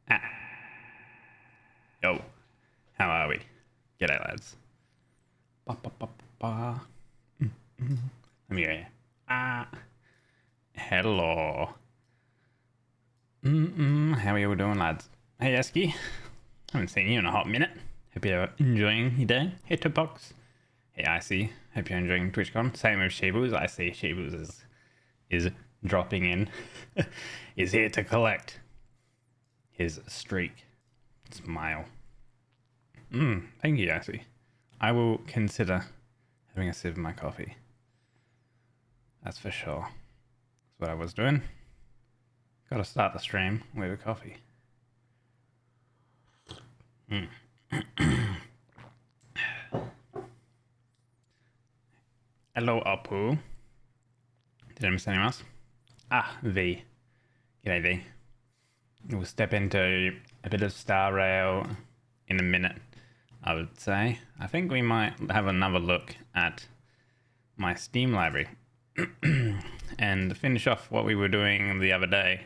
Ah, yo, how are we? G'day, lads. Ba, ba, ba, ba. Let me go here. Ah, hello. How are you all doing, lads? Hey, Esky. Haven't seen you in a hot minute. Hope you're enjoying your day. Hey, Tupbox. Hey, Icy. Hope you're enjoying TwitchCon. Same with Shebus. I see Shebus is dropping in. Is here to collect his streak. Smile. Thank you, Icy. I will consider having a sip of my coffee. That's for sure. That's what I was doing. Gotta start the stream with a coffee. Hello, Apu. Did I miss anyone else? Ah, V. G'day, V. We'll step into a bit of Star Rail in a minute, I would say. I think we might have another look at my Steam library and finish off what we were doing the other day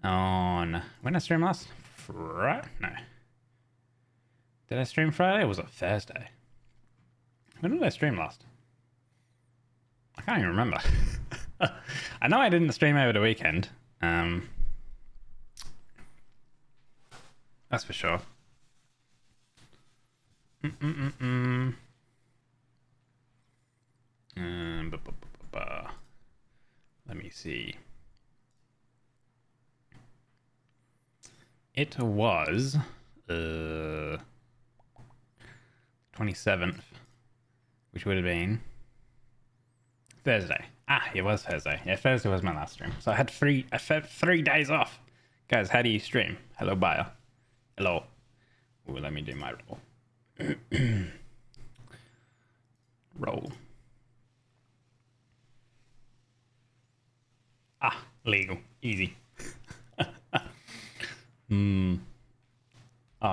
on... When did I stream last? Friday? No. Did I stream Friday or was it Thursday? When did I stream last? I can't even remember. I know I didn't stream over the weekend. That's for sure. Let me see. It was 27th, which would have been Thursday. Ah, it was Thursday. Yeah, Thursday was my last stream. So I had 3 days off. Guys, how do you stream? Hello, bio. Hello. Ooh, let me do my roll. Roll. Ah, legal. Easy. Oh,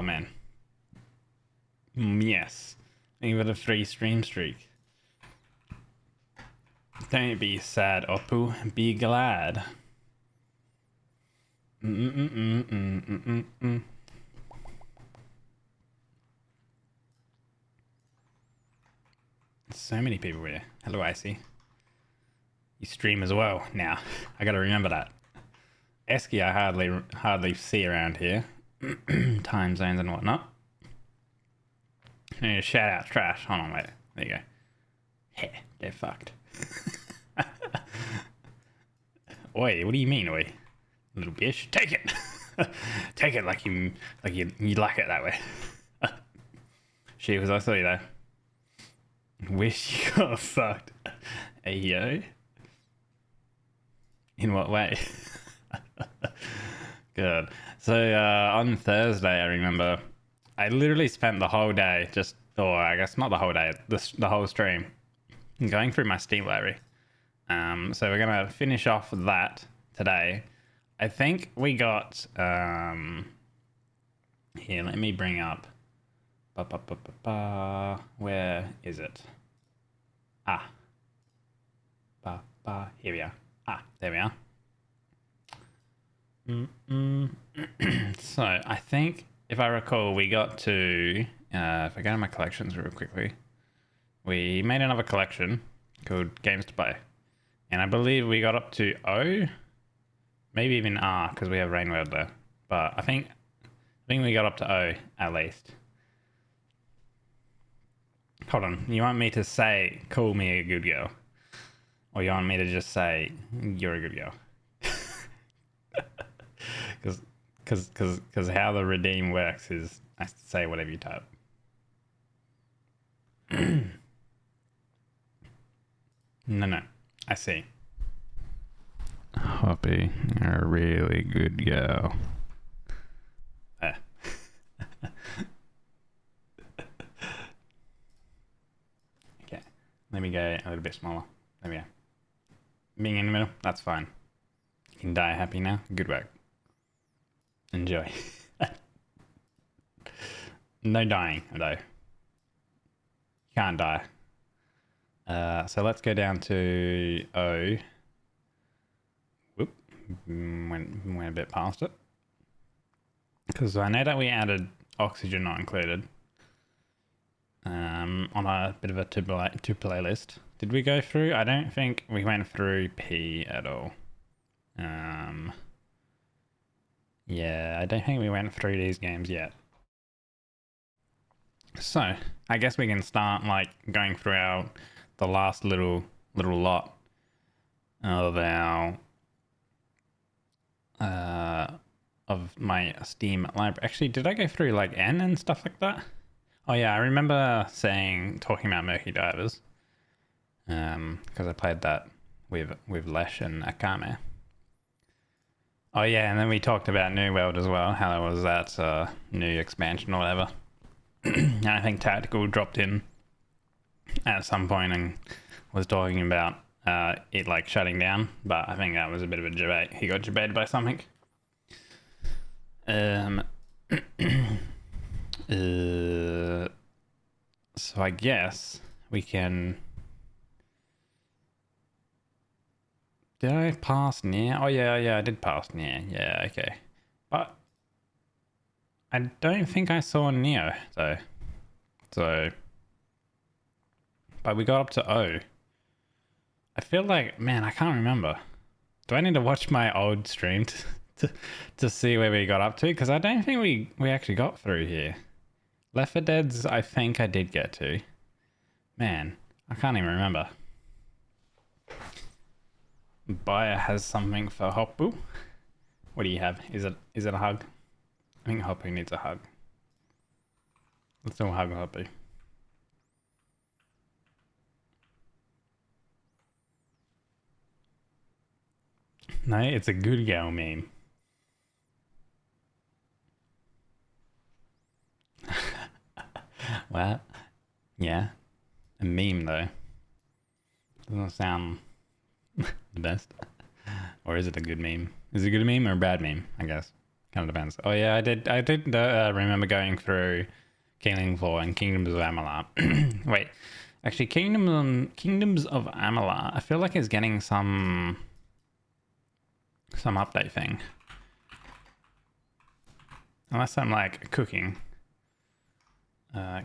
man. Yes. Even a 3 stream streak. Don't be sad, Oppu. Be glad. So many people here. Hello, Icy. You stream as well now. I gotta remember that. Esky I hardly see around here. Time zones and whatnot. I need to shout out trash. Hold on, wait. There you go. Heh, they're fucked. Oi, what do you mean, oi? Little bitch. Take it! Take it like you like it that way. She was I saw you though. Wish you got fucked. Hey yo. In what way? Good. So on Thursday, I remember I literally spent the whole day or I guess not the whole day, the whole stream, going through my Steam library. So we're gonna finish off that today. I think we got here. Let me bring up. Where is it? Here we are. There we are. So I think if I recall, we got to if I go to my collections real quickly, we made another collection called Games to Play, and I believe we got up to O, maybe even R because we have Rain World there. But I think we got up to O at least. Hold on, you want me to say call me a good girl, or you want me to just say you're a good girl? Because how the redeem works is I say whatever you type. No, I see. Hoppy, you're a really good girl. Okay, let me go a little bit smaller. There we go. Being in the middle, that's fine. You can die happy now. Good work. Enjoy. No dying, though. You can't die. So let's go down to O. Whoop. Went a bit past it. Because I know that we added Oxygen Not Included on a bit of a to playlist. Did we go through? I don't think we went through P at all. Yeah, I don't think we went through these games yet. So I guess we can start like going through the last little lot of our of my Steam library. Actually, did I go through like N and stuff like that? Oh yeah, I remember talking about Murky Divers. Because I played that with Lesh and Akame. Oh yeah, and then we talked about New World as well, how it was that new expansion or whatever. And I think Tactical dropped in at some point and was talking about it like shutting down, but I think that was a bit of a debate. He got debated by something. So I guess we can. Did I pass near? Oh yeah, I did pass near. Yeah, okay. But I don't think I saw Neo though. So, but we got up to O. I feel like, man, I can't remember. Do I need to watch my old stream to see where we got up to? Because I don't think we actually got through here. Left 4 Dead's, I think I did get to. Man, I can't even remember. Buyer has something for Hoppu. What do you have? Is it a hug? I think Hoppu needs a hug. Let's all hug Hoppu. No, it's a good girl meme. What? Yeah. A meme though. Doesn't sound the best. Or is it a good meme? Is it a good meme or a bad meme? I guess. Kind of depends. Oh yeah, I did remember going through Killing Floor and Kingdoms of Amalur. Wait. Actually, Kingdoms of Amalur, I feel like it's getting some update thing. Unless I'm like cooking.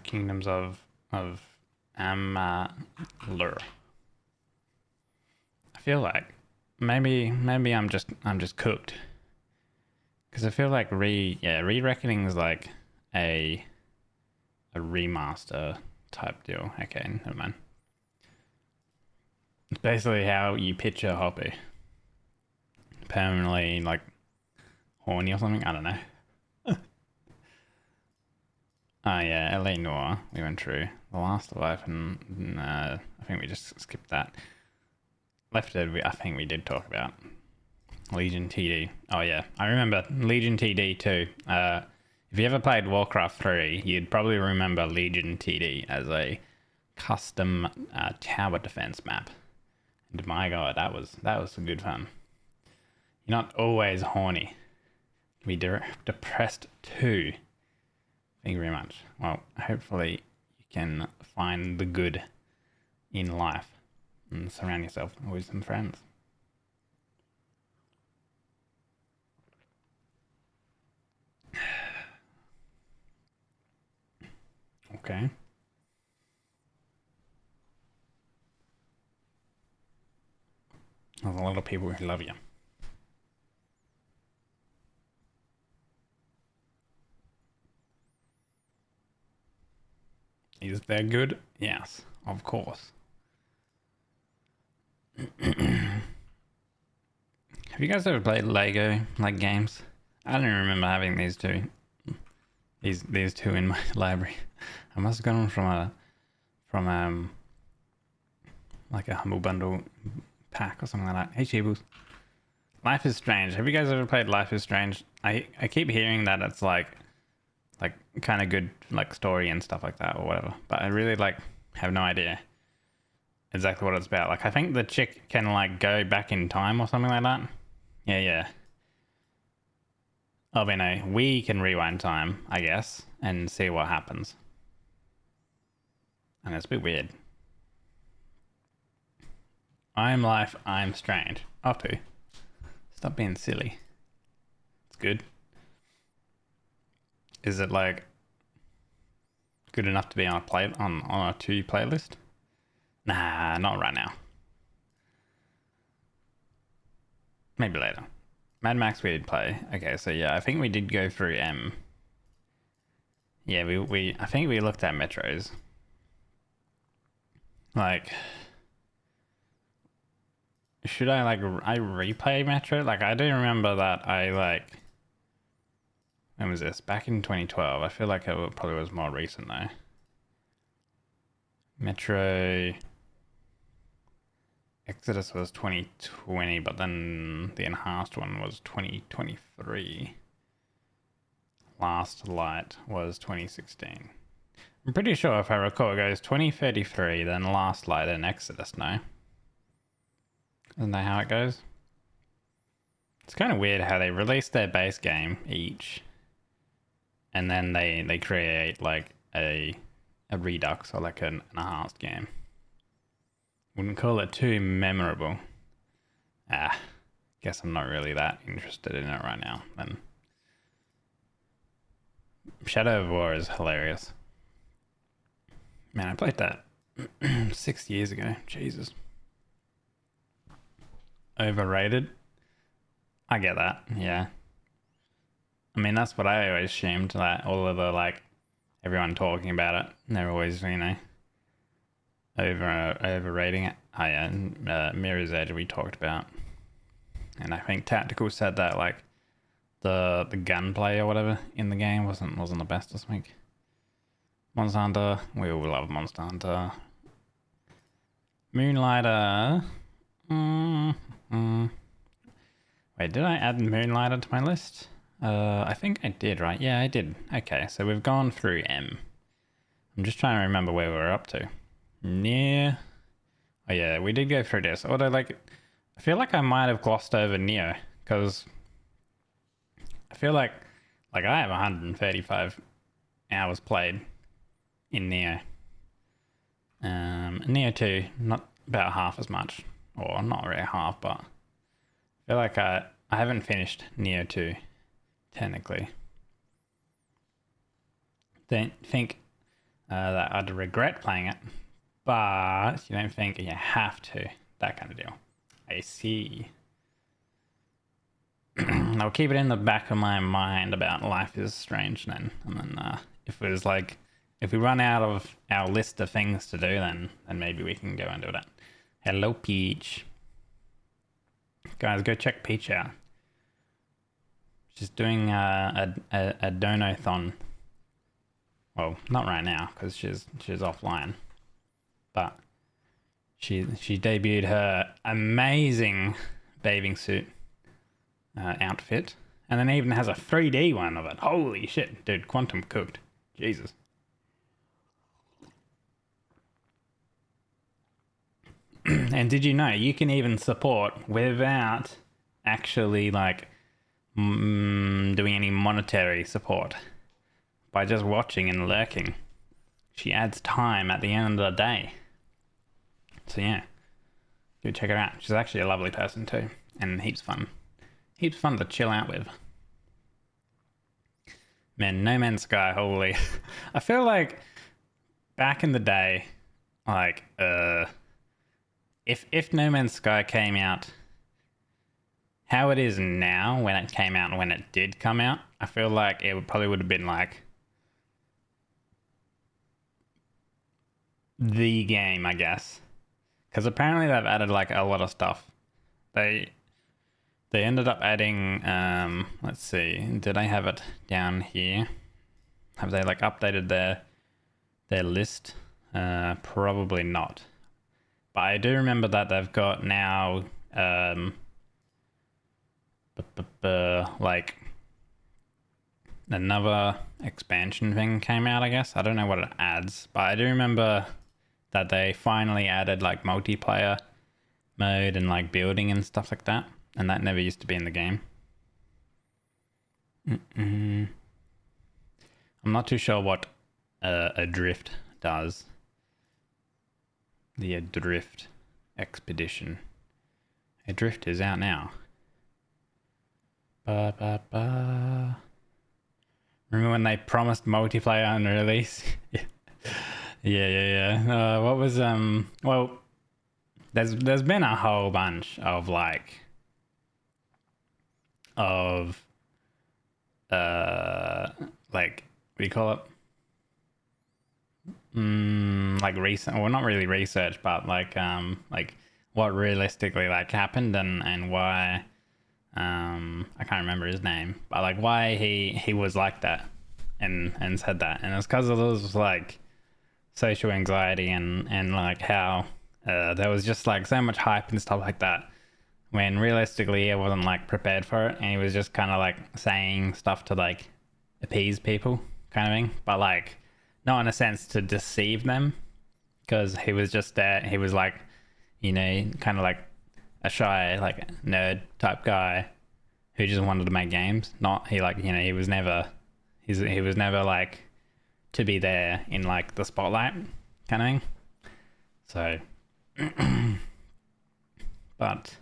Kingdoms of Amalur. I feel like maybe I'm just cooked. Because I feel like Re-Reckoning is like a remaster type deal. Okay, never mind. It's basically how you picture Hoppy. Permanently like horny or something. I don't know. Oh yeah, LA Noir. We went through The Last Life, and I think we just skipped that. Left Dead. I think we did talk about Legion TD. Oh yeah, I remember Legion TD too. If you ever played Warcraft 3, you'd probably remember Legion TD as a custom tower defense map. And my god, that was some good fun. You're not always horny. You can be depressed too. Thank you very much. Well, hopefully you can find the good in life and surround yourself with some friends. Okay. There's a lot of people who love you. Is that good? Yes, of course. Have you guys ever played Lego like games? I don't even remember having these two. These two in my library. I must have gotten them from like a Humble Bundle pack or something like that. Hey Cheebles. Life is Strange. Have you guys ever played Life is Strange? I keep hearing that it's like kind of good like story and stuff like that or whatever, but I really like have no idea exactly what it's about. Like I think the chick can like go back in time or something like that. Yeah. Oh, but no, we can rewind time, I guess, and see what happens. And it's a bit weird. I'm Life, I'm Strange. Off to. Stop being silly. It's good. Is it like good enough to be on a 2 playlist? Nah, not right now. Maybe later. Mad Max we did play. Okay, so yeah, I think we did go through M. Yeah, I think we looked at metros. Like, should I replay Metro? Like, I do remember that when was this? Back in 2012. I feel like it probably was more recent though. Metro Exodus was 2020, but then the enhanced one was 2023. Last Light was 2016. I'm pretty sure if I recall it goes 2033, then Last Light, then Exodus, no? Isn't that how it goes? It's kind of weird how they release their base game each, and then they create like a redux or like an enhanced game. Wouldn't call it too memorable. Guess I'm not really that interested in it right now then. Shadow of War is hilarious. Man, I played that 6 years ago. Jesus. Overrated? I get that, yeah. I mean, that's what I always assumed, that all of the, everyone talking about it, they're always, overrating it. Oh yeah, Mirror's Edge we talked about. And I think Tactical said that, the gunplay or whatever in the game wasn't the best or something. Monster Hunter, we all love Monster Hunter. Moonlighter. Wait, did I add Moonlighter to my list? I think I did, right? Yeah, I did. Okay, so we've gone through M. I'm just trying to remember where we were up to. Near. Oh yeah, we did go through this. Although, I feel like I might have glossed over Neo, because I feel like I have 135 hours played in Neo. Neo 2, not about half as much, or not really half, but I feel like I haven't finished Neo 2, technically. Don't think that I'd regret playing it, but you don't think you have to, that kind of deal. I see. I'll keep it in the back of my mind about Life is Strange then, and then if it was if we run out of our list of things to do, then maybe we can go and do that. Hello, Peach. Guys, go check Peach out. She's doing a donathon. Well, not right now because she's offline, but she debuted her amazing bathing suit outfit, and then even has a 3D one of it. Holy shit, dude! Quantum cooked. Jesus. And did you know you can even support without actually doing any monetary support, by just watching and lurking? She adds time at the end of the day. So yeah, go check her out. She's actually a lovely person too, and heaps fun. Heaps fun to chill out with. Man, No Man's Sky, holy. I feel like back in the day, if No Man's Sky came out how it is now, when it came out and when it did come out, I feel like it probably would have been the game, I guess. Because apparently they've added a lot of stuff. They ended up adding, let's see, did I have it down here? Have they updated their list? Probably not. But I do remember that they've got now, another expansion thing came out, I guess. I don't know what it adds, but I do remember that they finally added multiplayer mode and building and stuff like that, and that never used to be in the game. I'm not too sure what Adrift does. The Adrift Expedition. Adrift is out now. Remember when they promised multiplayer on release? Yeah. What was Well, there's been a whole bunch of of like what do you call it? Like recent, well, not really research, but like what realistically like happened and why. I can't remember his name, but like why he was like that and said that, and it's because of those like social anxiety and like how there was just like so much hype and stuff like that when realistically I wasn't like prepared for it, and he was just kind of like saying stuff to like appease people kind of thing, but like not in a sense to deceive them, because he was just there. He was like, kind of like a shy like nerd type guy who just wanted to make games. Not he like he was never he was never like to be there in like the spotlight kind of thing. So, but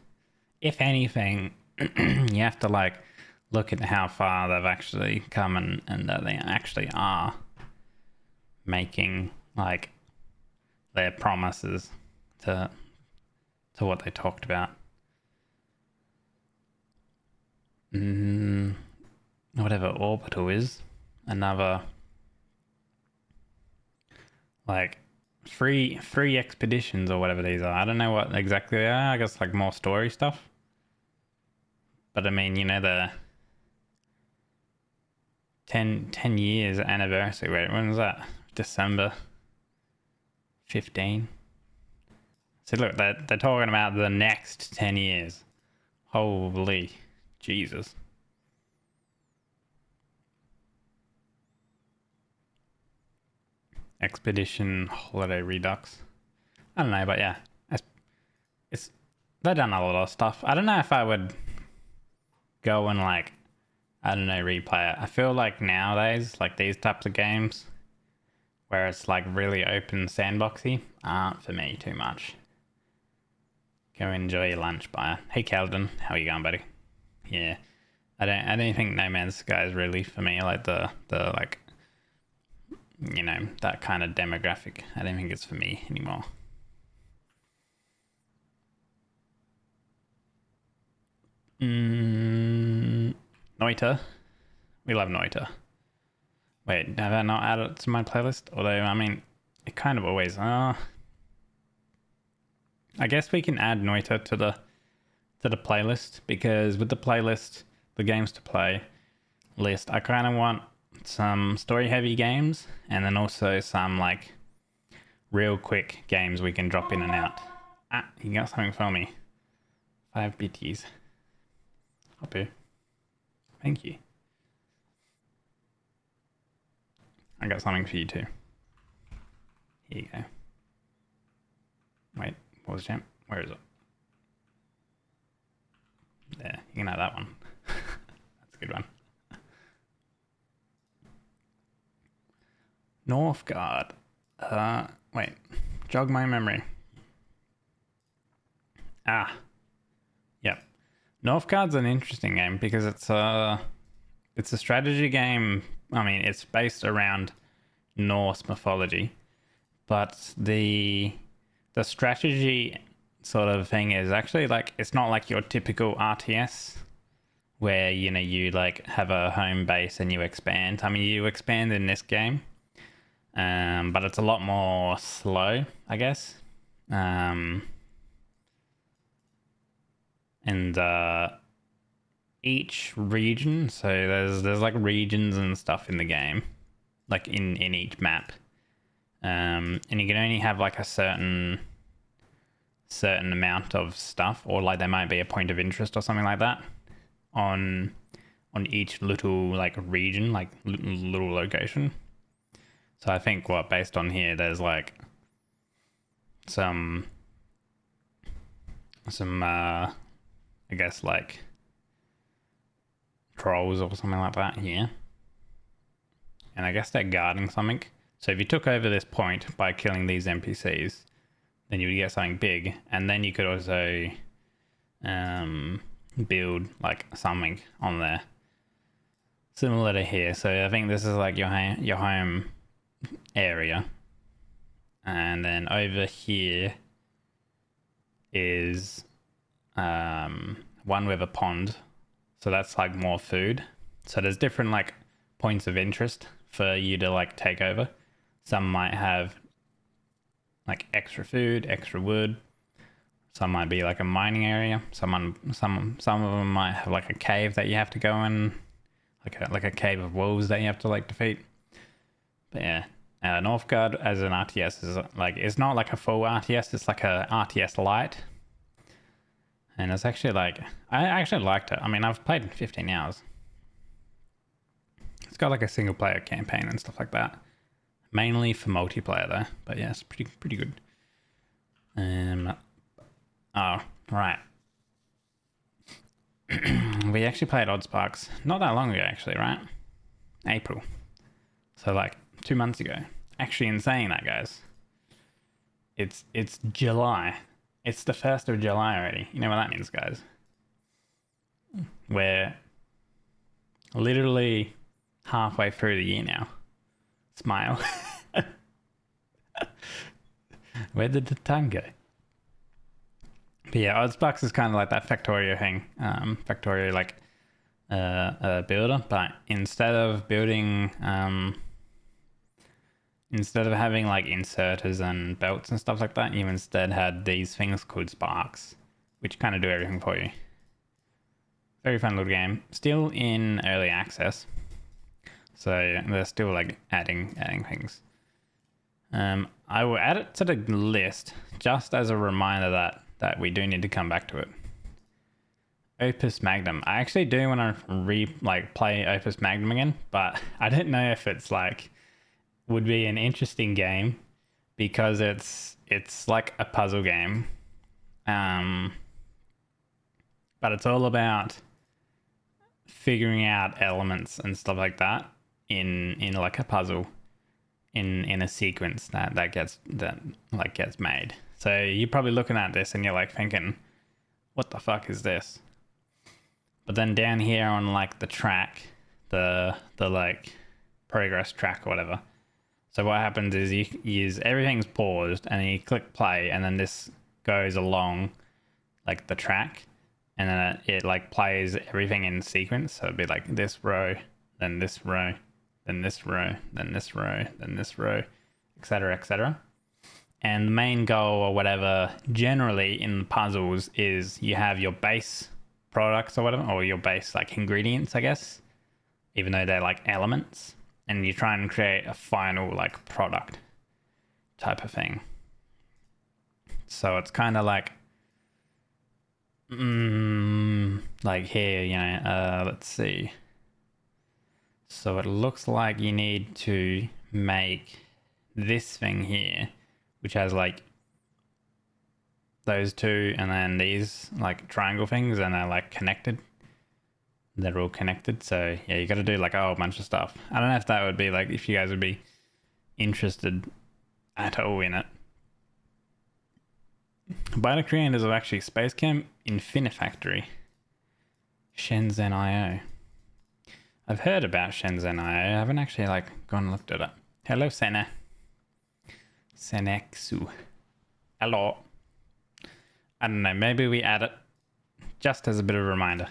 if anything, you have to like look at how far they've actually come and that they actually are making like their promises to what they talked about. Whatever Orbital is, another like free expeditions or whatever these are. I don't know what exactly they are. I guess like more story stuff. But I mean, the 10 years anniversary. Wait, when was that? December 15. So look, they're talking about the next 10 years. Holy Jesus. Expedition Holiday Redux. I don't know, but yeah, it's they've done a lot of stuff. I don't know if I would go and like, I don't know, replay it. I feel like nowadays, like these types of games where it's like really open sandboxy aren't for me too much. Go enjoy your lunch, bye. Hey Calden, how are you going, buddy? Yeah. I don't think No Man's Sky is really for me, like the like that kind of demographic. I don't think it's for me anymore. Noita. We love Noita. Wait, have I not added it to my playlist? Although, I mean, it kind of always... I guess we can add Noita to the playlist, because with the playlist, the games to play list, I kind of want some story-heavy games, and then also some, like, real quick games we can drop in and out. Ah, you got something for me. 5 BTs. Happy. Thank you. I got something for you too. Here you go. Wait, what was the jam? Where is it? There, you can have that one. That's a good one. Northgard. Wait, jog my memory. Yep. Northgard's an interesting game because it's a strategy game. I mean, it's based around Norse mythology, but the strategy sort of thing is actually like, it's not like your typical RTS where you like have a home base and you expand. I mean, you expand in this game, but it's a lot more slow, I guess. And each region, so there's like regions and stuff in the game, like in each map, and you can only have like a certain amount of stuff, or like there might be a point of interest or something like that on each little like region, like little location. So I think based on here, there's like some I guess like trolls or something like that here, and I guess they're guarding something. So if you took over this point by killing these NPCs, then you would get something big, and then you could also build like something on there. similar to here. So I think this is like your home area, and then over here is one with a pond, so that's like more food. So there's different like points of interest for you to like take over. Some might have like extra food, extra wood. Some might be like a mining area. Some of them might have like a cave that you have to go in, like a cave of wolves that you have to like defeat. But yeah, Northgard as an RTS is like, it's not like a full RTS. It's like a RTS light, and it's actually like, I actually liked it. I mean, I've played 15 hours. It's got like a single player campaign and stuff like that. Mainly for multiplayer though, but yeah, it's pretty good. Oh, right. We actually played Oddsparks not that long ago, actually, right? April. So like 2 months ago. Actually, in saying that, guys, it's July. It's the 1st of July already. You know what that means, guys? We're literally halfway through the year now. Smile. Where did the time go? But yeah, Oddsparks is kind of like that Factorio thing. Factorio like builder, but instead of building, instead of having like inserters and belts and stuff like that, you instead had these things called sparks, which kind of do everything for you. Very fun little game. Still in early access, so they're still like adding things. I will add it to the list just as a reminder that we do need to come back to it. Opus Magnum. I actually do want to play Opus Magnum again, but I don't know if it's like would be an interesting game because it's like a puzzle game. But it's all about figuring out elements and stuff like that in like a puzzle in a sequence that gets made. So you're probably looking at this and you're like thinking, what the fuck is this? But then down here on like the track, the like progress track or whatever. So what happens is everything's paused and you click play and then this goes along like the track and then it like plays everything in sequence. So it'd be like this row, then this row, then this row, then this row, then this row, etc., etc. And the main goal or whatever generally in the puzzles is you have your base products or whatever, or your base like ingredients, I guess, even though they're like elements, and you try and create a final like product type of thing. So it's kind of like like here, you know, let's see. So it looks like you need to make this thing here, which has like those two and then these like triangle things, and they're like connected. They're all connected. So yeah, you got to do like a whole bunch of stuff. I don't know if that would be like, if you guys would be interested at all in it. By the creators of actually Space Camp Infinifactory, Shenzhen.io. I've heard about Shenzhen.io. I haven't actually like gone and looked at it. Hello, Sena. Senexu. Hello. I don't know, maybe we add it just as a bit of a reminder.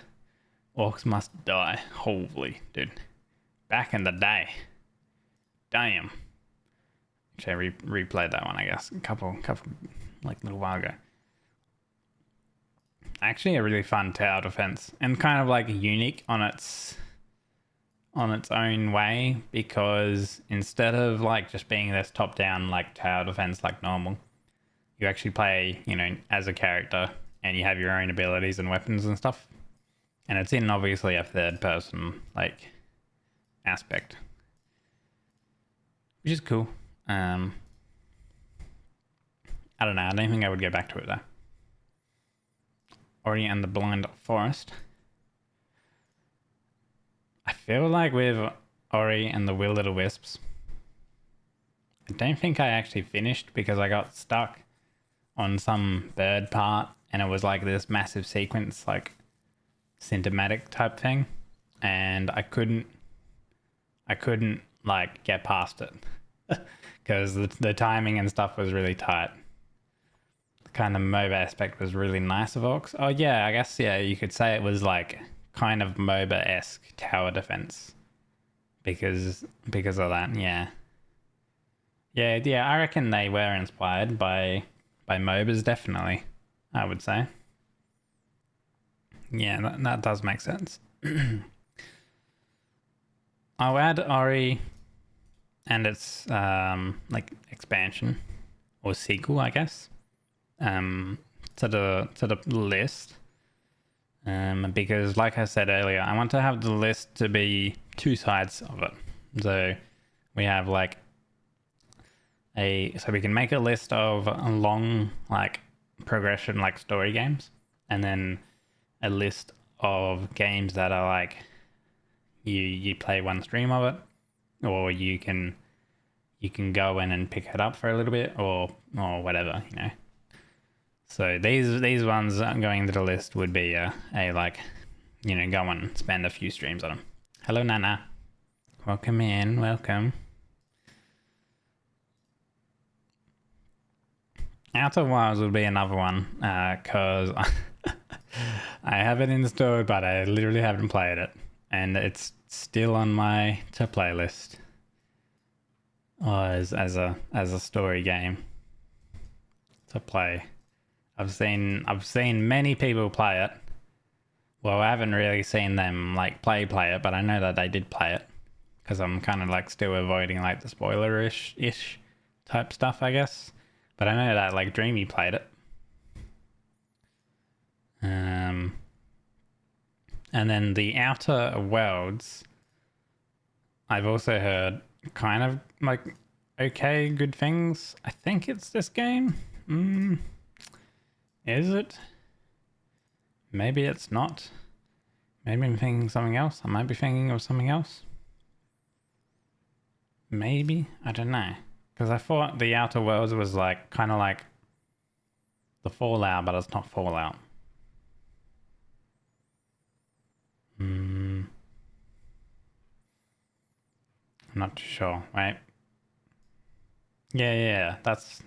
Orcs must die. Holy, dude. Back in the day. Damn. Actually, I replayed that one, I guess. A couple, like, little while ago. Actually, a really fun tower defense. And kind of, like, unique on its own way. Because instead of, like, just being this top-down, like, tower defense like normal, you actually play, you know, as a character. And you have your own abilities and weapons and stuff. And it's in, obviously, a third-person, like, aspect. Which is cool. I don't know. I don't think I would go back to it, though. Ori and the Blind Forest. I feel like with Ori and the Will-O-the-Wisps, I don't think I actually finished because I got stuck on some bird part and it was like this massive sequence, like cinematic type thing, and I couldn't I couldn't like get past it because the timing and stuff was really tight. The kind of MOBA aspect was really nice of Orcs. Oh yeah, I guess yeah, you could say it was like kind of MOBA-esque tower defense because of that. Yeah. Yeah, I reckon they were inspired by MOBAs, definitely, I would say. Yeah, that does make sense. I'll add Ori and its like expansion or sequel, I guess, to the list. Because like I said earlier, I want to have the list to be two sides of it. So we have like so we can make a list of long like progression like story games, and then a list of games that are like you play one stream of it, or you can go in and pick it up for a little bit, or whatever, you know. So these ones going to the list would be a like, you know, go and spend a few streams on them. Hello Nana, welcome in, welcome. Outer Wilds would be another one, because I have it installed, but I literally haven't played it, and it's still on my to play list. As a story game to play. I've seen many people play it. Well, I haven't really seen them like play it, but I know that they did play it because I'm kind of like still avoiding like the spoiler-ish type stuff, I guess. But I know that like Dreamy played it. And then the Outer Worlds, I've also heard kind of like okay, good things. I think it's this game. Is it? Maybe it's not. Maybe I'm thinking something else. I might be thinking of something else. Maybe, I don't know. Because I thought the Outer Worlds was like kind of like the Fallout, but it's not Fallout. I'm not too sure. Wait. Yeah. That's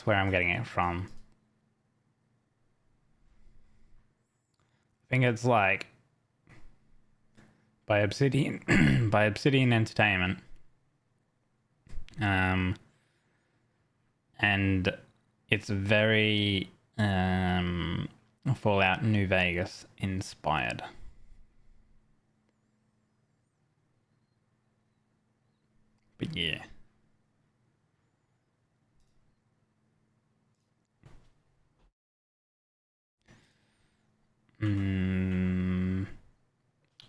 where I'm getting it from. I think it's like by Obsidian by Obsidian Entertainment. And it's very Fallout New Vegas inspired. But yeah. Oh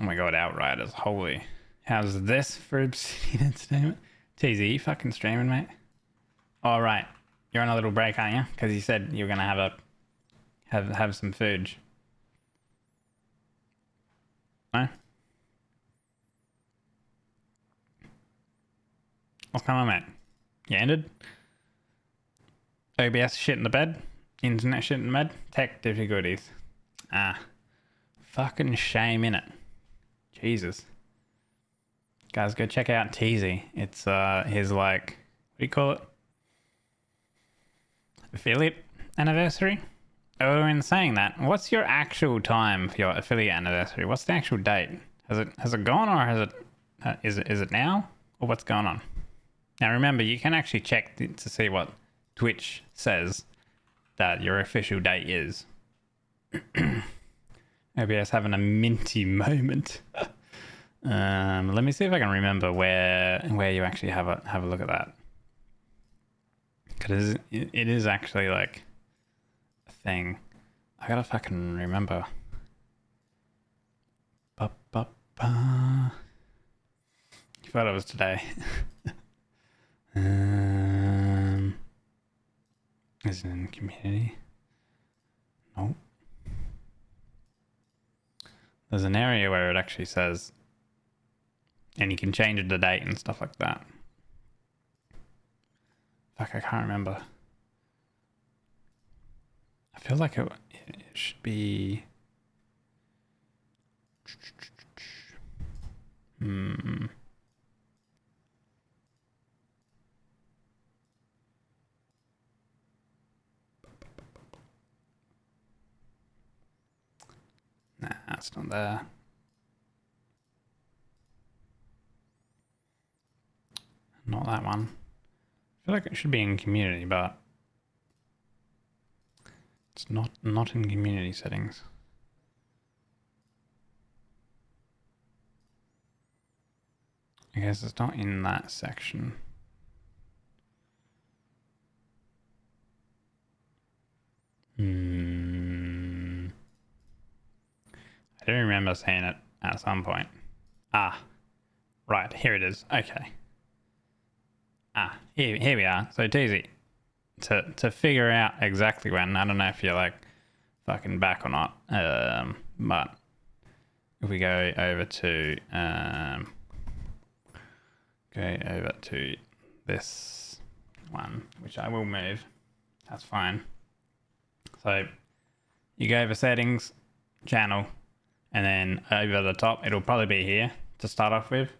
my god, Outriders, holy. How's this for Obsidian Entertainment? TZ, you fucking streaming, mate? Alright, you're on a little break, aren't you? Because you said you were gonna have some food. No? What's going on, mate? You ended? OBS shit in the bed? Internet shit in the bed? Tech difficulties. Ah. Fucking shame in it. Jesus. Guys, go check out Teasy. It's his like, what do you call it? Affiliate anniversary? Oh, in saying that, what's your actual time for your affiliate anniversary? What's the actual date? Has it gone, or has it is it now, or what's going on? Now remember, you can actually check to see what Twitch says that your official date is. OBS having a minty moment. Let me see if I can remember where you actually have a look at that. Because it is actually like a thing. I gotta fucking remember. Ba-ba-ba. You thought it was today. Is it in community? Nope. There's an area where it actually says, and you can change the date and stuff like that. Fuck, I can't remember. I feel like it should be. it's not there. Not that one. I feel like it should be in community, but it's not in community settings. I guess it's not in that section. I do remember seeing it at some point. Ah, right, here it is. Okay. Ah, here we are. So it's easy to figure out exactly when. I don't know if you're like fucking back or not. But if we go over to this one, which I will move. That's fine. So you go over settings, channel, and then over the top, it'll probably be here to start off with.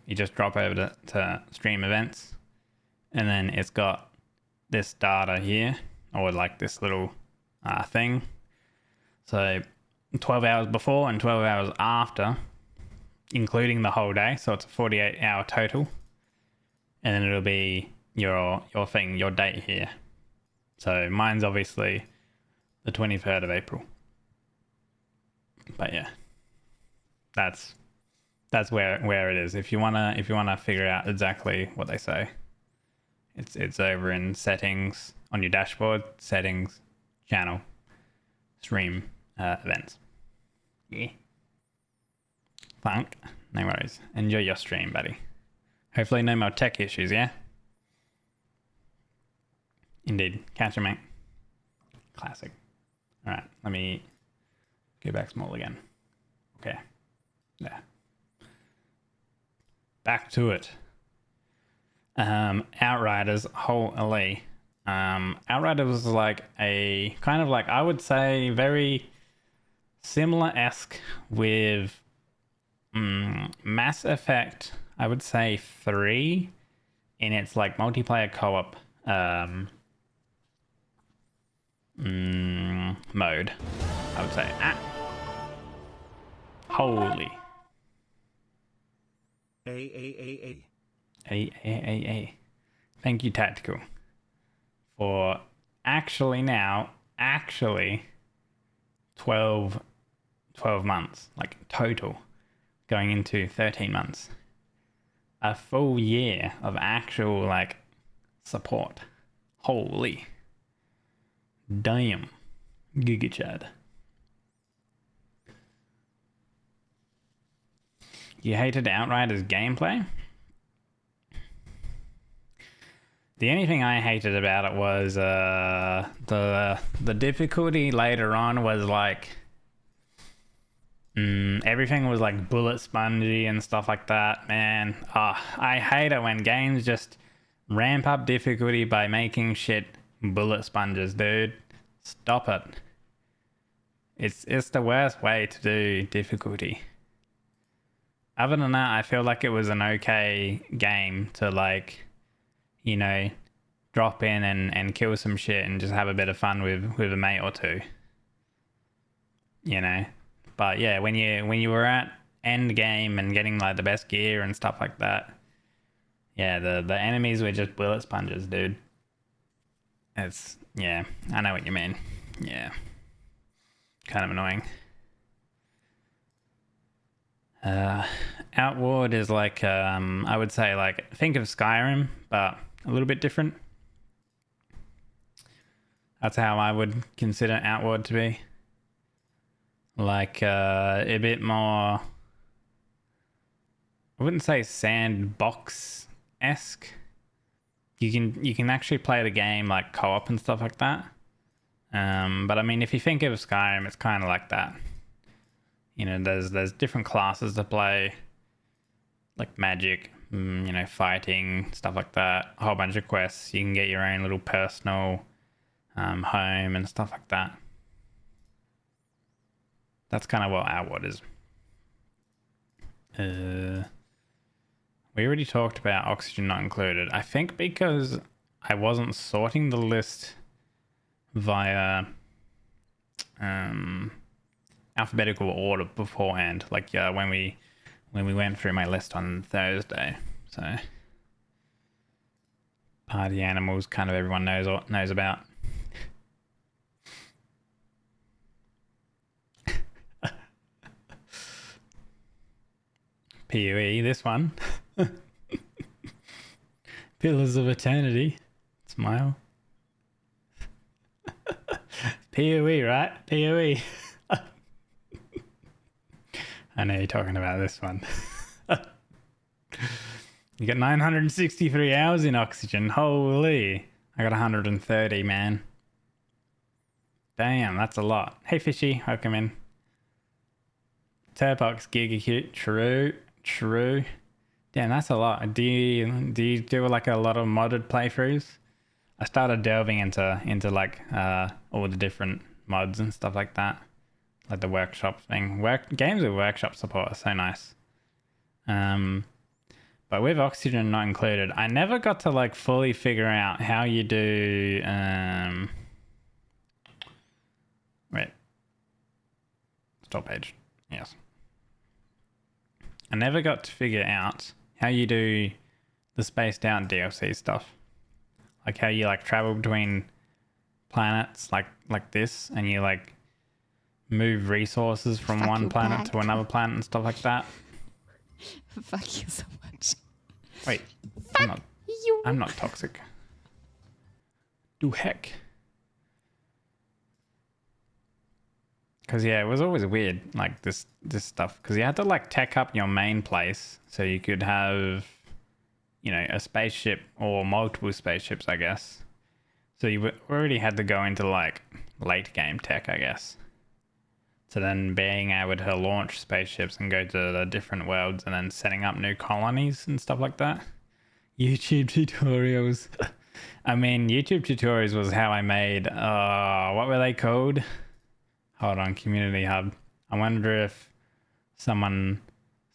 You just drop over to stream events, and then it's got this data here, or like this little thing. So 12 hours before and 12 hours after, including the whole day. So it's a 48-hour total. And then it'll be your thing, your date here. So mine's obviously the 23rd of April. But yeah, that's where it is. If you wanna figure out exactly what they say, it's over in settings on your dashboard, settings, channel, stream, events. Yeah. Funk. No worries. Enjoy your stream, buddy. Hopefully no more tech issues, yeah? Indeed. Catch you, mate. Classic. Alright, let me go back small again. Okay. There. Back to it. Outriders, holy. Outriders was like a kind of like, I would say, very similar-esque with Mass Effect, I would say 3 in its like multiplayer co-op mode. I would say holy. A. Thank you, Tactical, for actually 12 months, like total, going into 13 months. A full year of actual like support. Holy damn. Giga Chad. You hated Outriders gameplay? The only thing I hated about it was the difficulty later on was like everything was like bullet spongy and stuff like that, man. I hate it when games just ramp up difficulty by making shit bullet sponges, dude. Stop it. It's the worst way to do difficulty. Other than that, I feel like it was an okay game to like, you know, drop in and kill some shit and just have a bit of fun with a mate or two. You know? But yeah, when you were at end game and getting like the best gear and stuff like that, yeah, the enemies were just bullet sponges, dude. It's, yeah, I know what you mean. Yeah, kind of annoying. Outward is like I would say like think of Skyrim, but a little bit different. That's how I would consider Outward to be. Like a bit more, I wouldn't say sandbox-esque. You can actually play the game like co-op and stuff like that. But I mean, if you think of Skyrim, it's kind of like that. You know, there's different classes to play, like magic, you know, fighting, stuff like that. A whole bunch of quests. You can get your own little personal home and stuff like that. That's kind of what Outward is. We already talked about Oxygen Not Included. I think because I wasn't sorting the list via alphabetical order beforehand, like when we went through my list on Thursday. So party animals, kind of everyone knows about. PUE, this one. Pillars of Eternity. Smile. PUE, right? PUE. I know you're talking about this one. You got 963 hours in Oxygen. Holy. I got 130, man. Damn, that's a lot. Hey, Fishy. Welcome in. Turbox Gigacute. True. Damn, that's a lot. Do you do like a lot of modded playthroughs? I started delving into like all the different mods and stuff like that, like the workshop thing. Games with workshop support are so nice. But with Oxygen not included, I never got to like fully figure out how you do. Wait. Stop page. Yes. I never got to figure out how you do the spaced out DLC stuff. Like how you like travel between planets like this, and you like move resources from Fuck one you planet back. to another planet and stuff like that. Fuck you so much. Wait, I'm not toxic. Do heck. Because yeah, it was always weird, like this stuff, because you had to like tech up your main place so you could have, you know, a spaceship or multiple spaceships, I guess. So you already had to go into like late game tech, I guess. So then being able to launch spaceships and go to the different worlds and then setting up new colonies and stuff like that. YouTube tutorials. I mean, YouTube tutorials was how I made, what were they called? Hold on, Community Hub. I wonder if someone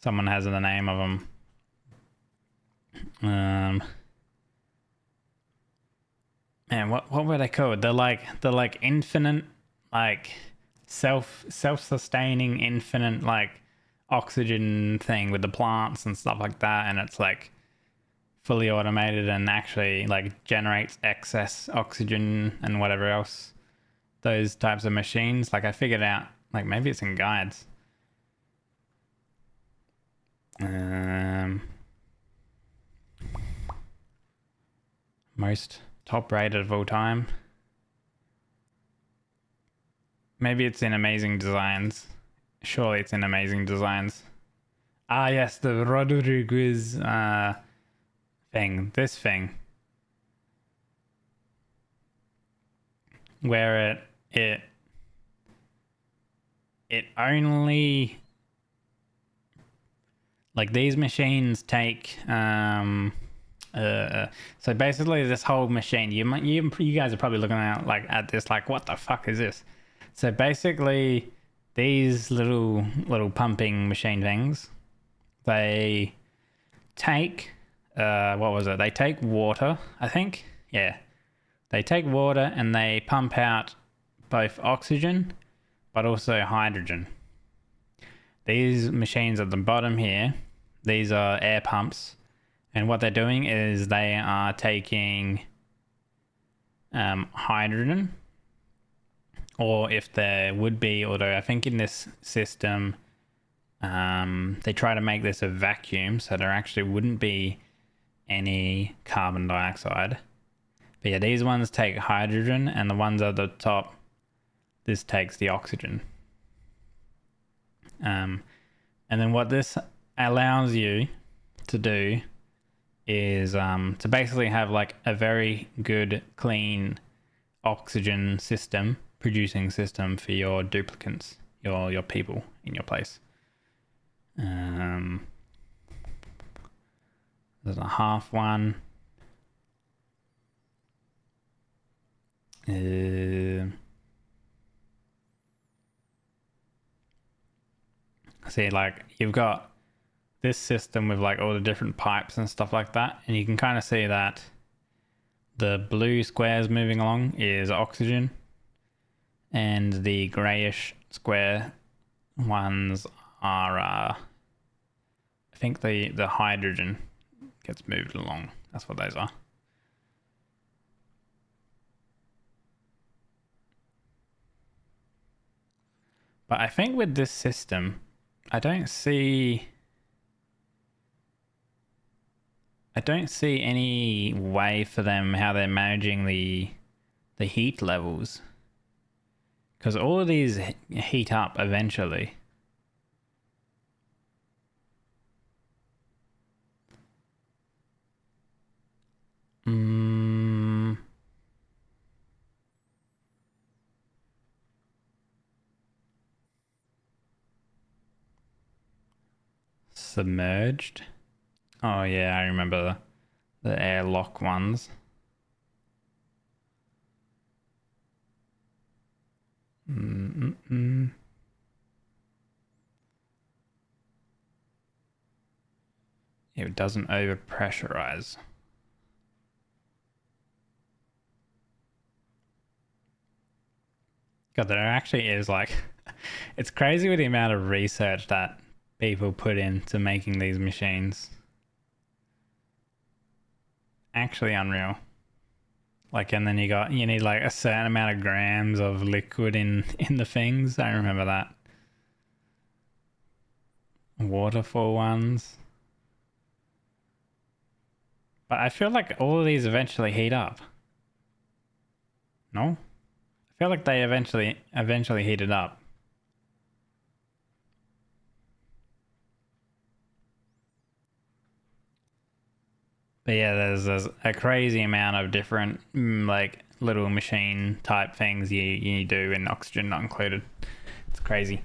has the name of them. Man, what were they called? They're like infinite, like self-sustaining infinite like oxygen thing with the plants and stuff like that, and it's like fully automated and actually like generates excess oxygen and whatever else. Those types of machines, like I figured out, like maybe it's in guides. Most top rated of all time. Maybe it's in Amazing Designs. Surely it's in Amazing Designs. Ah yes, the Rodriguez thing. This thing. Where it only, like, these machines take so basically this whole machine, you guys are probably looking at this like, what the fuck is this? So basically these little pumping machine things, they take what was it? They take water, I think. Yeah. They take water and they pump out both oxygen but also hydrogen. These machines at the bottom here, these are air pumps, and what they're doing is they are taking hydrogen, or if there would be, although I think in this system they try to make this a vacuum, so there actually wouldn't be any carbon dioxide. But yeah, these ones take hydrogen, and the ones at the top, this takes the oxygen. And then what this allows you to do is to basically have like a very good, clean oxygen system, producing system for your duplicants, your people in your place. There's a half one. See, like, you've got this system with like all the different pipes and stuff like that, and you can kind of see that the blue squares moving along is oxygen, and the grayish square ones are, I think the hydrogen gets moved along. That's what those are. But I think with this system, I don't see any way for them how they're managing the heat levels, because all of these heat up eventually. Submerged. Oh yeah, I remember the airlock ones. It doesn't over pressurize. God, there actually is like, it's crazy with the amount of research that people put into making these machines. Actually unreal. Like, and then you need like a certain amount of grams of liquid in the things. I remember that. Waterfall ones. But I feel like all of these eventually heat up. No? I feel like they eventually heated up. But yeah, there's a crazy amount of different like little machine type things you do, and oxygen not included. It's crazy.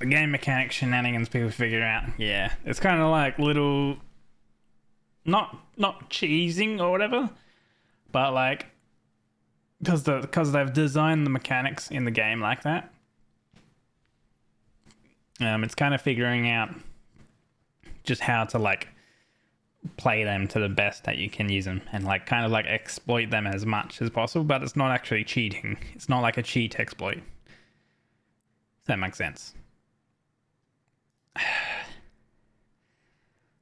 The game mechanic shenanigans people figure out. Yeah, it's kind of like little, not cheesing or whatever, but like because they've designed the mechanics in the game like that. It's kind of figuring out just how to like play them to the best that you can use them, and like kind of like exploit them as much as possible, but it's not actually cheating. It's not like a cheat exploit. If that makes sense.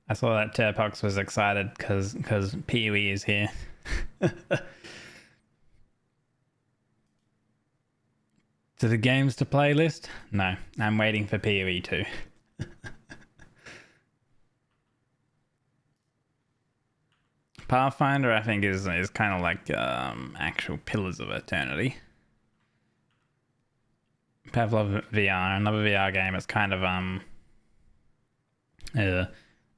I saw that Turpox was excited because PoE is here. To the games to play list? No, I'm waiting for PoE 2. Pathfinder, I think, is kind of like actual Pillars of Eternity. Pavlov VR, another VR game. It's kind of an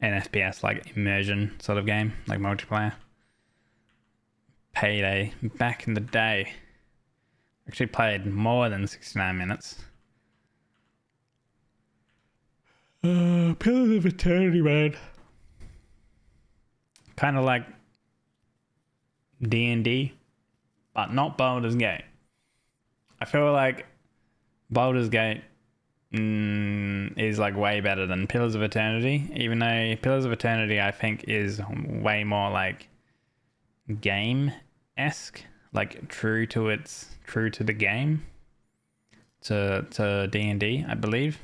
FPS like immersion sort of game, like multiplayer. Payday, back in the day. Actually played more than 69 minutes. Pillars of Eternity, man. Kind of like D&D, but not Baldur's Gate. I feel like Baldur's Gate is like way better than Pillars of Eternity, even though Pillars of Eternity I think is way more like game-esque, like true to the game, to D&D, I believe,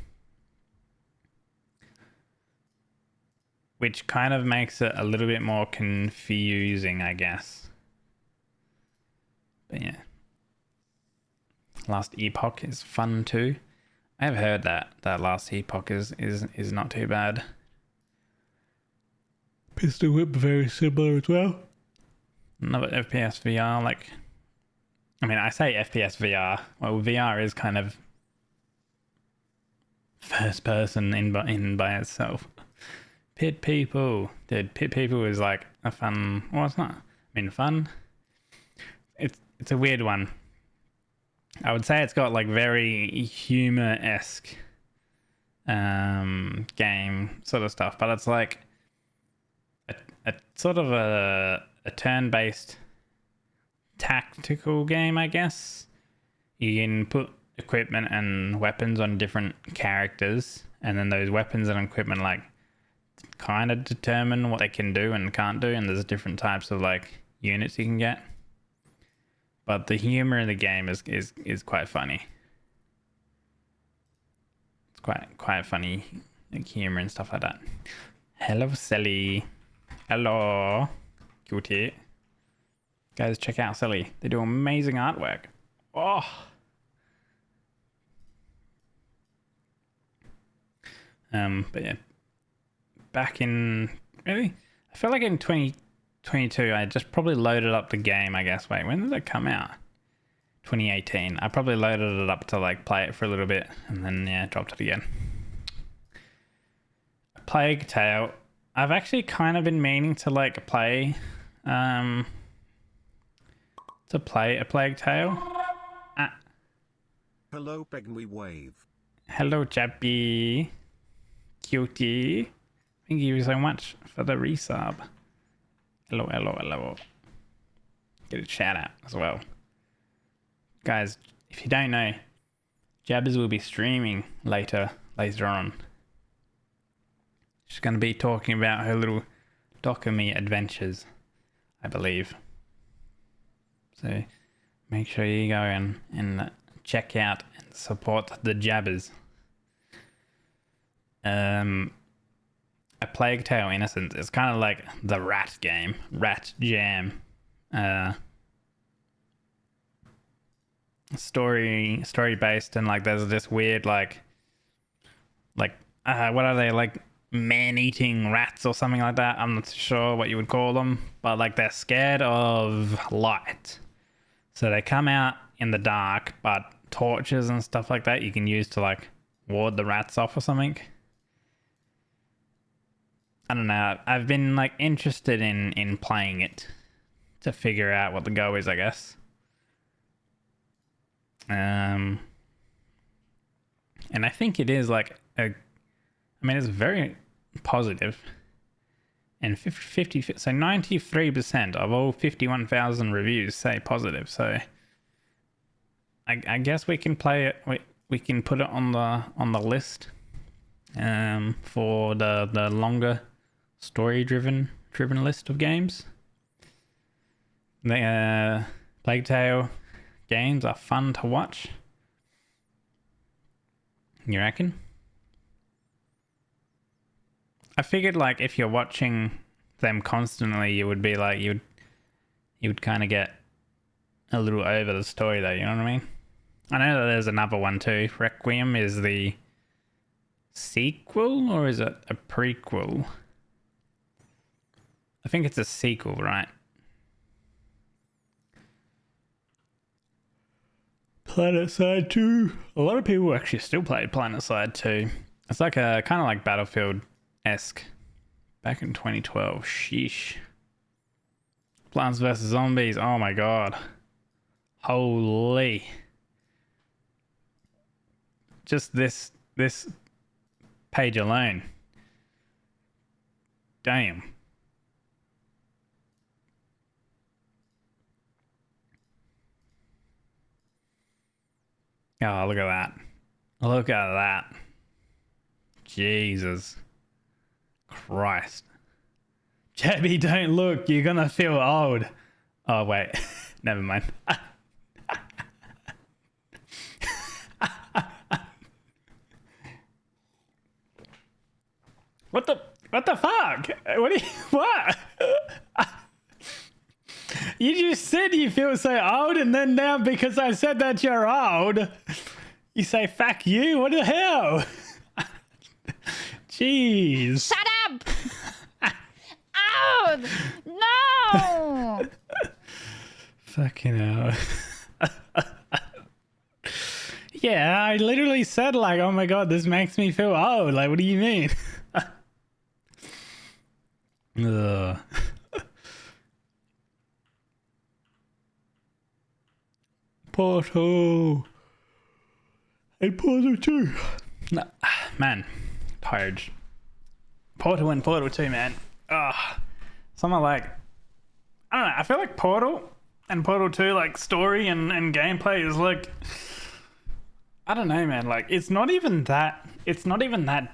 which kind of makes it a little bit more confusing, I guess. But yeah, Last Epoch is fun too. I've heard that Last Epoch is not too bad. Pistol Whip very similar as well. Another FPS VR, like, I mean, I say FPS VR. Well, VR is kind of first person in by itself. Pit People, dude. Pit People is like a fun. Well, it's not. I mean, fun. It's a weird one. I would say it's got like very humor-esque game sort of stuff, but it's like a sort of a turn-based tactical game, I guess. You can put equipment and weapons on different characters, and then those weapons and equipment like kind of determine what they can do and can't do, and there's different types of like units you can get. But the humor in the game is quite funny. quite funny, like humor and stuff like that. Hello, Sally. Hello, cutie. Guys, check out Sally. They do amazing artwork. Oh. But yeah, back in really, I feel like in 2022, I just probably loaded up the game. I guess. Wait, when did it come out? 2018. I probably loaded it up to like play it for a little bit, and then yeah, dropped it again. Plague Tale. I've actually kind of been meaning to like play a Plague Tale. Hello, Peggy Wave. Hello, Chappy. Cutie. Thank you so much for the resub. Hello, hello, hello. Get a shout out as well. Guys, if you don't know, Jabbers will be streaming later on. She's going to be talking about her little Dokumi adventures, I believe. So make sure you go and check out and support the Jabbers. A Plague Tale Innocence is kind of like the Rat game, Rat Jam. Story based, and like there's this weird like what are they, like man-eating rats or something like that? I'm not sure what you would call them, but like they're scared of light, so they come out in the dark, but torches and stuff like that you can use to like ward the rats off or something. I don't know. I've been like interested in playing it to figure out what the go is, I guess. And I think it is like it's very positive, and 50 so 93% of all 51,000 reviews say positive. So I guess we can play it. We can put it on the list for the longer story driven list of games. The Plague Tale games are fun to watch. You reckon? I figured like if you're watching them constantly, you would be like you would kind of get a little over the story though, you know what I mean? I know that there's another one too. Requiem is the sequel, or is it a prequel? I think it's a sequel, right? PlanetSide 2. A lot of people actually still play PlanetSide 2. It's like a kind of like Battlefield-esque. Back in 2012. Sheesh. Plants vs Zombies. Oh my god. Holy. Just this page alone. Damn. Oh, look at that. Look at that. Jesus Christ. Chubby, don't look. You're gonna feel old. Oh, wait. Never mind. What the fuck? What? You just said you feel so old, and then now because I said that you're old, you say fuck you? What the hell? Jeez. Shut up! Ow! No! Fucking hell. Yeah, I literally said like, oh my god, this makes me feel old. Like, what do you mean? Ugh. Portal. And Portal 2. No, man, tired. Portal and Portal 2, man. Something like, I don't know, I feel like Portal and Portal 2, like story and gameplay is like, I don't know, man, like it's not even that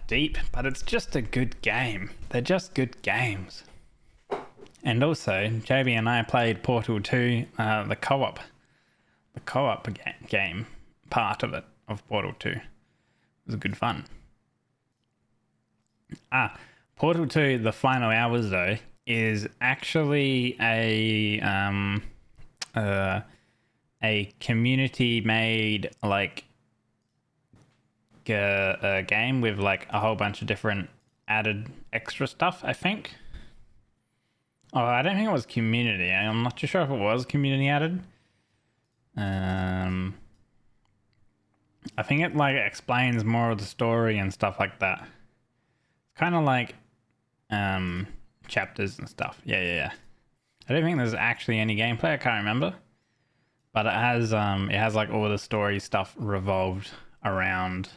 deep, but it's just a good game. They're just good games. And also, JB and I played Portal 2, the co-op game part of it, of Portal 2. was good fun. Portal 2, The Final Hours, though, is actually a community-made, like, a game with, like, a whole bunch of different added extra stuff, I think. Oh, I don't think it was community. I'm not too sure if it was community added. I think it, like, explains more of the story and stuff like that. It's kind of like chapters and stuff. Yeah. I don't think there's actually any gameplay. I can't remember, but it has like all the story stuff revolved around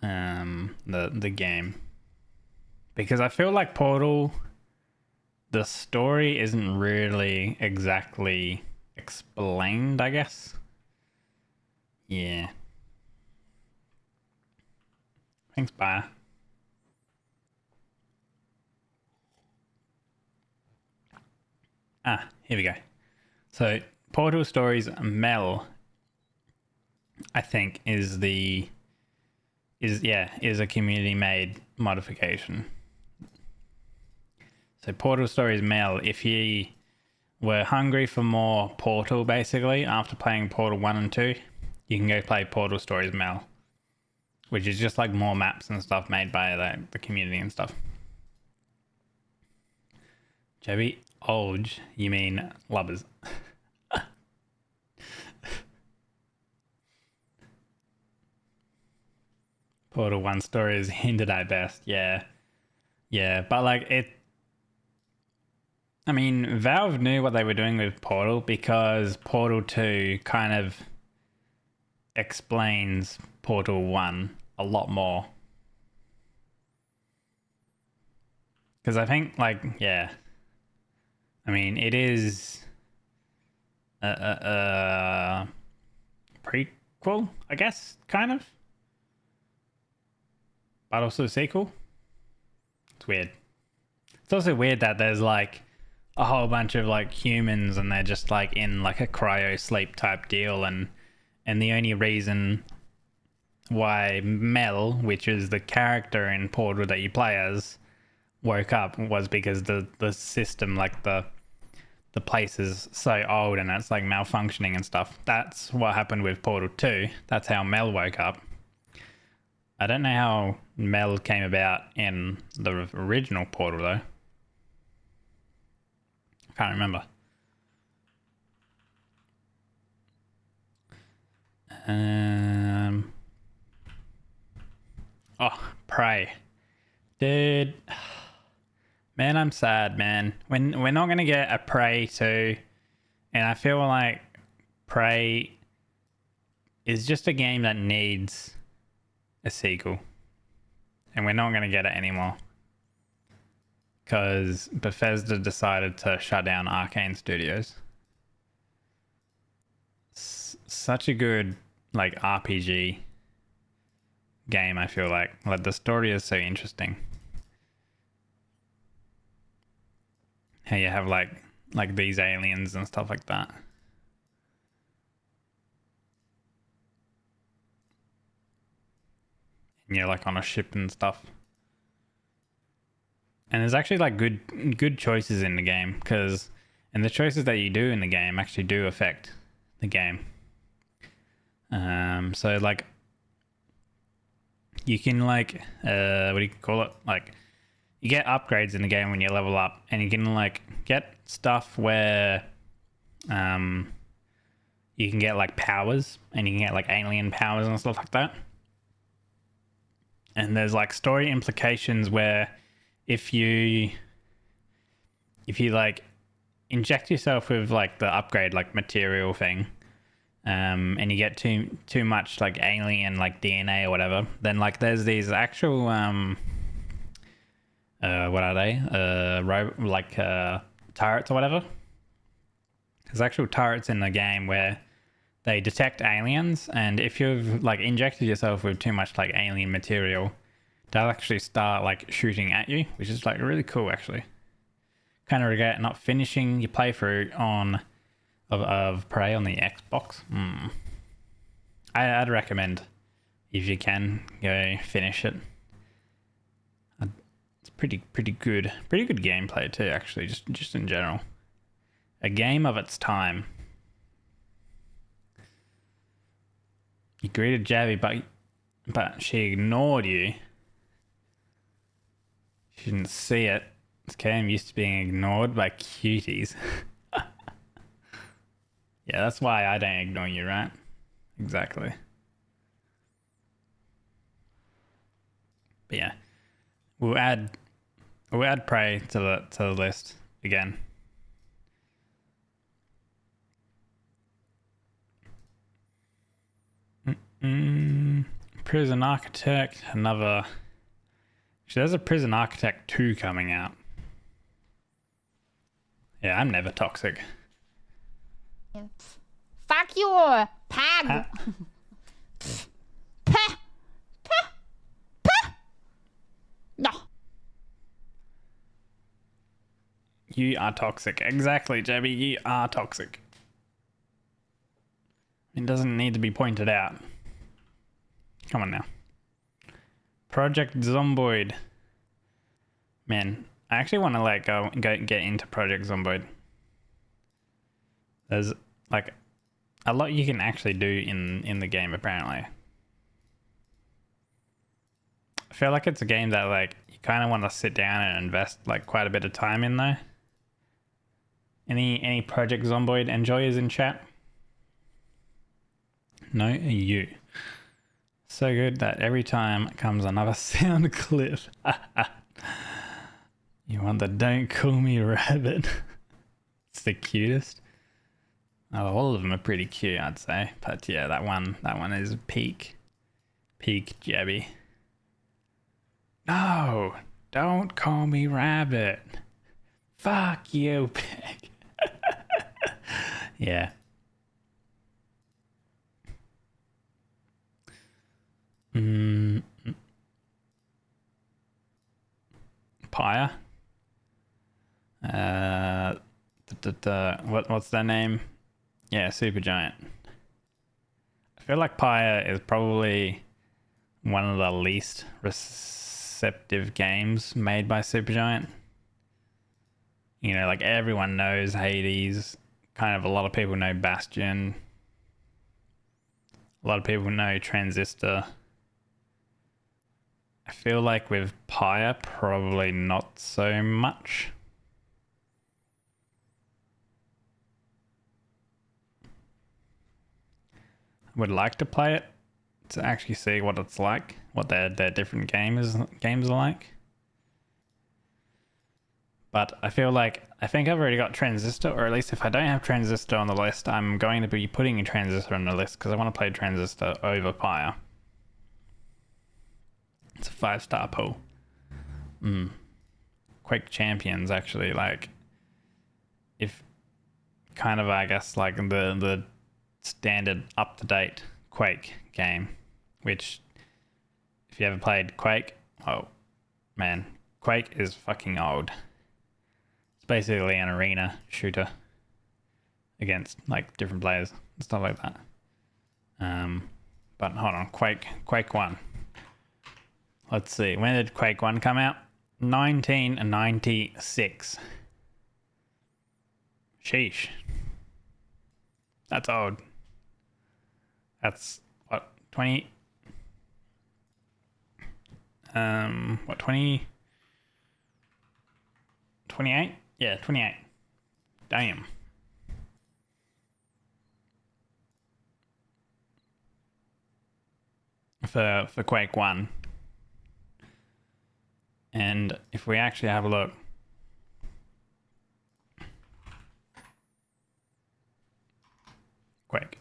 the game, because I feel like Portal, the story isn't really exactly explained, I guess. Yeah. Thanks, bye. Here we go. So Portal Stories Mel, I think, is a community made modification. So Portal Stories Mel, if you were hungry for more Portal, basically, after playing Portal 1 and 2, you can go play Portal Stories Mel, which is just like more maps and stuff made by the community and stuff. Joey, Olge, you mean lubbers. Portal 1 story is hinted at best, yeah. Yeah, but like I mean, Valve knew what they were doing with Portal, because Portal 2 kind of explains Portal 1 a lot more. Because I think, like, yeah. I mean, it is a prequel, I guess, kind of. But also a sequel. It's weird. It's also weird that there's, like, a whole bunch of, like, humans and they're just, like, in, like, a cryo sleep type deal, and the only reason why Mel, which is the character in Portal that you play as, woke up was because the system, like the place is so old and it's like malfunctioning and stuff. That's what happened with Portal 2. That's how Mel woke up. I don't know how Mel came about in the original Portal though. I can't remember. Prey. Dude. Man, I'm sad, man. We're not going to get a Prey 2. And I feel like Prey is just a game that needs a sequel. And we're not going to get it anymore. Because Bethesda decided to shut down Arcane Studios. Such a good, like, RPG game, I feel like. Like, the story is so interesting. How you have like these aliens and stuff like that. And you're like on a ship and stuff. And there's actually like good choices in the game, and the choices that you do in the game actually do affect the game. So like you can like what do you call it? Like you get upgrades in the game when you level up, and you can like get stuff where you can get like powers, and you can get like alien powers and stuff like that. And there's like story implications where if you like inject yourself with like the upgrade like material thing, and you get too much like alien like DNA or whatever, then like there's these actual what are they? Turrets or whatever. There's actual turrets in the game where they detect aliens, and if you've like injected yourself with too much like alien material, they'll actually start like shooting at you, which is like really cool actually. Kind of regret not finishing your playthrough of Prey on the Xbox. I'd recommend if you can, go finish it. It's pretty good. Pretty good gameplay too, actually, just in general. A game of its time. You greeted Jabby, but she ignored you. She didn't see it. This game used to being ignored by cuties. Yeah, that's why I don't ignore you, right? Exactly. But yeah, we'll add Prey to the list again. Prison Architect, another. Actually, there's a Prison Architect 2 coming out. Yeah, I'm never toxic. Fuck you, pag. No. You are toxic. Exactly, Jabby. You are toxic. It doesn't need to be pointed out. Come on now. Project Zomboid. Man, I actually want to like go get into Project Zomboid. There's like a lot you can actually do in the game apparently. I feel like it's a game that like you kind of want to sit down and invest like quite a bit of time in though. Any Project Zomboid enjoyers in chat? No, you. So good that every time comes another sound clip. You want the "Don't Call Me Rabbit"? It's the cutest. Oh, all of them are pretty cute, I'd say. But yeah, that one is peak Jabby. No, don't call me Rabbit. Fuck you, pig. Yeah. Pyre. What's their name? Yeah, Supergiant. I feel like Pyre is probably one of the least receptive games made by Supergiant. You know, like everyone knows Hades. Kind of a lot of people know Bastion. A lot of people know Transistor. I feel like with Pyre, probably not so much. I would like to play it to actually see what it's like, what their different games are like. But I feel like, I think I've already got Transistor, or at least if I don't have Transistor on the list, I'm going to be putting Transistor on the list because I want to play Transistor over Pyre. It's a 5-star pool. Quake Champions, actually, like, if kind of, I guess, like the standard up-to-date Quake game, which, if you ever played Quake, oh, man, Quake is fucking old. It's basically an arena shooter against, like, different players and stuff like that. But hold on, Quake 1. Let's see, when did Quake 1 come out? 1996. Sheesh. That's old. That's what, 20? What, 20? 28? Yeah, 28. Damn. For Quake 1. And if we actually have a look, Quake.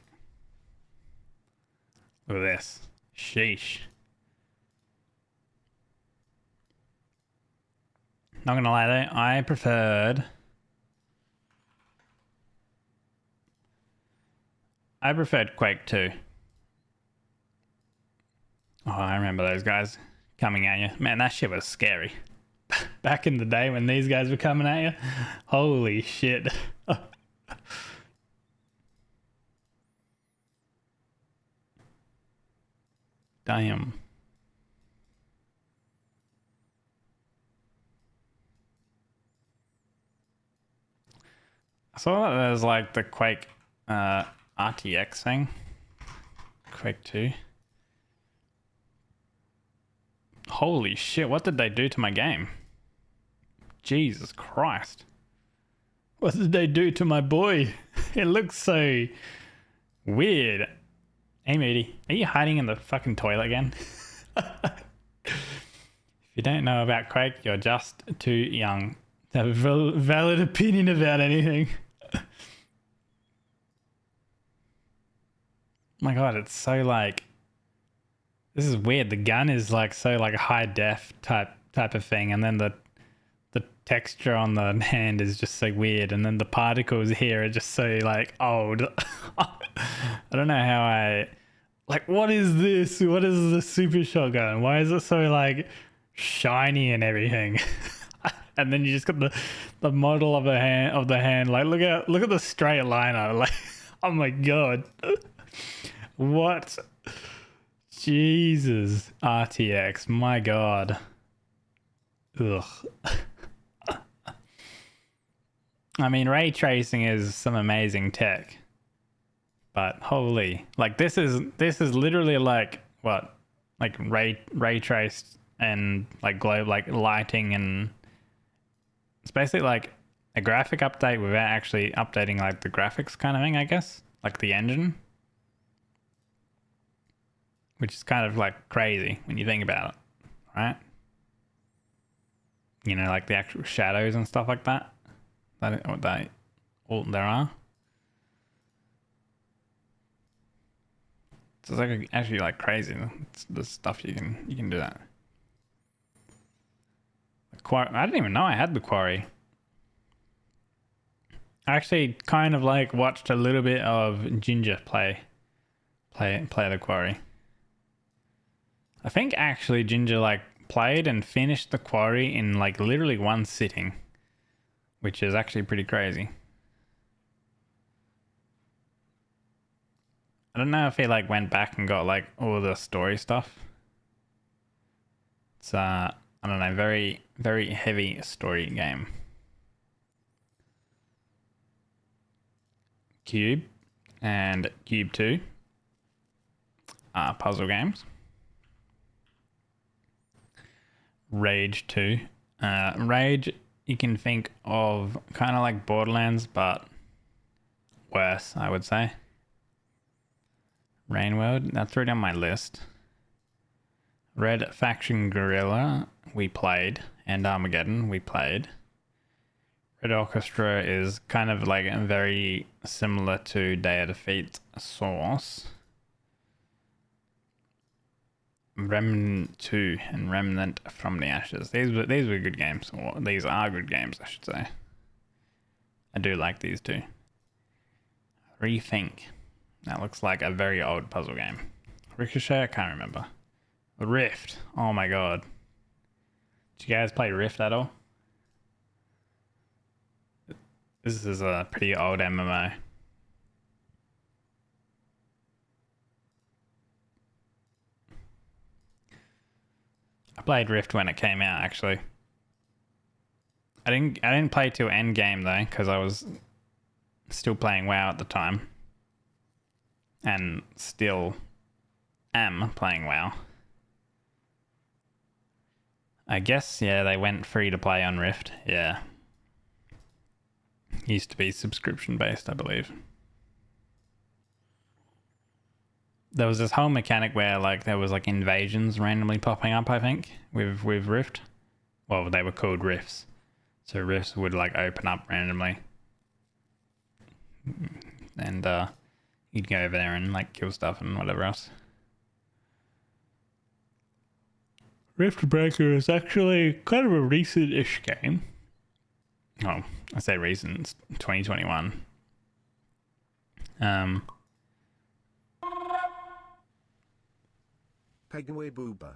Look at this. Sheesh. Not gonna lie though, I preferred Quake 2. Oh, I remember those guys coming at you. Man, that shit was scary. Back in the day when these guys were coming at you. Holy shit. Damn. I saw that there's like the Quake RTX thing. Quake 2. Holy shit, what did they do to my game? Jesus Christ. What did they do to my boy? It looks so weird. Hey Moody, are you hiding in the fucking toilet again? If you don't know about Quake, you're just too young to have a valid opinion about anything. My god, it's so like, this is weird. The gun is like so like a high def type of thing, and then the texture on the hand is just so weird, and then the particles here are just so like old. I don't know how I like, what is this? What is the super shotgun? Why is it so like shiny and everything? And then you just got the model of the hand. Like look at the straight liner. Like, oh my god. What? Jesus. RTX. My god. Ugh. I mean, ray tracing is some amazing tech. But holy, like this is literally like what? Like ray traced and like globe, like lighting, and it's basically like a graphic update without actually updating like the graphics kind of thing, I guess. Like the engine. Which is kind of like crazy when you think about it, right? You know, like the actual shadows and stuff like that. That all there are. So it's like actually like crazy. It's the stuff you can do that. I didn't even know I had the Quarry. I actually kind of like watched a little bit of Ginger play the Quarry. I think actually Ginger like played and finished the Quarry in like literally one sitting, which is actually pretty crazy. I don't know if he like went back and got like all the story stuff. It's I don't know, very very heavy story game. Cube and Cube 2 are puzzle games. Rage 2. Rage, you can think of kind of like Borderlands, but worse, I would say. Rain World, that's right on my list. Red Faction Guerrilla, we played, and Armageddon, we played. Red Orchestra is kind of like very similar to Day of Defeat Source. Remnant 2 and Remnant from the Ashes. These were good games. Or these are good games, I should say. I do like these two. Rethink. That looks like a very old puzzle game. Ricochet, I can't remember. Rift. Oh my god. Did you guys play Rift at all? This is a pretty old MMO. I played Rift when it came out, actually. I didn't play till endgame though, because I was still playing WoW at the time. And still am playing WoW. I guess, yeah, they went free to play on Rift. Yeah. Used to be subscription based, I believe. There was this whole mechanic where like there was like invasions randomly popping up, I think, with Rift. Well, they were called rifts. So rifts would like open up randomly. And you'd go over there and like kill stuff and whatever else. Rift Breaker is actually kind of a recent-ish game. Oh, I say recent, it's 2021. Pegaway Booba.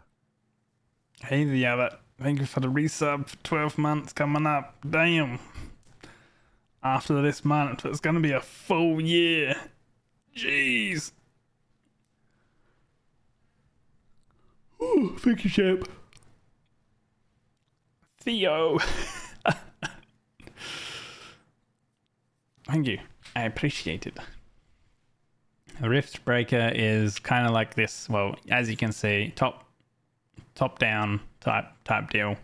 Hey the other, thank you for the resub for 12 months coming up. Damn. After this month, it's gonna be a full year. Jeez. Oh, thank you, champ. Theo. Thank you. I appreciate it. A Rift Breaker is kind of like this. Well, as you can see, top down type deal.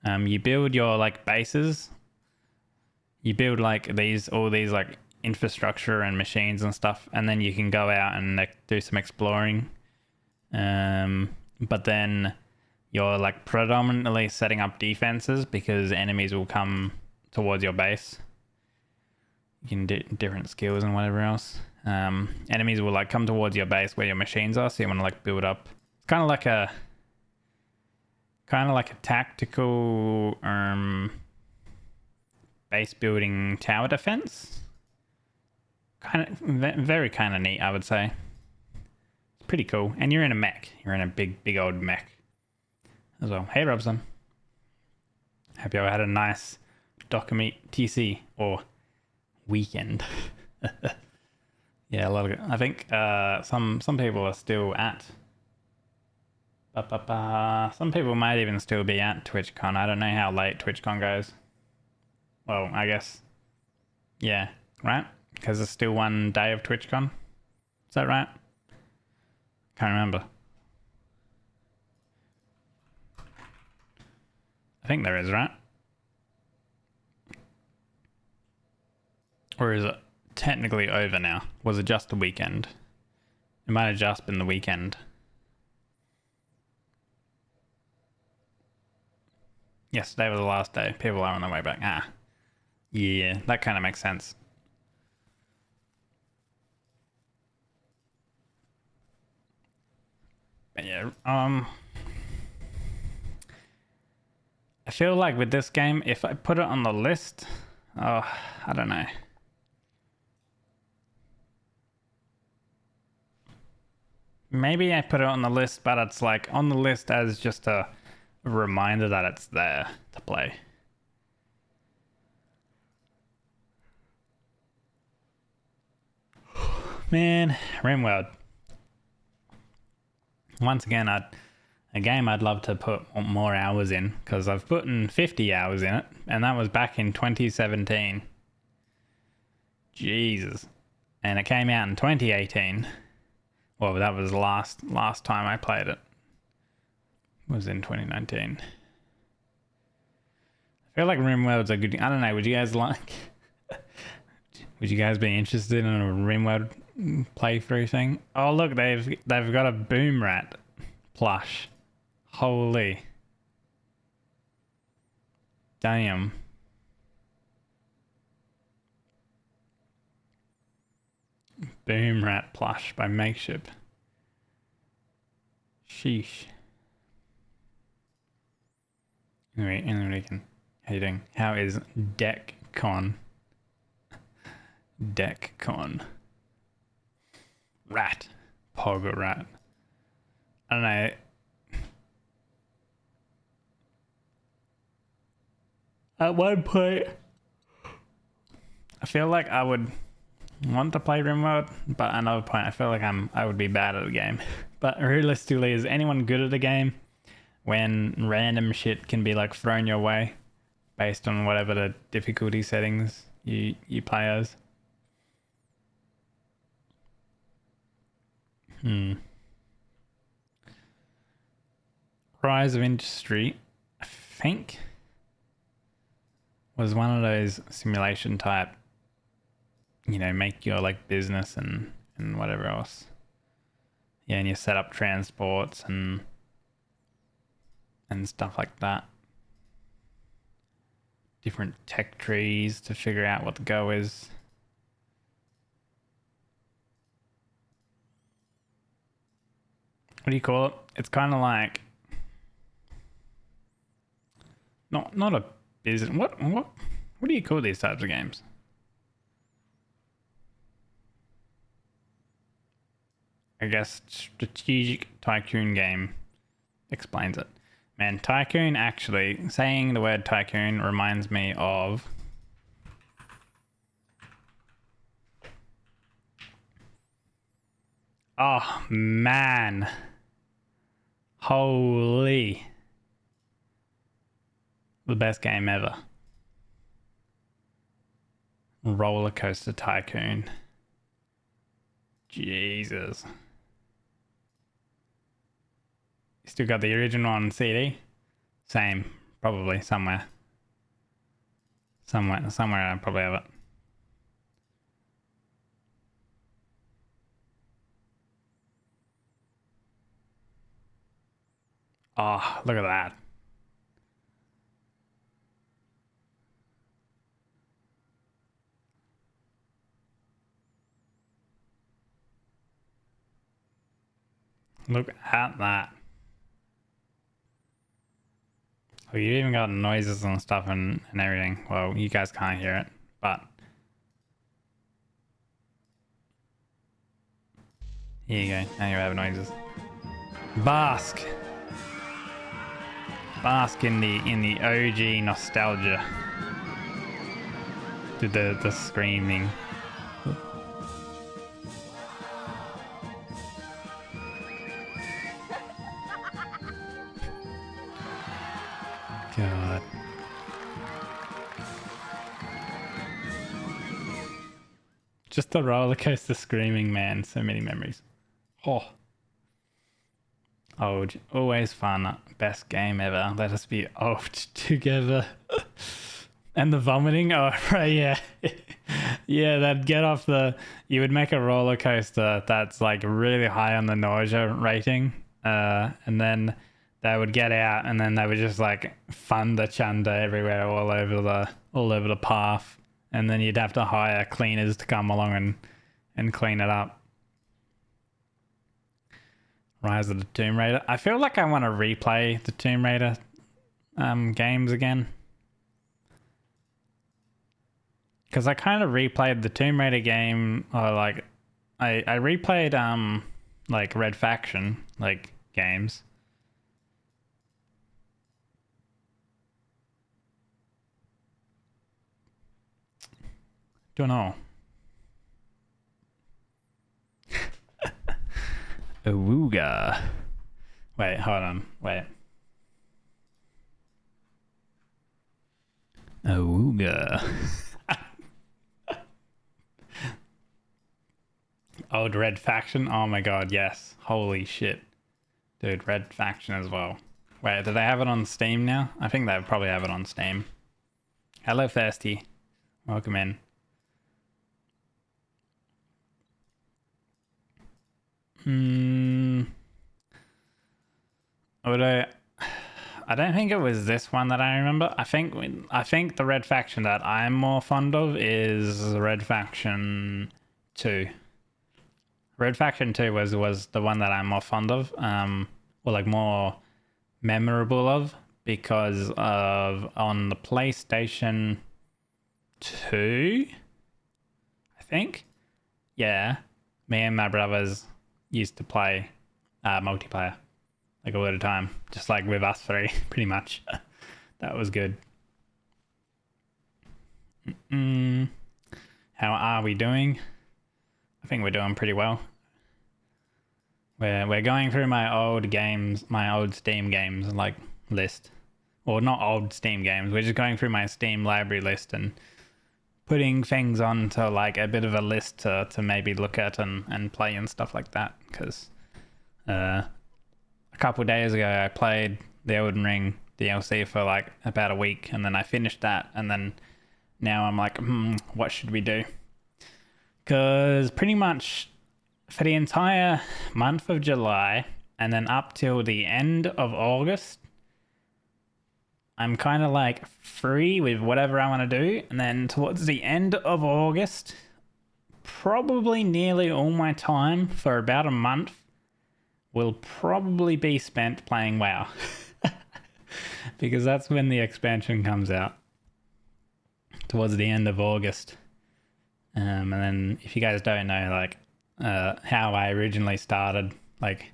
You build your like bases. You build like all these like infrastructure and machines and stuff, and then you can go out and like do some exploring. But then you're like predominantly setting up defenses because enemies will come towards your base. You can do different skills and whatever else. Enemies will like come towards your base where your machines are, so you want to like build up. It's kind of like a tactical base building tower defense. Very kind of neat, I would say. It's pretty cool. And you're in a mech. You're in a big old mech as well. Hey Robson. Hope you all had a nice Dokkameet TC or weekend. Yeah, a lot of. I think some people are still at. Some people might even still be at TwitchCon. I don't know how late TwitchCon goes. Well, I guess. Yeah, right? Because there's still one day of TwitchCon. Is that right? Can't remember. I think there is, right? Or is it technically over now? Was it just the weekend? It might have just been the weekend. Yesterday was the last day. People are on their way back. Yeah, that kind of makes sense. But yeah, I feel like with this game, if I put it on the list, I don't know. Maybe I put it on the list, but it's like on the list as just a reminder that it's there to play. Man, RimWorld. Once again, a game I'd love to put more hours in, because I've put in 50 hours in it, and that was back in 2017. Jesus. And it came out in 2018. Well, that was last time I played it. Was in 2019. I feel like RimWorld's a good. I don't know. Would you guys like? Would you guys be interested in a RimWorld playthrough thing? Oh look, they've got a Boom Rat plush. Holy. Damn. Boom Rat plush by Makeship. Sheesh. Anyway, how you doing? How is DeckCon? DeckCon. Rat. Pogo Rat. I don't know. At one point, I feel like I would want to play RimWorld, but at another point, I feel like I would be bad at the game. But realistically, is anyone good at the game when random shit can be like thrown your way based on whatever the difficulty settings you play as? Rise of Industry, I think, was one of those simulation type, make your like business and whatever else. Yeah, and you set up transports and stuff like that. Different tech trees to figure out what the go is. What do you call it? It's kind of like not a business. What do you call these types of games? I guess strategic tycoon game explains it. Man, tycoon, actually, saying the word tycoon reminds me of oh man, Holy. The best game ever. Roller Coaster Tycoon. Jesus. You still got the original on CD? Same. Probably somewhere. Somewhere I probably have it. Oh, look at that. Look at that. Oh, you even got noises and stuff and everything. Well, you guys can't hear it, but here you go. Now you have noises. Bask. Bask in the OG nostalgia. The screaming. God. Just the roller coaster screaming, man. So many memories. Oh. Old. Always fun. Best game ever. Let us be old together. And the vomiting. Oh, right. Yeah. Yeah, that'd get off the. You would make a roller coaster that's like really high on the nausea rating. And then they would get out and then they would just like thunder chunder everywhere all over the path, and then you'd have to hire cleaners to come along and clean it up. Rise of the Tomb Raider. I feel like I want to replay the Tomb Raider games again, because I kind of replayed the Tomb Raider game, or like I replayed like Red Faction like games. Don't know. Awooga. Wait, hold on. Wait. Awooga. Old Red Faction. Oh my god, yes. Holy shit. Dude, Red Faction as well. Wait, do they have it on Steam now? I think they probably have it on Steam. Hello, Thirsty. Welcome in. I don't think it was this one that I remember. I think the Red Faction that I'm more fond of is Red Faction 2. Red Faction 2 was the one that I'm more fond of, or like more memorable of, because of on the PlayStation 2, I think. Yeah, me and my brothers used to play multiplayer like all the time, just like with us three, pretty much. That was good. How are we doing? I think we're doing pretty well. We're going through my old games, my old Steam games like list, or not old Steam games. We're just going through my Steam library list and putting things onto like a bit of a list to maybe look at and play and stuff like that. Because a couple of days ago I played the Elden Ring DLC for like about a week, and then I finished that, and then now I'm like, what should we do? Because pretty much for the entire month of July and then up till the end of August, I'm kind of like free with whatever I want to do. And then towards the end of August, probably nearly all my time for about a month will probably be spent playing WoW. Because that's when the expansion comes out. Towards the end of August. And then if you guys don't know, like how I originally started like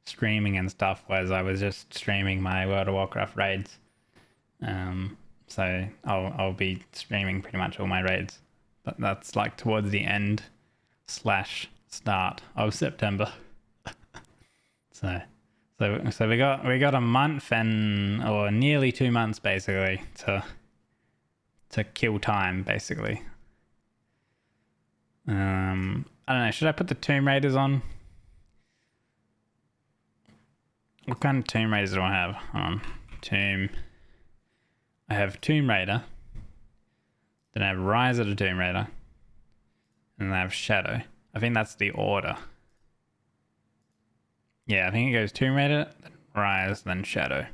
streaming and stuff was I was just streaming my World of Warcraft raids. So I'll be streaming pretty much all my raids, but that's like towards the end / start of September. So So we got a month or nearly 2 months basically to kill time basically. I don't know. Should I put the Tomb Raiders on? What kind of Tomb Raiders do I have? Hold on. I have Tomb Raider. Then I have Rise of the Tomb Raider. And then I have Shadow. I think that's the order. Yeah, I think it goes Tomb Raider, then Rise, then Shadow.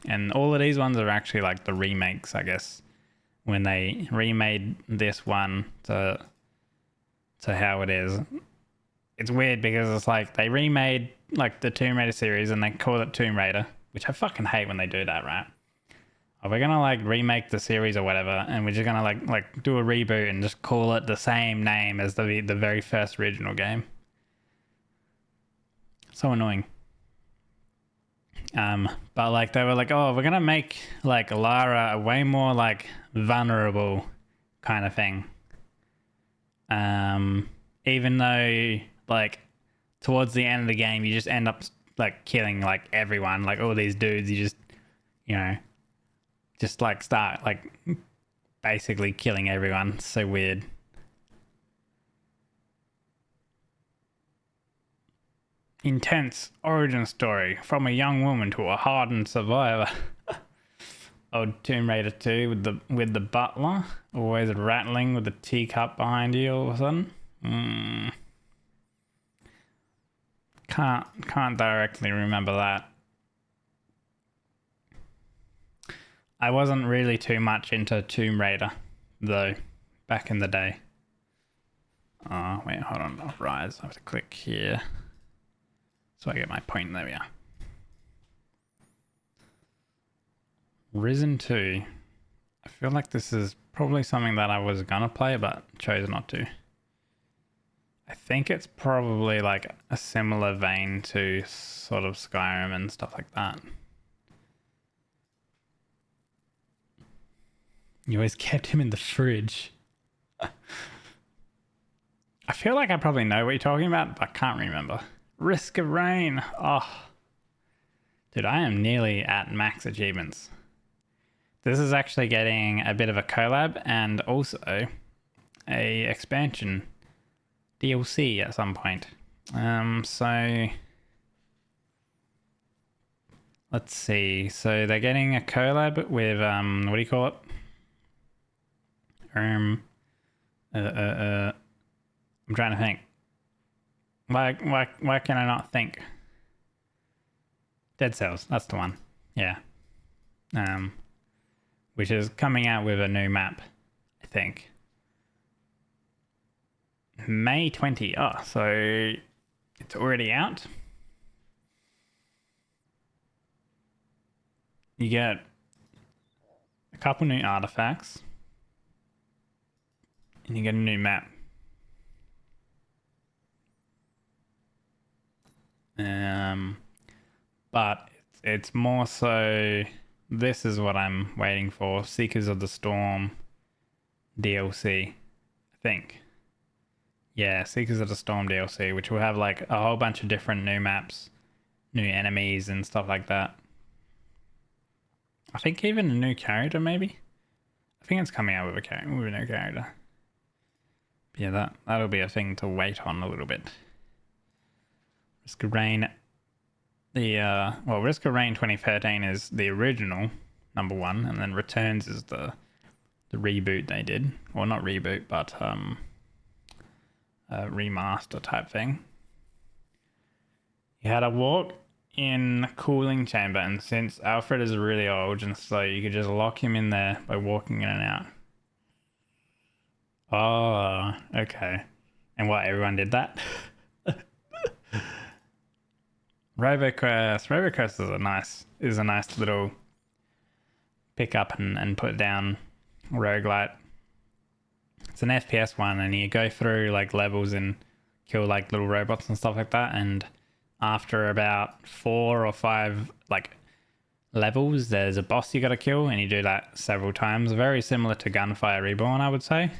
And all of these ones are actually like the remakes, I guess. When they remade this one to how it is. It's weird because it's like they remade like the Tomb Raider series and they call it Tomb Raider, which I fucking hate when they do that, right? Or we're gonna like remake the series or whatever, and we're just gonna like do a reboot and just call it the same name as the very first original game. So annoying. But like they were like, oh, we're gonna make like Lara a way more like vulnerable kind of thing. Even though like towards the end of the game you just end up like killing like everyone, like all these dudes, you just, you know, just like start like basically killing everyone. It's so weird. Intense origin story from a young woman to a hardened survivor. Old Tomb Raider 2 with the butler always rattling with the teacup behind you all of a sudden. Can't directly remember that. I wasn't really too much into Tomb Raider though back in the day. Oh wait, hold on. I'll Rise. I have to click here so I get my point. There we are. Risen 2. I feel like this is probably something that I was gonna play but chose not to. I think it's probably like a similar vein to sort of Skyrim and stuff like that. You always kept him in the fridge. I feel like I probably know what you're talking about, but I can't remember. Risk of Rain. Oh. Dude, I am nearly at max achievements. This is actually getting a bit of a collab and also a expansion DLC at some point. So let's see. So they're getting a collab with what do you call it? I'm trying to think. Why can I not think? Dead Cells, that's the one. Yeah. Which is coming out with a new map, I think. May 20. Oh, so it's already out. You get a couple new artifacts. And you get a new map. But it's more so, this is what I'm waiting for. Seekers of the Storm DLC, I think. Yeah, Seekers of the Storm DLC, which will have like a whole bunch of different new maps, new enemies and stuff like that. I think even a new character maybe? I think it's coming out with a new character. But yeah, that'll be a thing to wait on a little bit. Risk of Rain. Risk of Rain 2013 is the original #1, and then Returns is the reboot they did. Well, not reboot, but remaster type thing. You had a walk in cooling chamber, and since Alfred is really old and slow, you could just lock him in there by walking in and out. Oh, okay. And what, everyone did that? RoboQuest is a nice little pick up and put down roguelite. It's an FPS one, and you go through like levels and kill like little robots and stuff like that, and after about 4 or 5 like levels there's a boss you gotta kill, and you do that several times. Very similar to Gunfire Reborn, I would say,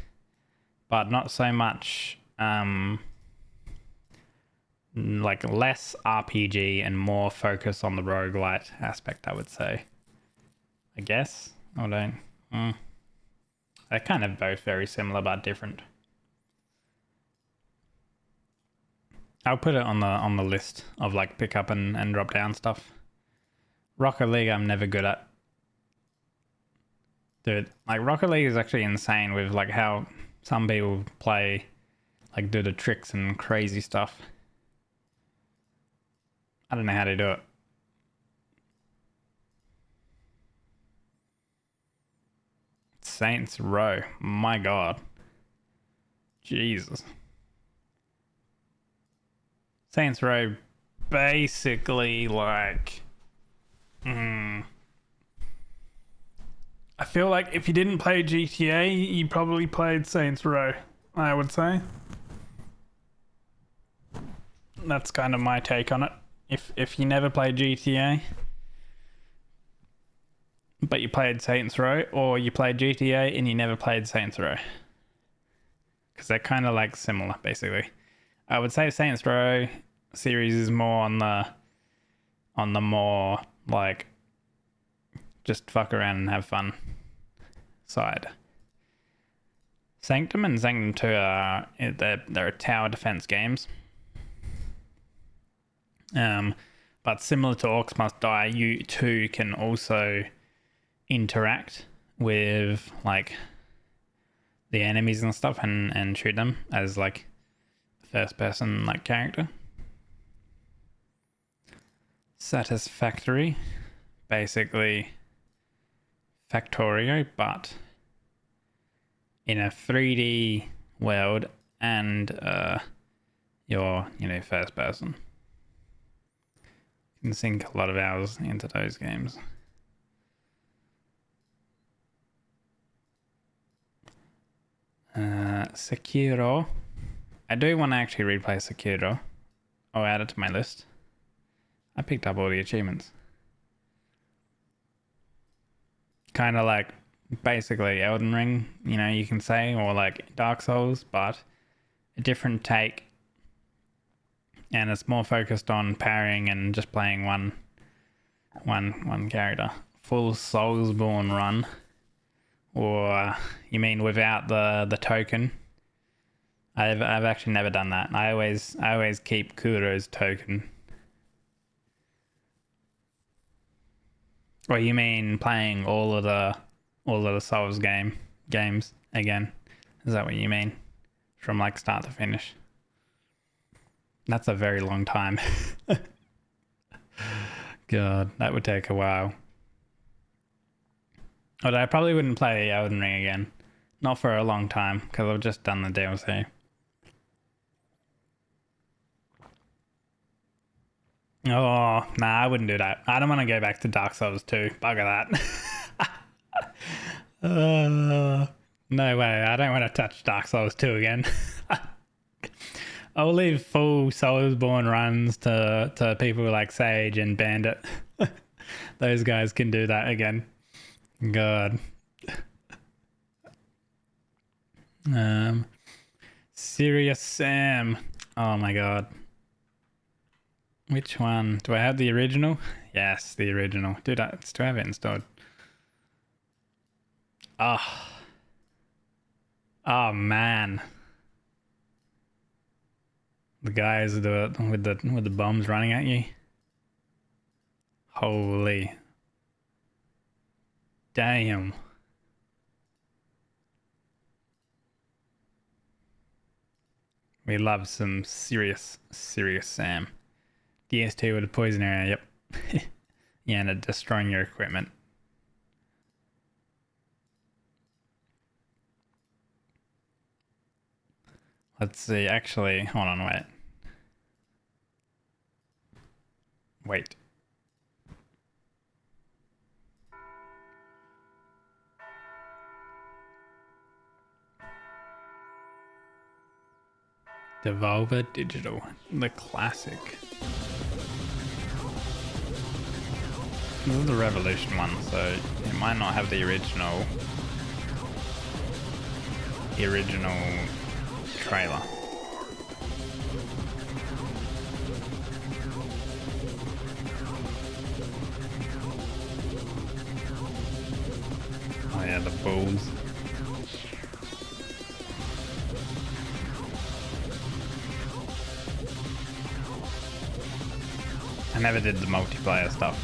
but not so much like less RPG and more focus on the roguelite aspect, I would say. I guess. Or don't. They're kind of both very similar but different. I'll put it on the list of like pick up and drop down stuff. Rocket League I'm never good at. Dude, like Rocket League is actually insane with like how some people play, like do the tricks and crazy stuff. I don't know how to do it. Saints Row. My God. Jesus. Saints Row basically like... I feel like if you didn't play GTA, you probably played Saints Row, I would say. That's kind of my take on it. If you never played GTA, but you played Saints Row, or you played GTA and you never played Saints Row. Because they're kind of like similar, basically. I would say Saints Row series is more on the more like just fuck around and have fun side. Sanctum and Sanctum 2 are they're tower defense games. But similar to Orcs Must Die, you too can also interact with like the enemies and stuff and shoot them as like first person like character. Satisfactory, basically Factorio, but in a 3D world and you're first person. You can sink a lot of hours into those games. Sekiro. I do want to actually replay Sekiro. I'll add it to my list. I picked up all the achievements. Kind of like basically Elden Ring, you can say, or like Dark Souls, but a different take. And it's more focused on parrying and just playing one character. Full Soulsborne run. Or you mean without the token? I've actually never done that. I always keep Kuro's token. Or you mean playing all of the Souls games again? Is that what you mean? From like start to finish? That's a very long time. God, that would take a while. But I probably wouldn't play Elden Ring again. Not for a long time, because I've just done the DLC. Oh, nah, I wouldn't do that. I don't want to go back to Dark Souls 2. Bugger that. No way. I don't want to touch Dark Souls 2 again. I'll leave full Soulsborne runs to people like Sage and Bandit. Those guys can do that again. God. Serious Sam. Oh my God. Which one? Do I have the original? Yes, the original. Dude, I still have it installed. Oh man. The guys with the bombs running at you. Holy. Damn. We love some serious Sam. DS2 with a poison area, yep. Yeah, and destroying your equipment. Let's see, actually, hold on, wait. Devolver Digital, the classic. This is the Revolution one, so it might not have the original trailer. Yeah, the fools. I never did the multiplayer stuff.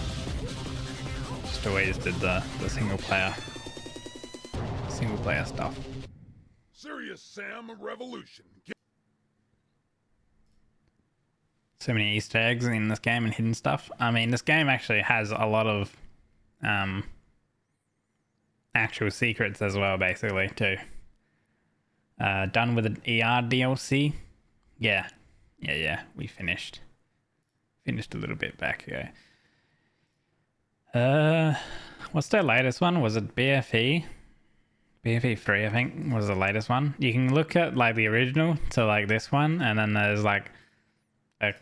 Just always did the single player stuff. Serious Sam Revolution. So many Easter eggs in this game and hidden stuff. I mean, this game actually has a lot of actual secrets as well, basically, too. Done with an ER DLC. Yeah, we finished a little bit back ago. What's their latest one? Was it BFE? BFE 3, I think, was the latest one. You can look at like the original to like this one, and then there's like a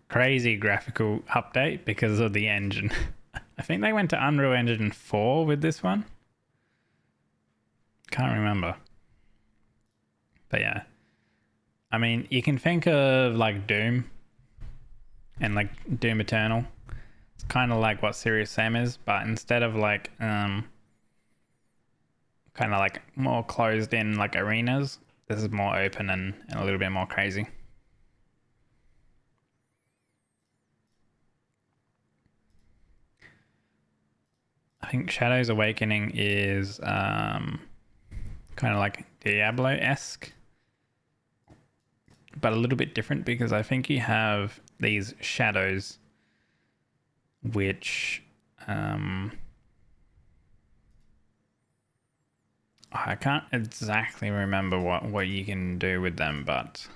crazy graphical update because of the engine. I think they went to Unreal Engine 4 with this one. Can't remember. But yeah. I mean, you can think of like Doom and like Doom Eternal. It's kind of like what Serious Sam is, but instead of like kind of like more closed in like arenas, this is more open and a little bit more crazy. I think Shadows Awakening is kind of like Diablo-esque, but a little bit different because I think you have these shadows which I can't exactly remember what you can do with them, but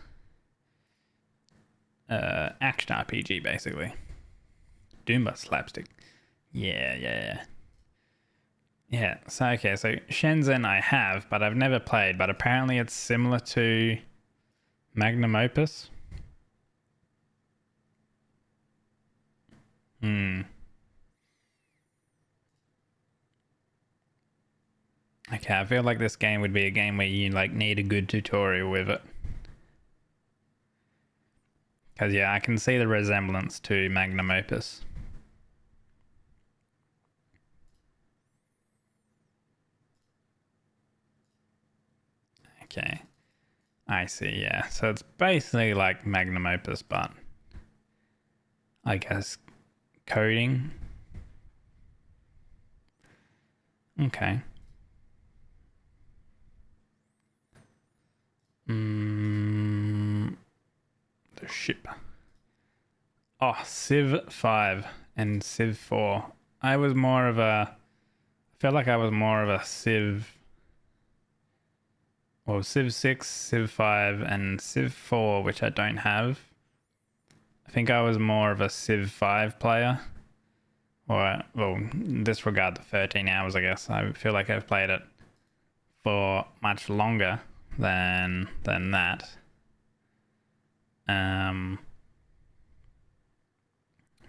action RPG basically. Doom but slapstick. Yeah. So okay, so Shenzhen I have, but I've never played, but apparently it's similar to Magnum Opus. Okay, I feel like this game would be a game where you like need a good tutorial with it. Because yeah, I can see the resemblance to Magnum Opus. Okay, I see, yeah. So it's basically like Magnum Opus, but I guess coding. Okay. The ship. Oh, Civ 5 and Civ 4. I feel like I was more of a Civ. Well, Civ 6, Civ 5, and Civ 4, which I don't have. I think I was more of a Civ 5 player. Or, well, disregard the 13 hours, I guess. I feel like I've played it for much longer than that.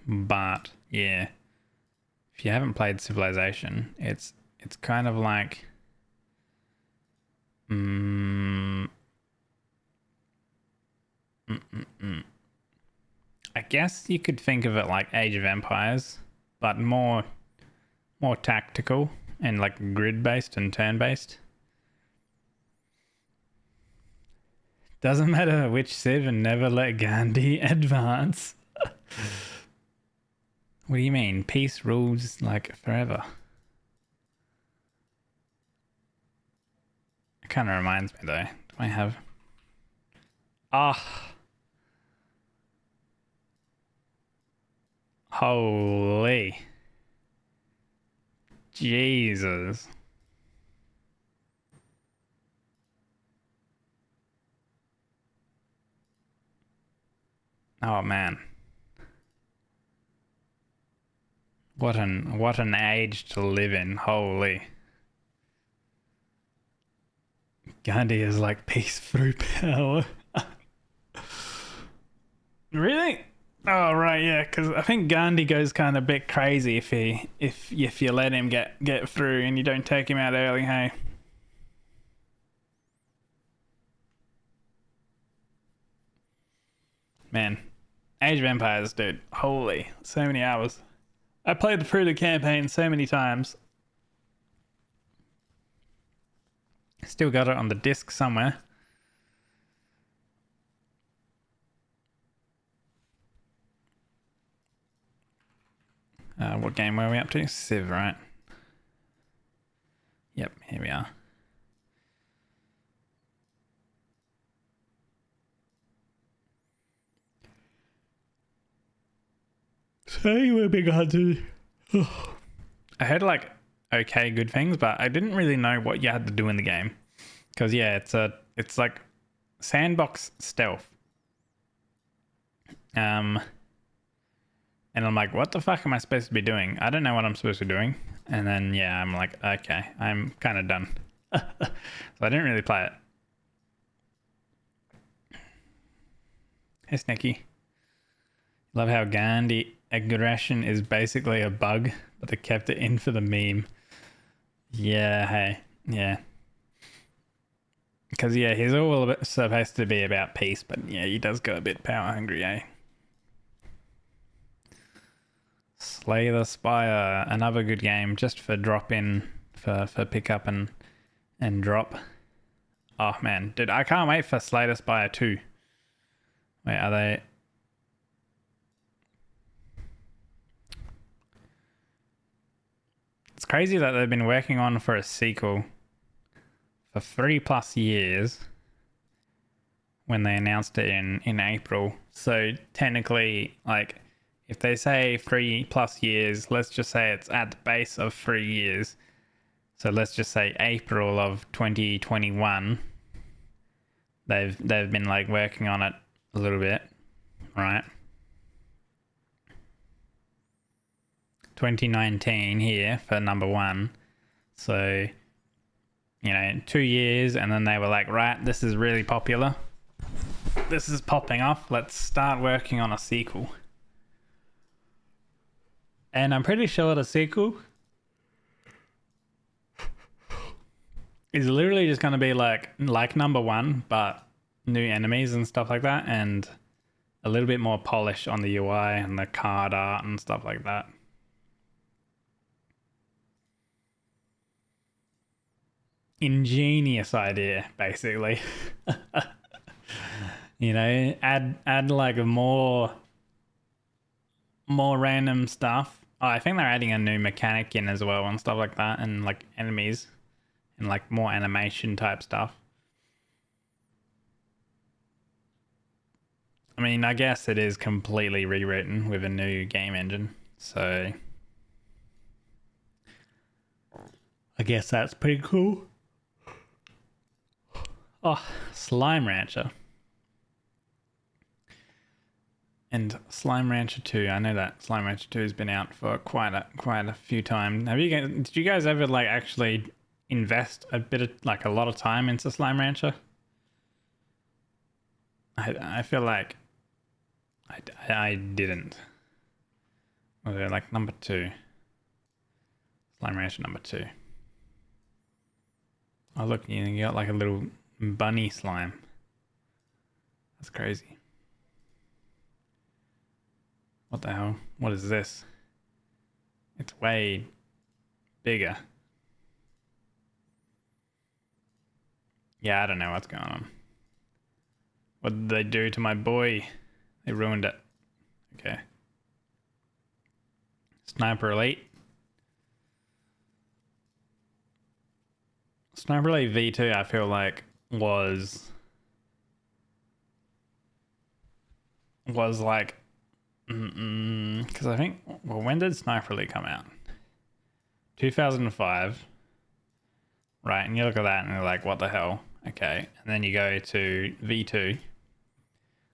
But yeah, if you haven't played Civilization, it's kind of like I guess you could think of it like Age of Empires, but more tactical and like grid based and turn based. Doesn't matter which Civ and never let Gandhi advance. What do you mean? Peace rules like forever. It kind of reminds me though. Do I have... Ah. Holy. Jesus. Oh man. What an age to live in. Holy. Gandhi is like peace through power. Really? Oh right, yeah, because I think Gandhi goes kind of a bit crazy if you let him get through and you don't take him out early, hey. Man, Age of Empires, dude. Holy, so many hours. I played through the campaign so many times. Still got it on the disc somewhere. What game were we up to? Civ, right? Yep, here we are. So we're big on to. I heard like okay, good things, but I didn't really know what you had to do in the game. Because yeah, it's like sandbox stealth. And I'm like, what the fuck am I supposed to be doing? I don't know what I'm supposed to be doing. And then yeah, I'm like, okay, I'm kind of done. So I didn't really play it. Hey Sneaky. Love how Gandhi aggression is basically a bug, but they kept it in for the meme. Yeah, hey, yeah. Because yeah, he's all supposed to be about peace, but yeah, he does go a bit power hungry, eh? Slay the Spire, another good game just for drop in, for pick up and drop. Oh man, dude, I can't wait for Slay the Spire 2. Wait, are they? It's crazy that they've been working on for a sequel for 3+ years when they announced it in April. So technically, like, if they say 3+ years, let's just say it's at the base of 3 years. So let's just say April of 2021. They've been like working on it a little bit, right? 2019 here for number 1. So, you know, 2 years, and then they were like, right, this is really popular. This is popping off. Let's start working on a sequel. And I'm pretty sure the sequel is literally just going to be like number 1, but new enemies and stuff like that, and a little bit more polish on the UI and the card art and stuff like that. Ingenious idea, basically. You know, add like more random stuff. Oh, I think they're adding a new mechanic in as well and stuff like that, and like enemies and like more animation type stuff. I mean, I guess it is completely rewritten with a new game engine, so I guess that's pretty cool. Oh, Slime Rancher. And Slime Rancher 2, I know that Slime Rancher 2 has been out for quite a few times. Did you guys ever like actually invest a bit of like a lot of time into Slime Rancher? I feel like I didn't. Was it like number 2? Slime Rancher number 2. Oh look, you got like a little bunny slime. That's crazy. What the hell? What is this? It's way bigger. Yeah, I don't know what's going on. What did they do to my boy? They ruined it. Okay. Sniper Elite. Sniper Elite V2, I feel like was like, because I think, well, when did Sniper Elite come out? 2005. Right, and you look at that and you're like, what the hell? Okay, and then you go to V2,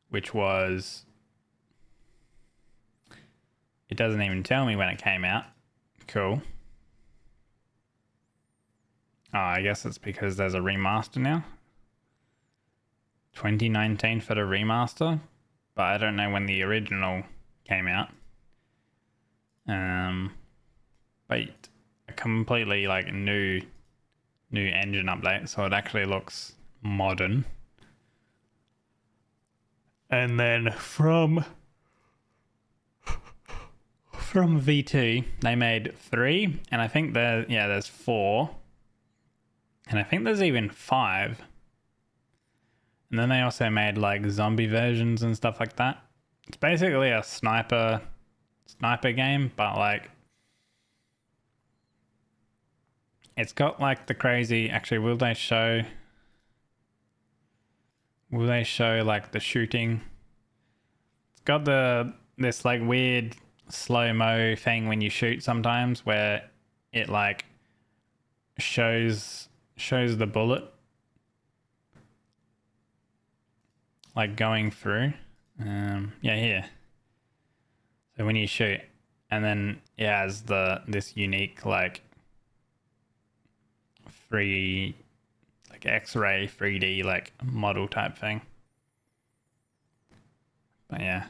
which was, it doesn't even tell me when it came out. Cool. Oh, I guess it's because there's a remaster now. 2019 for the remaster, but I don't know when the original came out. But a completely like new engine update, so it actually looks modern. And then from V2 they made 3, and I think there's 4. And I think there's even 5. And then they also made like zombie versions and stuff like that. It's basically a sniper game, but like it's got like the crazy, actually will they show like the shooting? It's got this like weird slow-mo thing when you shoot sometimes where it like shows the bullet like going through. Yeah, here. So when you shoot, and then it has this unique like like X-ray 3D like model type thing. But yeah.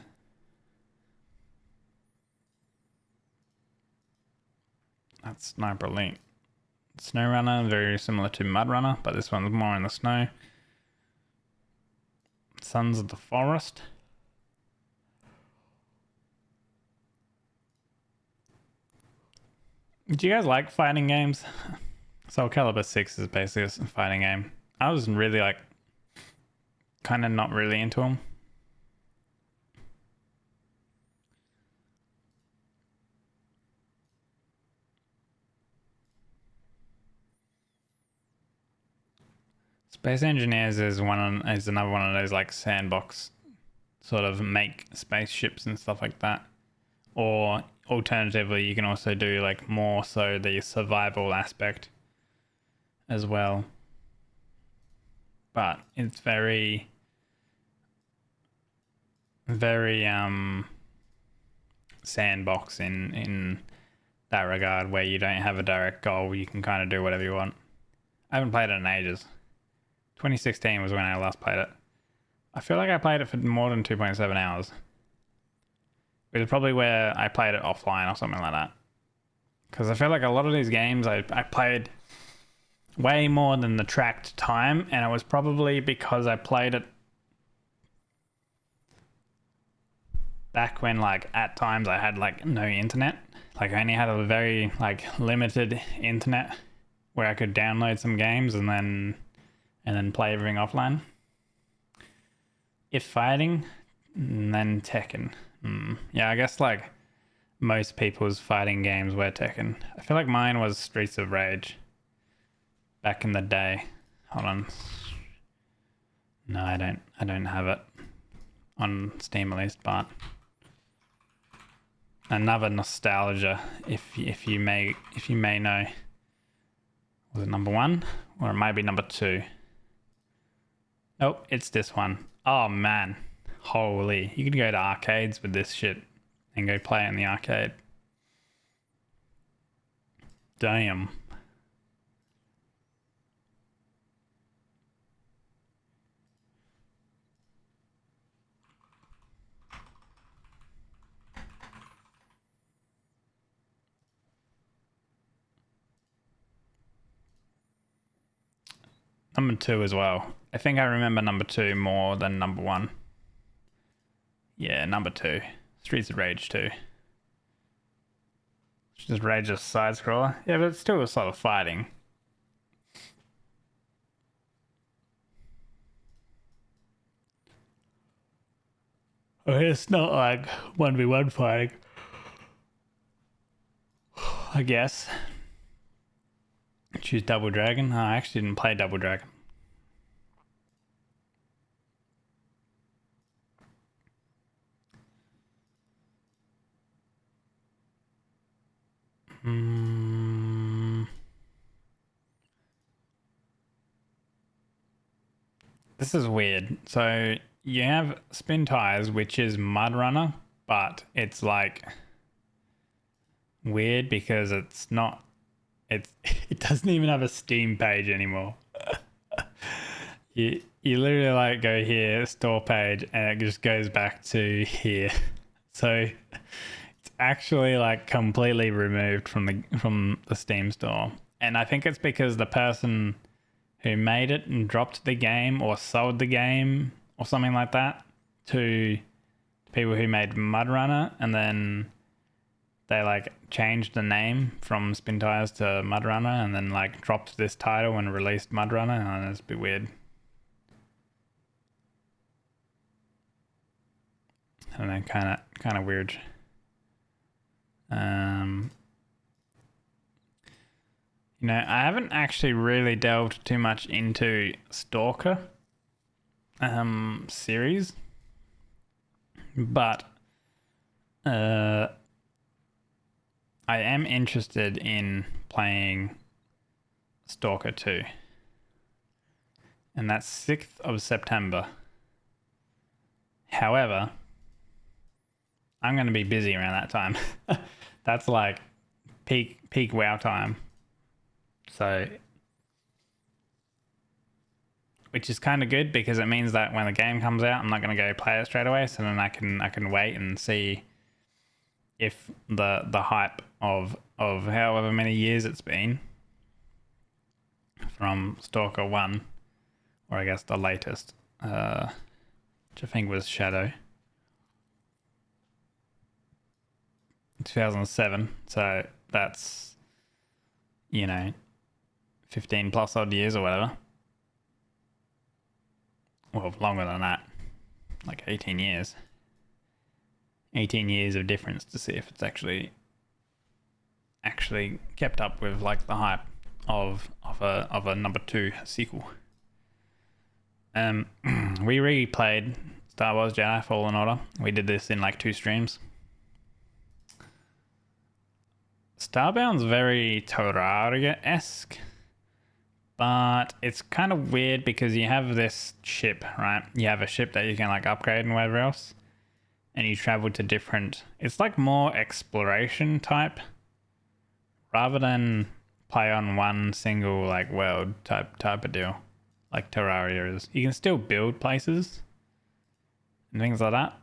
That's Sniper Elite. SnowRunner, very similar to MudRunner, but this one's more in the snow. Sons of the Forest. Do you guys like fighting games? Soul Calibur 6 is basically a fighting game. I was really like kind of not really into them. Space Engineers is another one of those like sandbox sort of make spaceships and stuff like that. Or alternatively, you can also do like more so the survival aspect as well. But it's very sandbox in that regard, where you don't have a direct goal. You can kind of do whatever you want. I haven't played it in ages. 2016 was when I last played it. I feel like I played it for more than 2.7 hours. Which is probably where I played it offline or something like that. Because I feel like a lot of these games I played way more than the tracked time, and it was probably because I played it back when like at times I had like no internet. Like I only had a very like limited internet where I could download some games and then play everything offline. If fighting, and then Tekken. Yeah, I guess like most people's fighting games were Tekken. I feel like mine was Streets of Rage back in the day. Hold on. No, I don't have it on Steam at least, but another nostalgia, if you may know. Was it number 1? Or it might be number 2. Nope, it's this one. Oh man. Holy. You could go to arcades with this shit and go play it in the arcade. Damn. Number 2 as well. I think I remember number 2 more than number 1. Yeah, number 2. Streets of Rage 2. Just Rage's side scroller. Yeah, but it's still a sort of fighting. It's not like 1v1 fighting, I guess. Choose Double Dragon. Oh, I actually didn't play Double Dragon. This is weird. So you have Spin Tires, which is MudRunner, but it's like weird because it's not. It doesn't even have a Steam page anymore. You literally like go here, store page, and it just goes back to here. So it's actually like completely removed from the Steam store. And I think it's because the person who made it and dropped the game or sold the game or something like that to people who made MudRunner, and then they like changed the name from Spin Tires to Mudrunner and then like dropped this title and released Mudrunner, and it's a bit weird. I don't know, kind of weird. You know, I haven't actually really delved too much into Stalker series, but I am interested in playing Stalker 2, and that's 6th of September. However, I'm going to be busy around that time. That's like peak WoW time. So, which is kind of good because it means that when the game comes out, I'm not going to go play it straight away. So then I can wait and see if the hype of however many years it's been from Stalker 1, or I guess the latest, which I think was Shadow, 2007. So that's, you know, 15 plus odd years or whatever. Well, longer than that, like 18 years. 18 years of difference to see if it's actually kept up with like the hype of a number 2 sequel. We replayed Star Wars Jedi Fallen Order. We did this in like 2 streams. Starbound's very Terraria-esque, but it's kind of weird because you have this ship, right? You have a ship that you can like upgrade and whatever else, and you travel to different... It's like more exploration type rather than play on one single like world type of deal like Terraria is. You can still build places and things like that,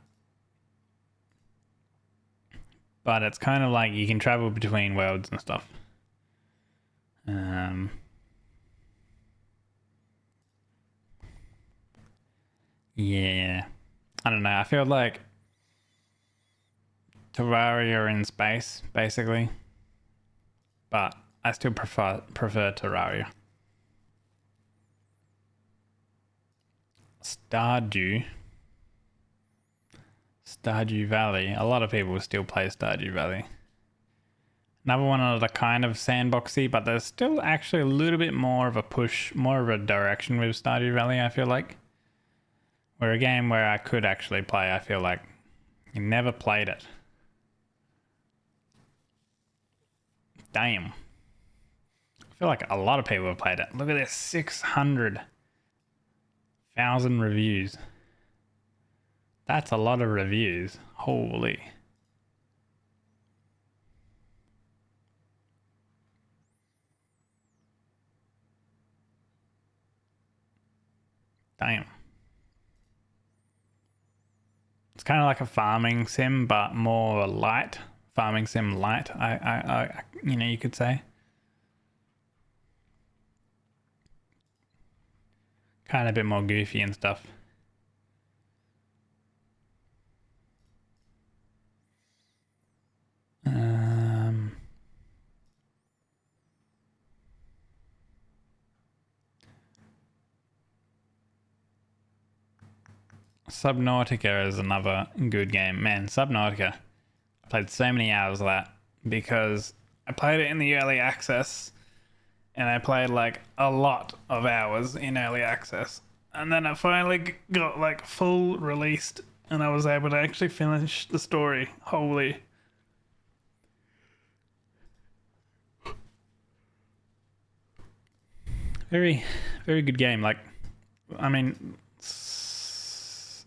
but it's kind of like you can travel between worlds and stuff. Yeah, I don't know. I feel like Terraria in space, basically, but I still prefer Terraria. Stardew Valley. A lot of people still play Stardew Valley. Another one of the kind of sandboxy, but there's still actually a little bit more of a push, more of a direction with Stardew Valley, I feel like. Where a game where I could actually play, I feel like you never played it. Damn. I feel like a lot of people have played it. Look at this, 600,000 reviews. That's a lot of reviews. Holy. Damn. It's kind of like a farming sim, but more light. Farming sim light, I you know, you could say. Kind of a bit more goofy and stuff. Subnautica is another good game. Man, Subnautica. I played so many hours of that because I played it in the early access, and I played like a lot of hours in early access. And then I finally got like full released, and I was able to actually finish the story. Holy. Very, very good game. Like, I mean,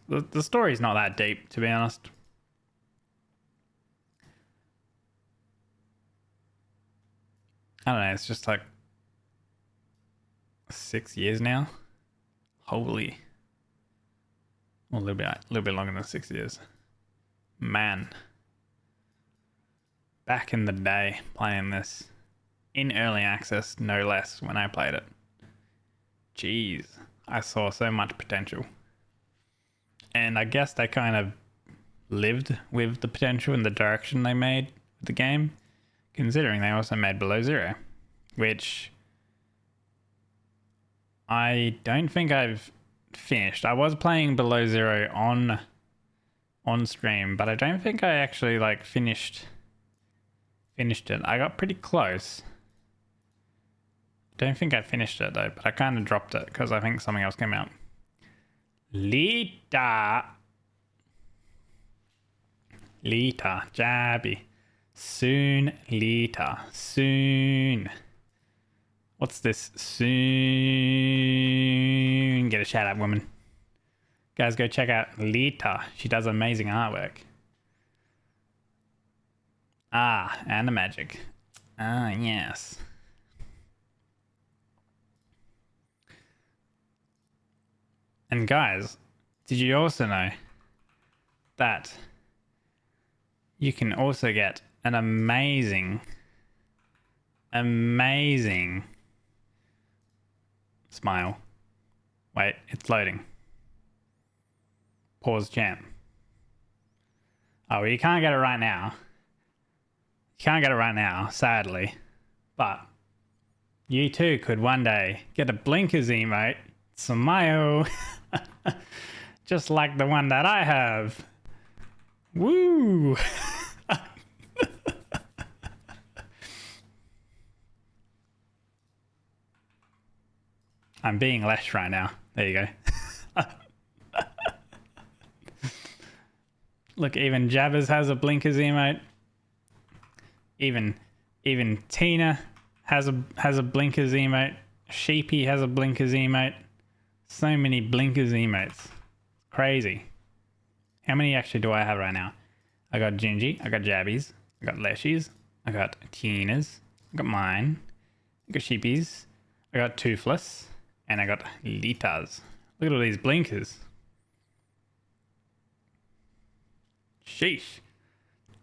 the story's not that deep, to be honest. I don't know, it's just like 6 years now. Holy. Well, a little bit longer than 6 years. Man. Back in the day, playing this in early access, no less, when I played it. Jeez, I saw so much potential. And I guess they kind of lived with the potential and the direction they made the game, considering they also made Below Zero, which I don't think I've finished. I was playing Below Zero on stream, but I don't think I actually like finished it. I got pretty close. Don't think I finished it though, but I kind of dropped it because I think something else came out. Lita, Jabby. Soon, Lita. Soon. What's this? Soon. Get a shout out, woman. Guys, go check out Lita. She does amazing artwork. Ah, and the magic. Ah, yes. And guys, did you also know that you can also get an amazing smile? Wait, it's loading. Pause champ. Oh, well, you can't get it right now. You can't get it right now, sadly. But you too could one day get a blinkers emote, smile, just like the one that I have. Woo! I'm being less right now. There you go. Look, even Jabbers has a blinkers emote. Even Tina has a blinkers emote. Sheepy has a blinkers emote. So many blinkers emotes. Crazy. How many actually do I have right now? I got Gingy, I got Jabbies, I got Leshies, I got Tina's, I got mine, I got Sheepies, I got Toothless, and I got Litas. Look at all these blinkers. Sheesh.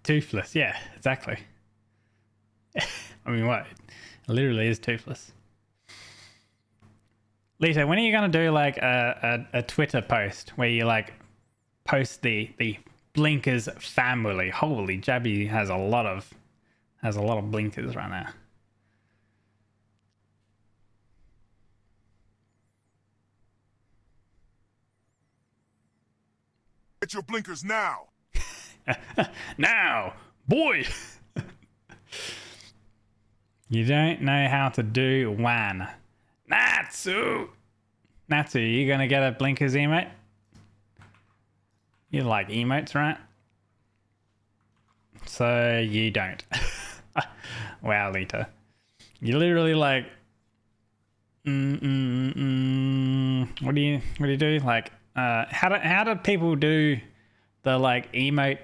Toothless, yeah, exactly. I mean, what? It literally is toothless. Lita, when are you gonna do like a Twitter post where you like post the blinkers family? Holy, Jabby has a lot of blinkers right now. Get your blinkers now. Now, boy. You don't know how to do one. Natsu, you gonna get a blinkers emote? You like emotes, right? So you don't. Wow, Lita. You literally like. What do you do? Like, how do people do the like emote?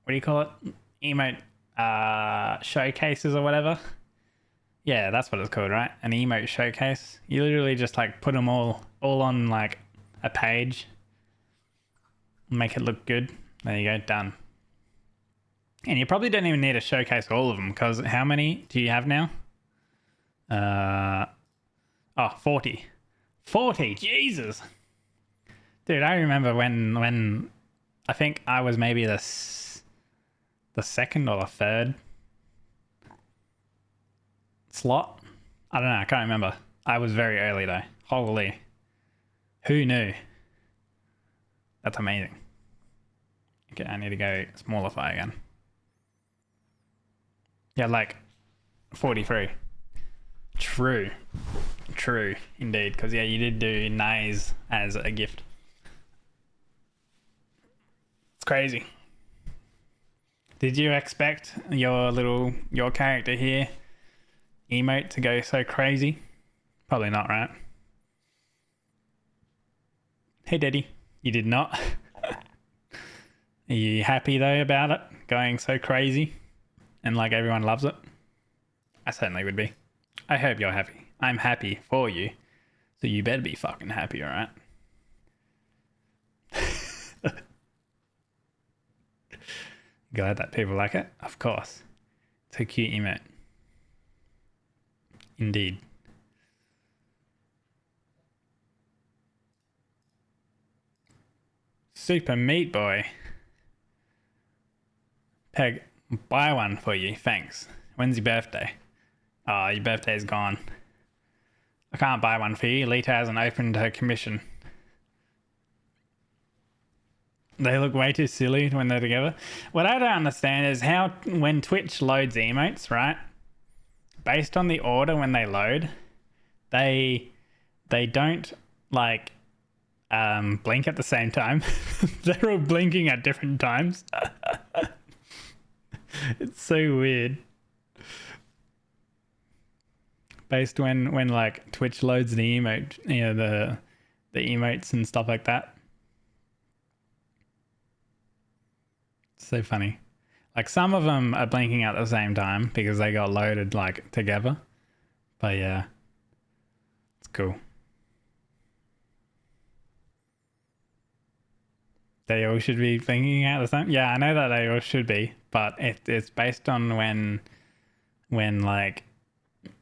What do you call it? Emote showcases or whatever. Yeah, that's what it's called, right? An emote showcase. You literally just like put them all on like a page. Make it look good. There you go, done. And you probably don't even need to showcase all of them because how many do you have now? 40. 40, Jesus. Dude, I remember when I think I was maybe the second or the third slot. I don't know, I can't remember. I was very early though. Holy. Who knew? That's amazing. Okay, I need to go smallify again. Yeah, like 43. True indeed, because yeah, you did do Nays as a gift. It's crazy. Did you expect your character here emote to go so crazy? Probably not, right? Hey Daddy, you did not. Are you happy though about it going so crazy and like everyone loves it? I certainly would be. I hope you're happy. I'm happy for you. So you better be fucking happy, alright? Glad that people like it? Of course. It's a cute emote. Indeed. Super Meat Boy. Peg, buy one for you. Thanks. When's your birthday? Oh, your birthday's gone. I can't buy one for you. Lita hasn't opened her commission. They look way too silly when they're together. What I don't understand is how when Twitch loads emotes, right? Based on the order when they load, they don't like blink at the same time. They're all blinking at different times. It's so weird. Based when like Twitch loads the emote, you know, the emotes and stuff like that. It's so funny. Like some of them are blinking at the same time because they got loaded like together. But yeah, it's cool. They all should be blinking at the same. Yeah, I know that they all should be, but it's based on when like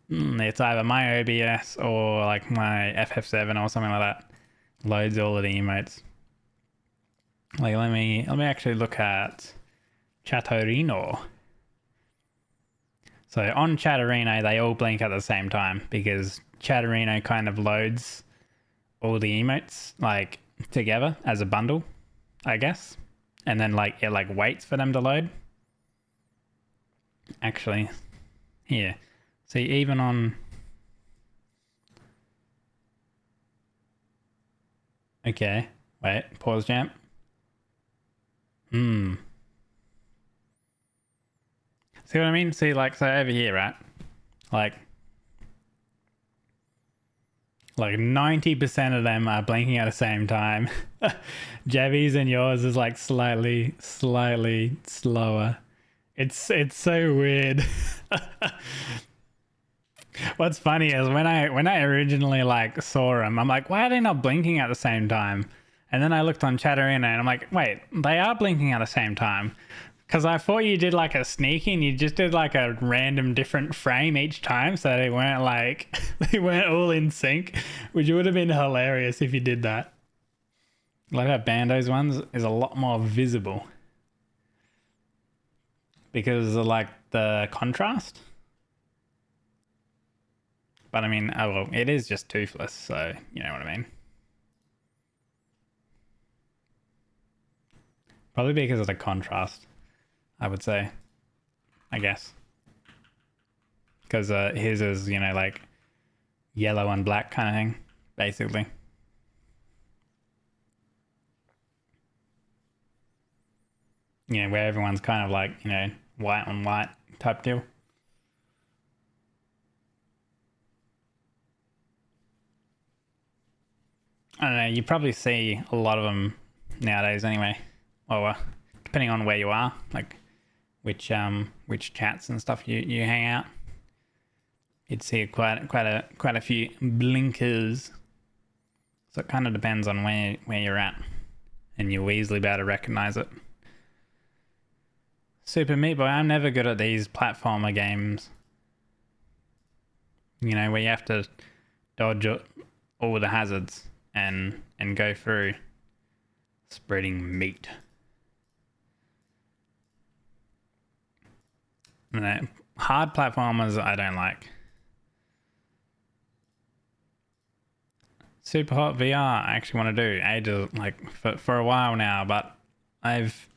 it's either my OBS or like my FF7 or something like that loads all of the emotes. Like let me actually look at Chatterino. So on Chatterino, they all blink at the same time because Chatterino kind of loads all the emotes like together as a bundle, I guess. And then like it like waits for them to load. Actually, here. See, even on... Okay, wait, pause jump. See what I mean? See, like, so over here, right? Like 90% of them are blinking at the same time. Javi's and yours is like slightly slower. It's so weird. What's funny is when I originally like saw them, I'm like, why are they not blinking at the same time? And then I looked on Chatterino and I'm like, wait, they are blinking at the same time. Because I thought you did like a sneaky and you just did like a random different frame each time so they weren't like, they weren't all in sync, which would have been hilarious if you did that. Like that Bando's ones is a lot more visible. Because of like the contrast. But I mean, oh well, it is just toothless, so you know what I mean. Probably because of the contrast, I would say. I guess. Because his is, you know, like yellow and black kind of thing, basically. You know, where everyone's kind of like, you know, white on white type deal. I don't know, you probably see a lot of them nowadays anyway. Or depending on where you are, like which chats and stuff you hang out. You'd see quite a few blinkers. So it kind of depends on where you're at. And you'll easily be able to recognize it. Super Meat Boy, I'm never good at these platformer games. You know, where you have to dodge all the hazards and go through spreading meat. No, hard platformers I don't like. Super Hot VR I actually want to do ages, like for a while now, but I've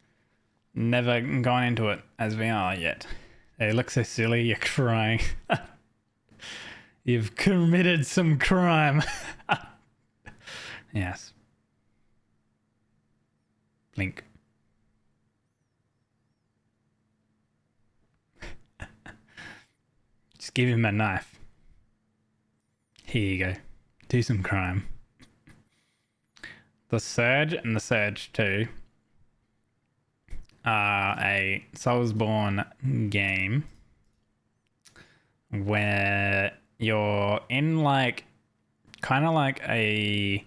never gone into it as VR yet. It looks so silly, you're crying. You've committed some crime. Yes. Blink. Just give him a knife. Here you go. Do some crime. The Surge and the Surge 2 are a Soulsborne game where you're in like kind of like an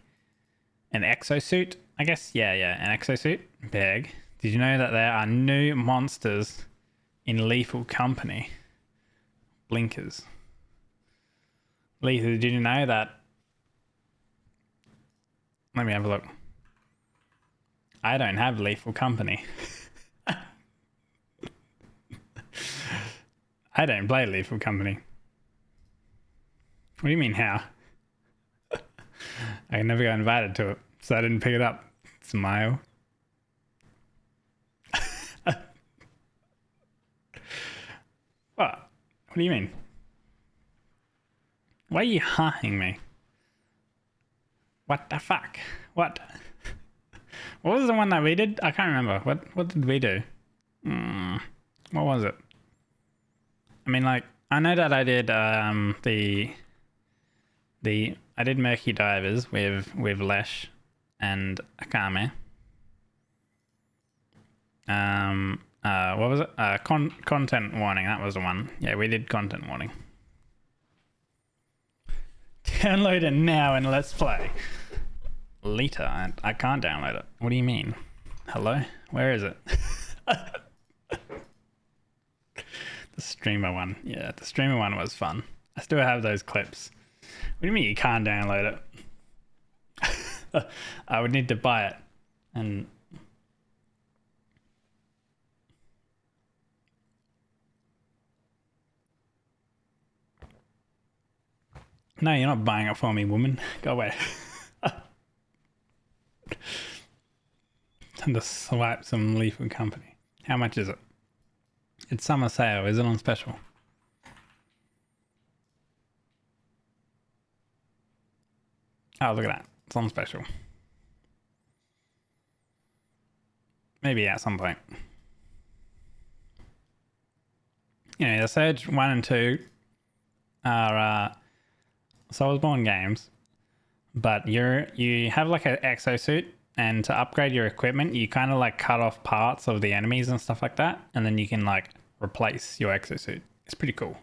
exosuit, I guess. Yeah, an exosuit bag. Did you know that there are new monsters in Lethal Company? Blinkers. Lethal, did you know that? Let me have a look. I don't have Lethal Company. I don't play Lethal Company. What do you mean, how? I never got invited to it, so I didn't pick it up. Smile. What? What do you mean? Why are you hawing me? What the fuck? What? What was the one that we did? I can't remember. What did we do? What was it? I mean, like, I know that I did I did Murky Divers with Lesh and Akame. What was it? Content warning. That was the one. Yeah, we did content warning. Download it now and let's play. Lita, I can't download it. What do you mean? Hello? Where is it? The streamer one. Yeah, the streamer one was fun. I still have those clips. What do you mean you can't download it? I would need to buy it. And no, you're not buying it for me, woman. Go away. Time to swipe some Lethal Company. How much is it? It's summer sale. Is it on special? Oh, look at that. It's on special. Maybe at some point. You know, the Surge 1 and 2 are Soulsborne games, but you have like an exosuit, and to upgrade your equipment, you kind of like cut off parts of the enemies and stuff like that, and then you can like replace your exosuit. It's pretty cool.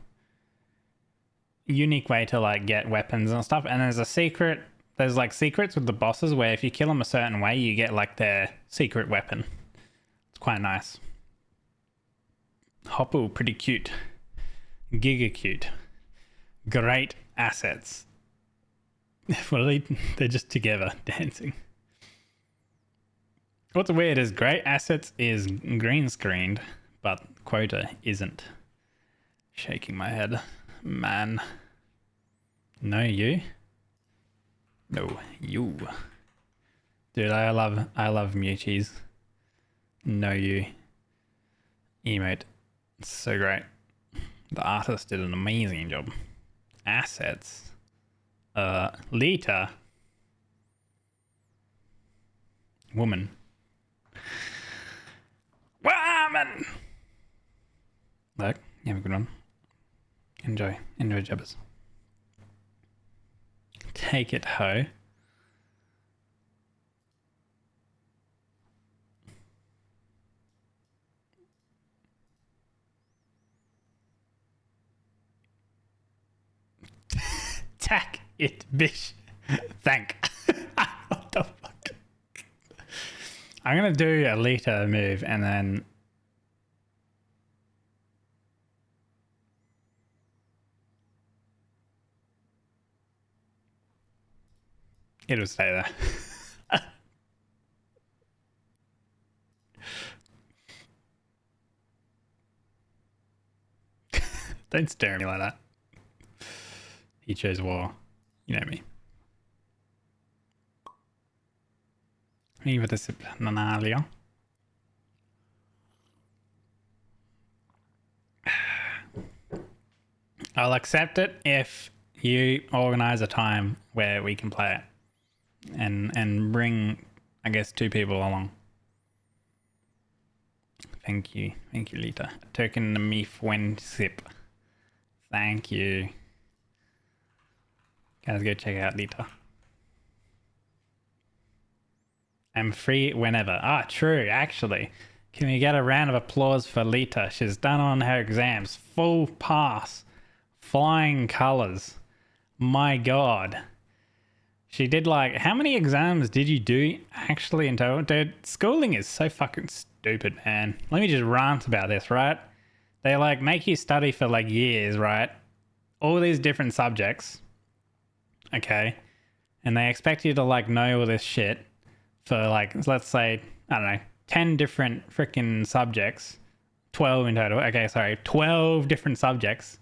Unique way to like get weapons and stuff. And there's like secrets with the bosses where if you kill them a certain way, you get like their secret weapon. It's quite nice. Hopple, pretty cute. Giga cute. Great assets. Well, they're just together dancing. What's weird is great assets is green screened, but quota isn't. Shaking my head. Man. No, you? No, you. Dude, I love Mewtwo's. No, you. Emote. It's so great. The artist did an amazing job. Assets. Lita. Woman. Woman! Look, you have a good one. Enjoy Jubbers. Take it, ho. Tack it, bish. Thank. What the fuck? I'm gonna do a Lita move and then it'll stay there. Don't stare at me like that. He chose war. You know me. Nanalia. I'll accept it if you organize a time where we can play it and bring, I guess, 2 people along. Thank you, Lita. Token the me when sip. Thank you. Guys, go check out Lita. I'm free whenever. Ah, true, actually. Can we get a round of applause for Lita? She's done on her exams. Full pass. Flying colors. My god. She did like... How many exams did you do actually in total? Dude, schooling is so fucking stupid, man. Let me just rant about this, right? They like make you study for like years, right? All these different subjects. Okay. And they expect you to like know all this shit for like, let's say, I don't know, 10 different freaking subjects, 12 in total. Okay, sorry, 12 different subjects,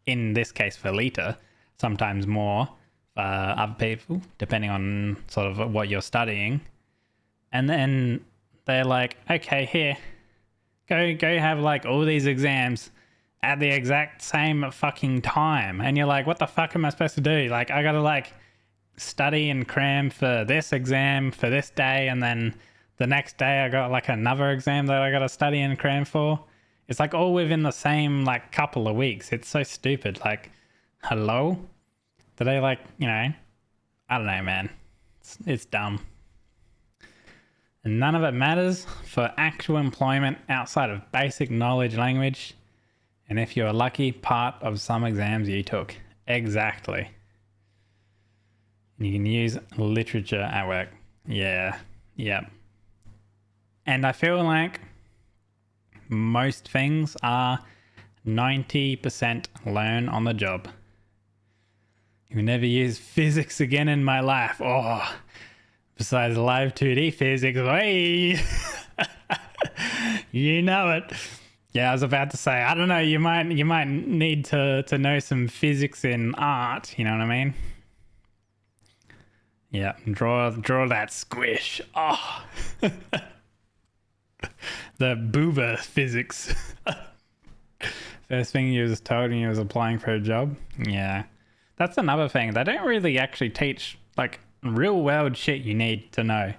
in this case for Lita, sometimes more for other people, depending on sort of what you're studying. And then they're like, okay, here, go have like all these exams at the exact same fucking time. And you're like, what the fuck am I supposed to do? Like, I gotta like study and cram for this exam for this day, and then the next day I got like another exam that I gotta study and cram for. It's like all within the same like couple of weeks. It's so stupid. Like, hello? Do they like, you know, I don't know, man. It's dumb. And none of it matters for actual employment outside of basic knowledge language. And if you're lucky, part of some exams you took. Exactly. You can use literature at work. Yeah. Yep. And I feel like most things are 90% learn on the job. You'll never use physics again in my life. Oh, besides live 2D physics. Hey! You know it. Yeah, I was about to say, I don't know, you might need to know some physics in art, you know what I mean? Yeah, draw that squish. Oh. The booba physics. First thing he was told when he was applying for a job. Yeah. That's another thing. They don't really actually teach like real world shit you need to know.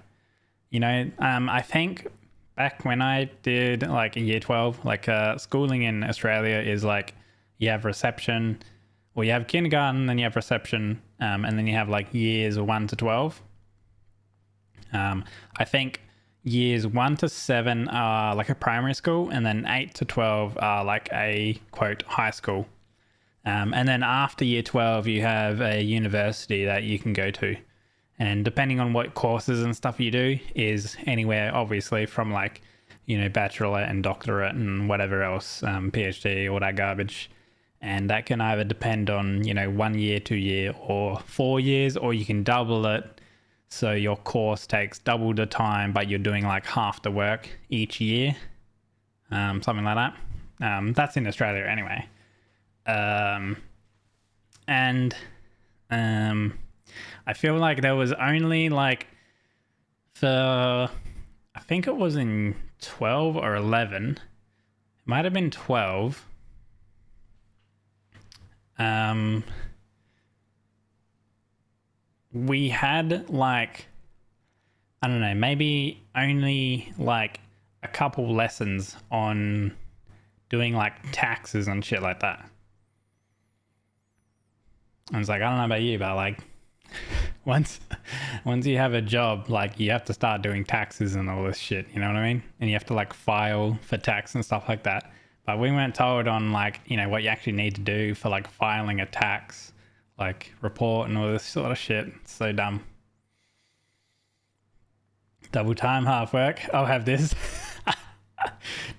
You know, I think back when I did like year 12, like schooling in Australia is like you have reception, or you have kindergarten, then you have reception, and then you have like years 1 to 12. I think years 1 to 7 are like a primary school, and then 8 to 12 are like a quote high school. And then after year 12, you have a university that you can go to. And depending on what courses and stuff you do is anywhere, obviously, from like, you know, bachelorette and doctorate and whatever else, PhD, all that garbage. And that can either depend on, you know, 1 year, 2 year, or 4 years, or you can double it. So your course takes double the time, but you're doing like half the work each year. Something like that. That's in Australia anyway. I feel like there was only like I think it was in 12 or 11. It might have been 12. We had like, I don't know, maybe only like a couple lessons on doing like taxes and shit like that. I was like, I don't know about you, but like once you have a job, like you have to start doing taxes and all this shit, you know what I mean? And you have to like file for tax and stuff like that. But we weren't told on like, you know, what you actually need to do for like filing a tax, like report and all this sort of shit. It's so dumb. Double time, half work. I'll have this.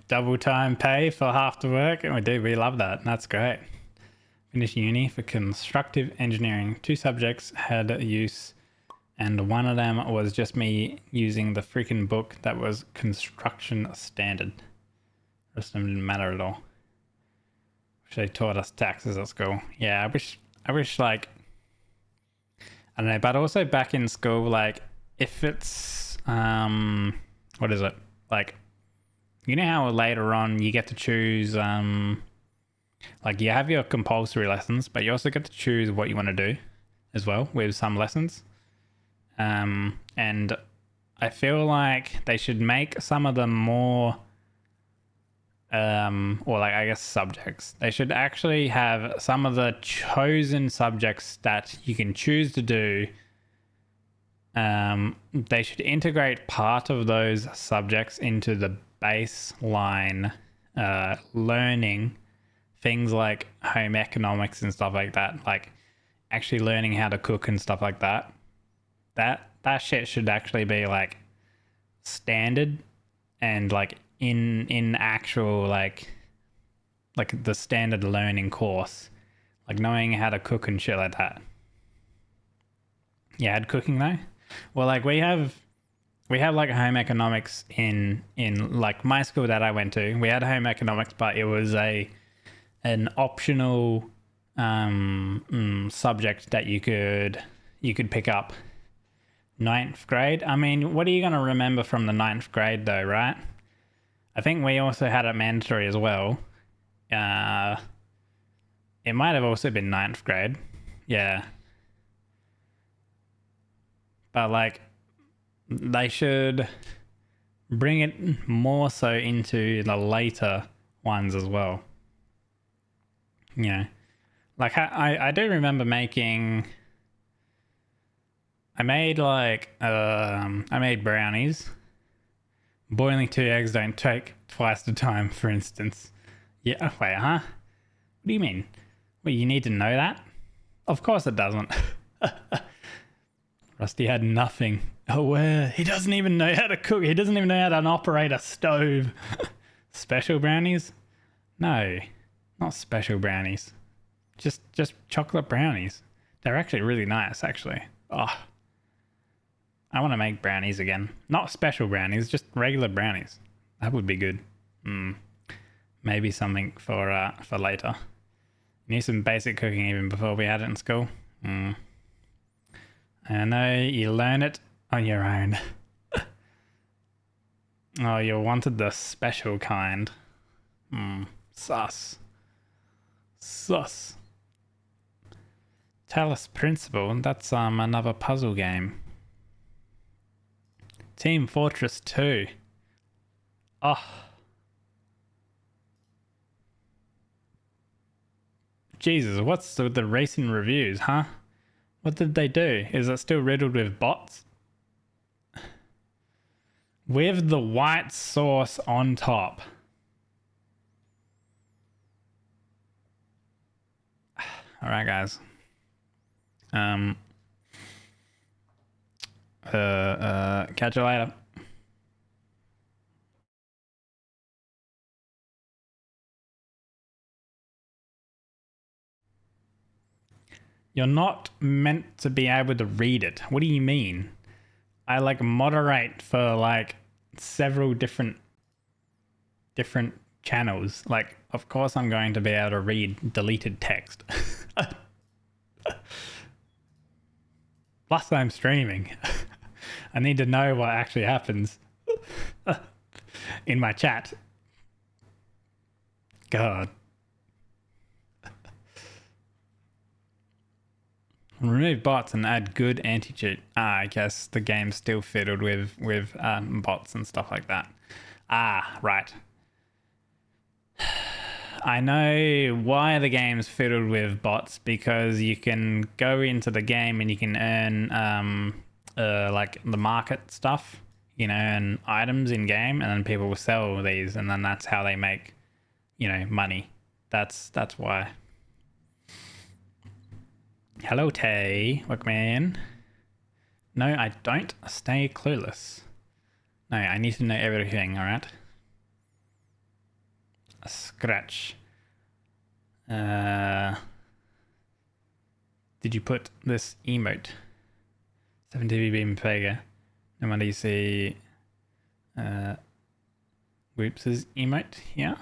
Double time pay for half the work. And we love that. That's great. Finished uni for constructive engineering. 2 subjects had use, and one of them was just me using the freaking book that was construction standard. The rest of them didn't matter at all. Wish they taught us taxes at school. Yeah, I wish like, I don't know, but also back in school, like if it's, what is it? Like, you know how later on you get to choose, like you have your compulsory lessons, but you also get to choose what you want to do as well with some lessons. And I feel like they should make some of them more, or like I guess subjects. They should actually have some of the chosen subjects that you can choose to do. They should integrate part of those subjects into the baseline learning. Things like home economics and stuff like that, like actually learning how to cook and stuff like that. That shit should actually be like standard and like in actual like the standard learning course, like knowing how to cook and shit like that. You had cooking though? Well, like we have We have like home economics in like my school that I went to. We had home economics, but it was an optional subject that you could pick up. Ninth grade. I mean, what are you going to remember from the ninth grade though, right? I think we also had it mandatory as well. It might have also been ninth grade. Yeah. But like, they should bring it more so into the later ones as well. You know, like I do remember making... I made brownies. Boiling 2 eggs don't take twice the time, for instance. Yeah, wait, huh? What do you mean? Well, you need to know that? Of course it doesn't. Rusty had nothing. Oh, he doesn't even know how to cook. He doesn't even know how to operate a stove. Special brownies? No, not special brownies. Just chocolate brownies. They're actually really nice, actually. Oh, I want to make brownies again. Not special brownies, just regular brownies. That would be good. Maybe something for later. Knew some basic cooking even before we had it in school. I know you learn it on your own. Oh, you wanted the special kind. Sus. Talos Principle, that's another puzzle game. Team Fortress 2. Oh. Jesus, what's with the recent reviews, huh? What did they do? Is it still riddled with bots? With the white sauce on top. Alright, guys. Catch you later. You're not meant to be able to read it. What do you mean? I like moderate for like several different channels. Like, of course I'm going to be able to read deleted text. Plus I'm streaming. I need to know what actually happens in my chat. God. Remove bots and add good anti-cheat. I guess the game's still fiddled with bots and stuff like that. Right. I know why the game's fiddled with bots, because you can go into the game and you can earn like the market stuff. You know, earn items in game, and then people will sell these, and then that's how they make, you know, money. That's why. Hello, Tay. Workman. No, I don't. Stay clueless. No, I need to know everything, alright? A scratch. Did you put this emote? 7TV beam Pega. No wonder you see Whoops' emote here.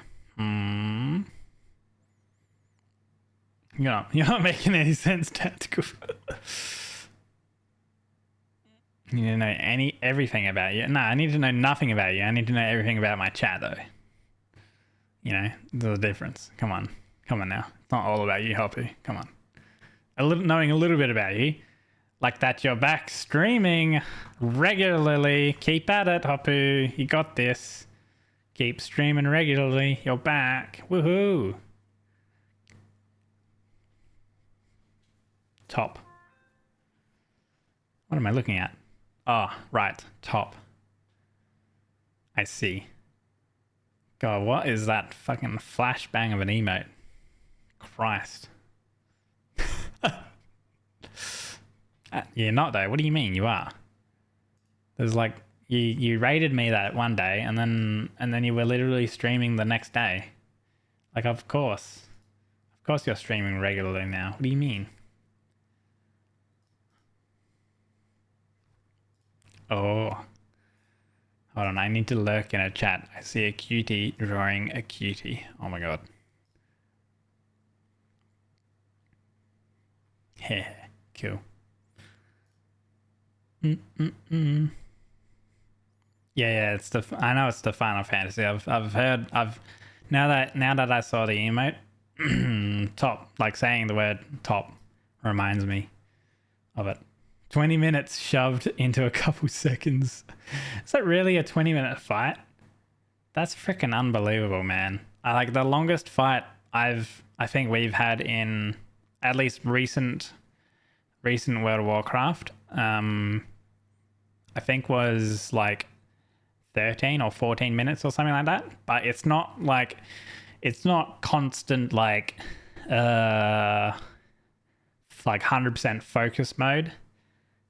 You're not making any sense, Tactical. You need to know everything about you. No, I need to know nothing about you. I need to know everything about my chat, though. You know, there's a difference. Come on now. It's not all about you, Hoppy. Come on. Knowing a little bit about you, like that you're back streaming regularly. Keep at it, Hoppu. You got this. Keep streaming regularly. You're back. Woohoo. Top. What am I looking at? Oh, right. Top. I see. God, what is that fucking flashbang of an emote? Christ. You're not though. What do you mean? You are. There's like you rated me that one day, and then you were literally streaming the next day. Like, of course you're streaming regularly now. What do you mean? Oh, Hold on, I need to lurk in a chat. I see a cutie drawing a cutie. Oh my god. Yeah, cool. Yeah, it's the. I know it's the Final Fantasy. I've heard. Now that I saw the emote, top, like saying the word top, reminds me of it. 20 minutes shoved into a couple seconds. Is that really a 20-minute fight? That's freaking unbelievable, man. I like the longest fight I think we've had in at least recent World of Warcraft. I think was like 13 or 14 minutes or something like that. But it's not constant like 100% focus mode.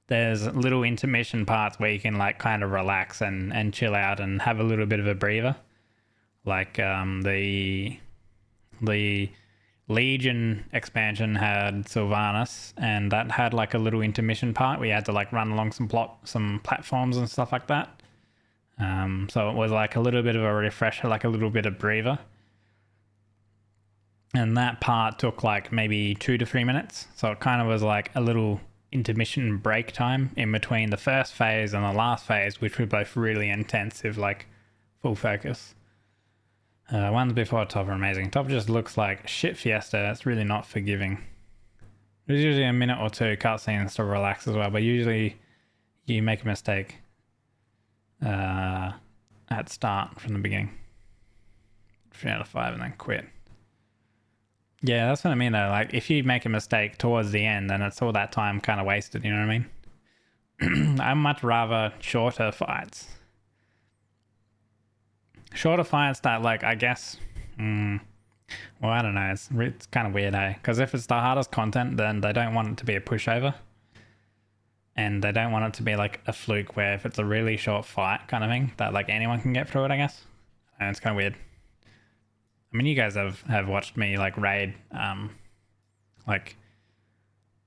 There's little intermission parts where you can like kind of relax and chill out and have a little bit of a breather. Like the Legion expansion had Sylvanas, and that had like a little intermission part where you had to like run along some platforms and stuff like that. So it was like a little bit of a refresher, like a little bit of breather. And that part took like maybe 2 to 3 minutes. So it kind of was like a little intermission break time in between the first phase and the last phase, which were both really intensive, like full focus. Ones before top are amazing. Top just looks like shit Fiesta. It's really not forgiving. There's usually a minute or two cutscenes to relax as well, but usually you make a mistake at start from the beginning. 3 out of 5 and then quit. Yeah, that's what I mean though. Like if you make a mistake towards the end, then it's all that time kind of wasted, you know what I mean? I'd much rather shorter fights. Shorter fights that like, I guess, well, I don't know. It's kind of weird, eh? Because if it's the hardest content, then they don't want it to be a pushover. And they don't want it to be like a fluke where if it's a really short fight kind of thing, that like anyone can get through it, I guess. And it's kind of weird. I mean, you guys have watched me like raid, like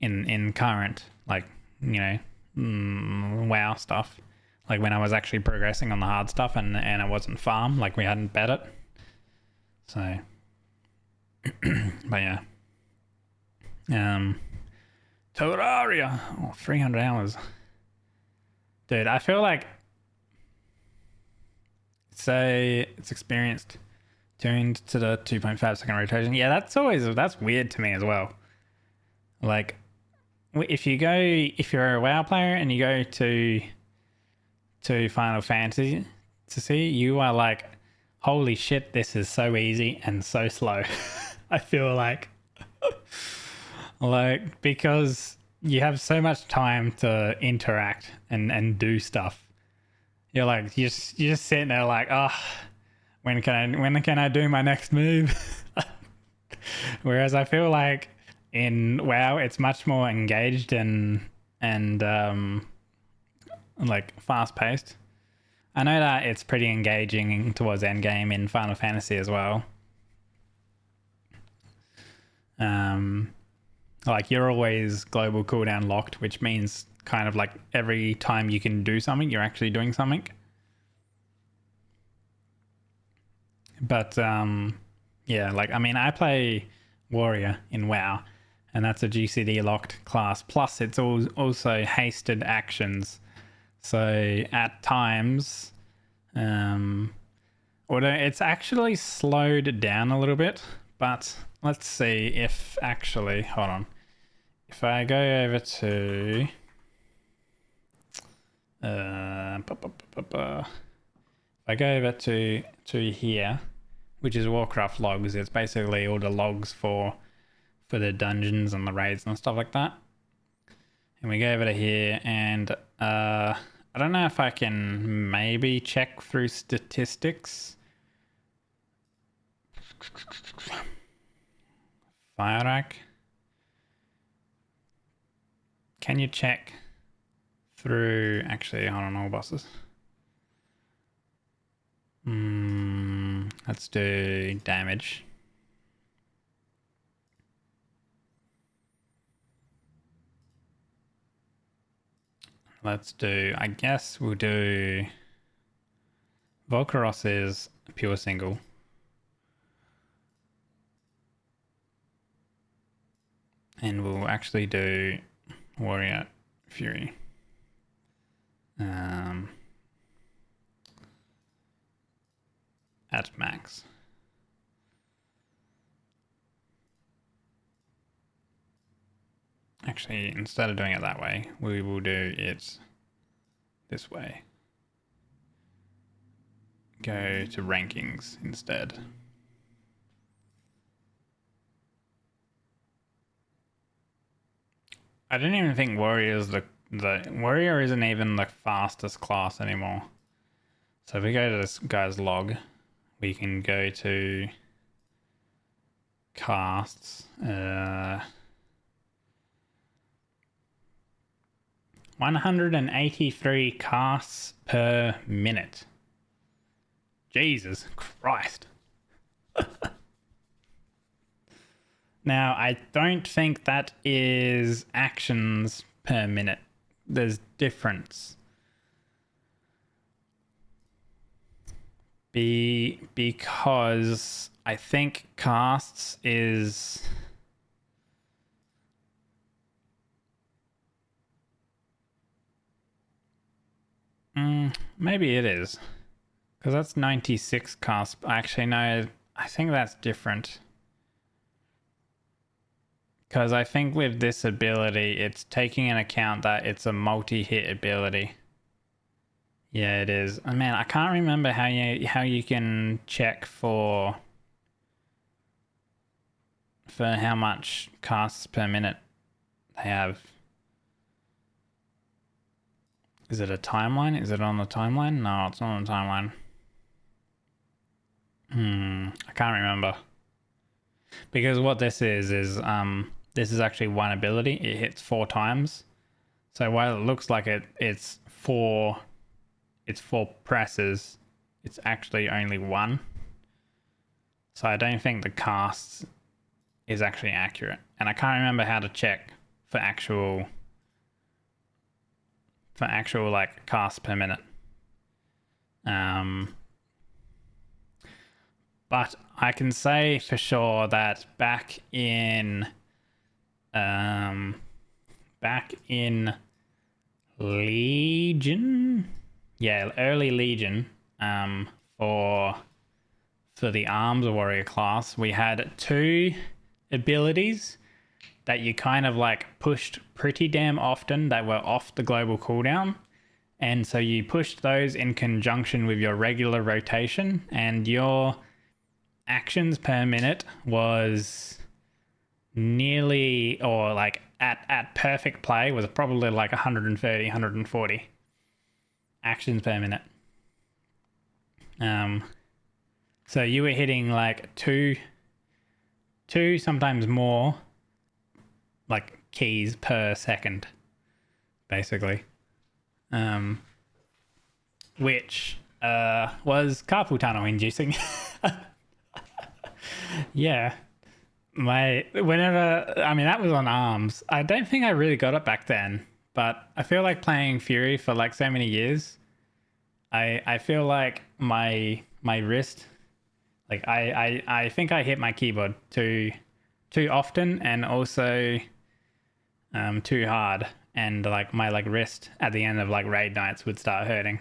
in current, like, you know, WoW stuff. Like when I was actually progressing on the hard stuff and it wasn't farm, like we hadn't bet it. So, but yeah. Terraria, 300 hours. Dude, I feel like it's experienced. Tuned to the 2.5 second rotation. Yeah, that's weird to me as well. Like, if you're a WoW player and you go to Final Fantasy to see, you are like, holy shit, this is so easy and so slow. I feel like because you have so much time to interact and do stuff. You're like you're just sitting there like, oh, when can I do my next move? Whereas I feel like in WoW it's much more engaged and like fast paced. I know that it's pretty engaging towards endgame in Final Fantasy as well. Like you're always global cooldown locked, which means kind of like every time you can do something, you're actually doing something. But yeah, like I mean, I play warrior in WoW, and that's a GCD locked class. Plus, it's also hasted actions. So at times, although it's actually slowed down a little bit, but let's see if actually, hold on. If I go over to if I go over to here, which is Warcraft logs, it's basically all the logs for the dungeons and the raids and stuff like that. And we go over to here, and I don't know if I can maybe check through statistics. FireRack. Can you check through, actually, hold on, all bosses. Let's do damage. Let's do, I guess we'll do Volcaros is pure single. And we'll actually do Warrior Fury. At max. Actually, instead of doing it that way, we will do it this way. Go to rankings instead. I don't even think Warrior is the Warrior isn't even the fastest class anymore. So if we go to this guy's log, we can go to casts. 183 casts per minute. Jesus Christ. Now, I don't think that is actions per minute. There's difference. Because I think casts is... maybe it is. Because that's 96 casts. Actually, no, I think that's different. Because I think with this ability, it's taking into account that it's a multi-hit ability. Yeah, it is. Oh, man, I can't remember how you can check for how much casts per minute they have. Is it a timeline? Is it on the timeline? No, it's not on the timeline. I can't remember. Because what this is this is actually one ability. It hits 4 times. So while it looks like it's four presses, it's actually only 1. So I don't think the cast is actually accurate. And I can't remember how to check for actual like casts per minute. But I can say for sure that back in Legion, yeah, early Legion, for the Arms Warrior class, we had 2 abilities that you kind of like pushed pretty damn often that were off the global cooldown. And so you pushed those in conjunction with your regular rotation, and your actions per minute was nearly, or like at perfect play was probably like 130, 140 actions per minute. So you were hitting like two, sometimes more, like keys per second, basically. Which was carpal tunnel inducing. Yeah. That was on Arms. I don't think I really got it back then, but I feel like playing Fury for like so many years, I feel like my wrist, like I think I hit my keyboard too often, and also too hard, and like my like wrist at the end of like raid nights would start hurting.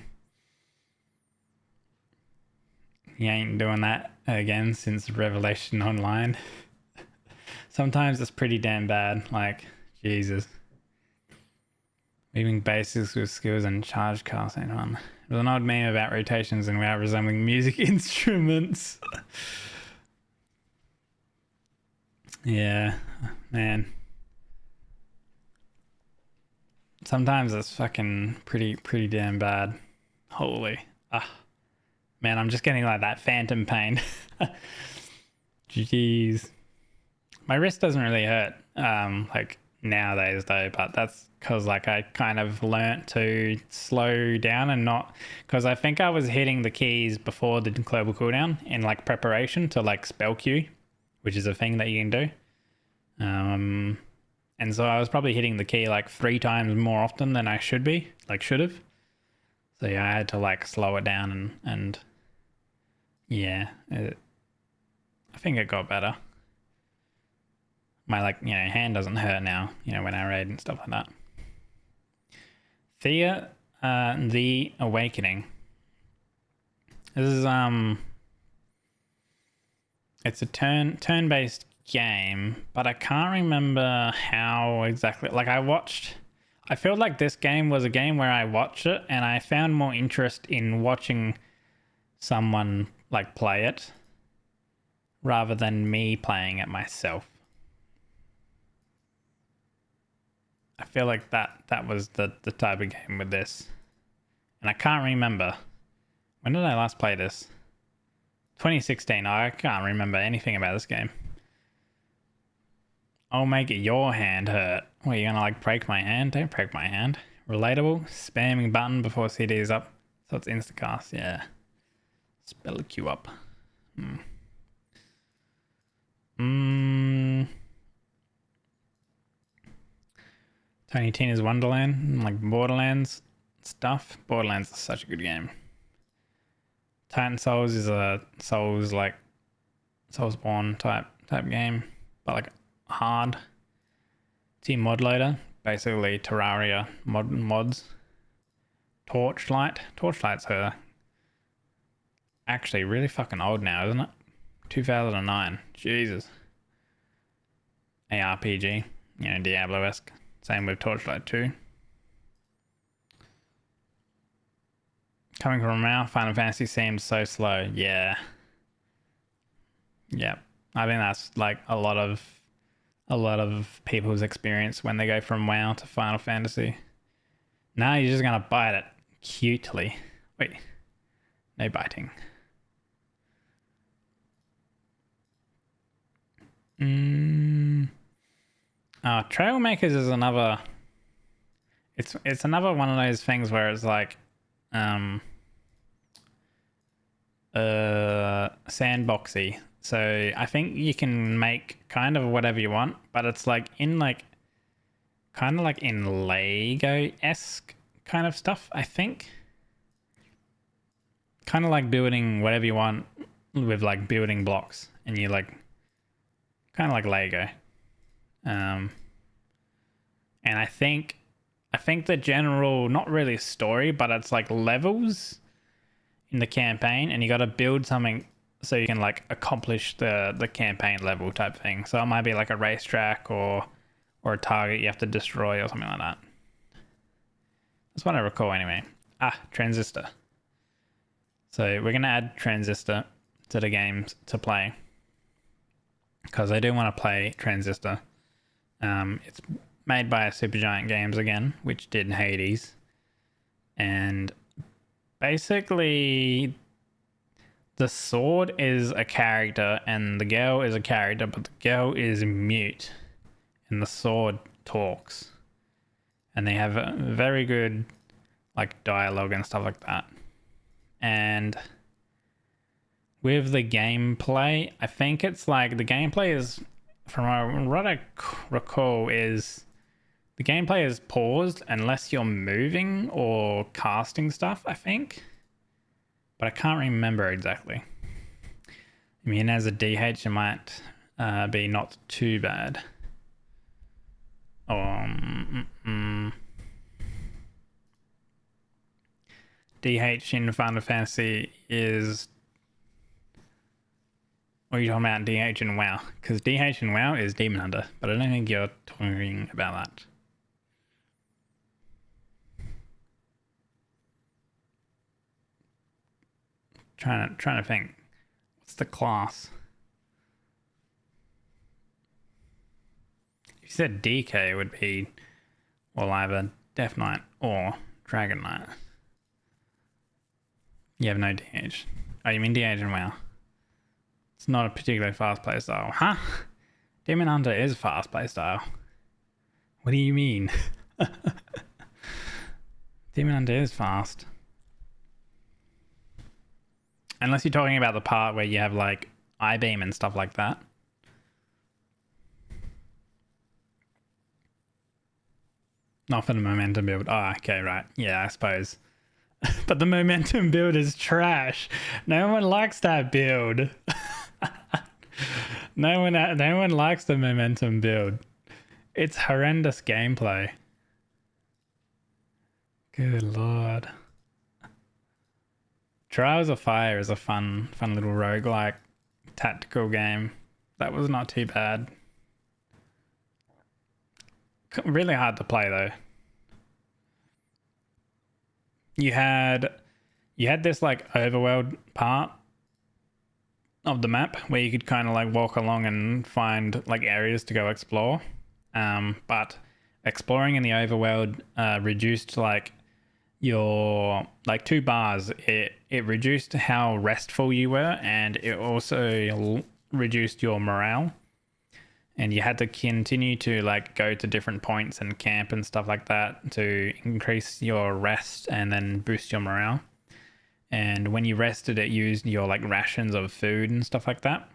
You ain't doing that again since Revelation Online. Sometimes it's pretty damn bad. Like, Jesus. Leaving basics with skills and charge cast ain't fun. There's an odd meme about rotations and without resembling music instruments. Yeah, man. Sometimes it's fucking pretty damn bad. Holy. Man, I'm just getting like that phantom pain. Jeez. My wrist doesn't really hurt like nowadays though, but that's because like I kind of learnt to slow down and not, because I think I was hitting the keys before the global cooldown in like preparation to like spell queue, which is a thing that you can do. And so I was probably hitting the key like 3 times more often than I should have. So yeah, I had to like slow it down and Yeah, I think it got better. My hand doesn't hurt now, when I raid and stuff like that. Thea, The Awakening. This is it's a turn-based game, but I can't remember how exactly. I feel like this game was a game where I watched it and I found more interest in watching someone play it rather than me playing it myself. I feel like that was the type of game with this. And I can't remember. When did I last play this? 2016. I can't remember anything about this game. I'll make your hand hurt. What, you gonna break my hand? Don't break my hand. Relatable. Spamming button before CD is up. So it's instacast. Yeah. Spell a queue up. Tiny Tina's Wonderland. Borderlands stuff. Borderlands is such a good game. Titan Souls is a Soulsborne type game, but hard. Team Mod Loader, basically Terraria mods. Torchlight's actually really fucking old now, isn't it? 2009. Jesus. ARPG, Diablo-esque. Same with Torchlight 2. Coming from now, Final Fantasy seems so slow. Yeah. Yep. I think that's a lot of people's experience when they go from WoW to Final Fantasy. Now you're just gonna bite it cutely. Wait. No biting. Trailmakers is another. It's another one of those things where it's sandboxy. So I think you can make kind of whatever you want, but it's in kind of in Lego-esque kind of stuff, I think. Kind of building whatever you want with building blocks, and you kind of like Lego. And I think the general, not really story, but it's levels in the campaign, and you got to build something so you can accomplish the campaign level type thing. So it might be a racetrack or a target you have to destroy or something like that. That's what I recall anyway. Transistor. So we're gonna add Transistor to the games to play, because I do want to play Transistor. It's made by Supergiant Games again, which did Hades. And basically, the sword is a character and the girl is a character, but the girl is mute and the sword talks. And they have a very good dialogue and stuff like that. And with the gameplay, I think it's the gameplay is, from what I recall, is the gameplay is paused unless you're moving or casting stuff, I think. But I can't remember exactly. I mean, as a DH, it might be not too bad. DH in Final Fantasy is... What are you talking about DH in WoW? Because DH in WoW is Demon Hunter, but I don't think you're talking about that. Trying to think. What's the class? If you said DK, it would be either Death Knight or Dragon Knight. You have no DH. Oh, you mean DH in WoW? It's not a particularly fast play style. Huh? Demon Hunter is fast play style. What do you mean? Demon Hunter is fast. Unless you're talking about the part where you have I-beam and stuff like that. Not for the momentum build. Oh, okay, right. Yeah, I suppose. But the momentum build is trash. No one likes that build. No one likes the momentum build. It's horrendous gameplay. Good lord. Trials of Fire is a fun little roguelike tactical game. That was not too bad. Really hard to play though. You had this like overworld part of the map where you could kind of like walk along and find like areas to go explore. But exploring in the overworld reduced like your like 2 bars. It reduced how restful you were, and it also reduced your morale. And you had to continue to like go to different points and camp and stuff like that to increase your rest and then boost your morale. And when you rested, it used your like rations of food and stuff like that.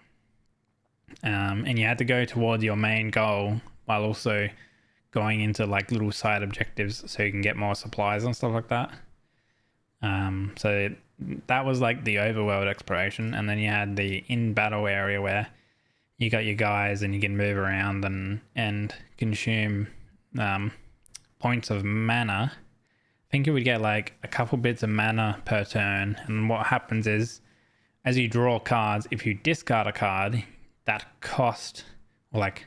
And you had to go towards your main goal while also going into like little side objectives so you can get more supplies and stuff like that. So that was like the overworld exploration. And then you had the in battle area where you got your guys and you can move around and consume points of mana. I think you would get like a couple bits of mana per turn. And what happens is, as you draw cards, if you discard a card, that cost, or like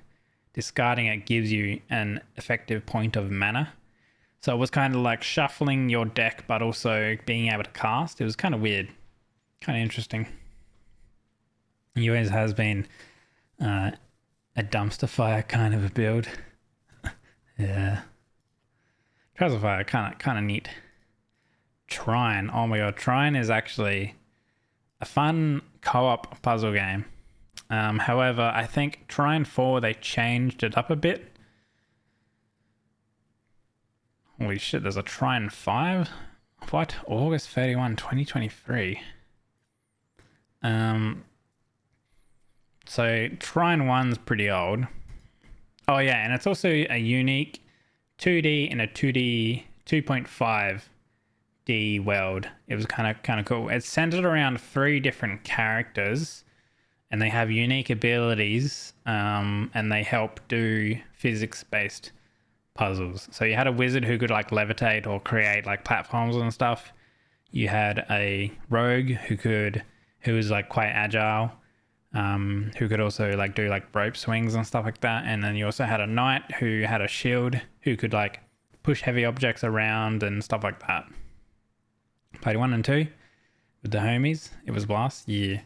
discarding it, gives you an effective point of mana. So it was kind of like shuffling your deck, but also being able to cast. It was kind of weird, kind of interesting. US has been a dumpster fire kind of a build. Yeah. Trials of Fire, kind of neat. Trine. Oh my god, Trine is actually a fun co-op puzzle game. However, I think Trine 4, they changed it up a bit. Holy shit, there's a Trine 5? What? August 31, 2023. So Trine 1's pretty old. Oh yeah, and it's also a unique 2D and a 2D 2.5D world. It was kind of cool. It's centered around 3 different characters, and they have unique abilities, and they help do physics-based puzzles. So you had a wizard who could like levitate or create like platforms and stuff. You had a rogue who was like quite agile, who could also like do like rope swings and stuff like that. And then you also had a knight who had a shield who could like push heavy objects around and stuff like that. Played 1 and 2 with the homies. It was blast. Yeah,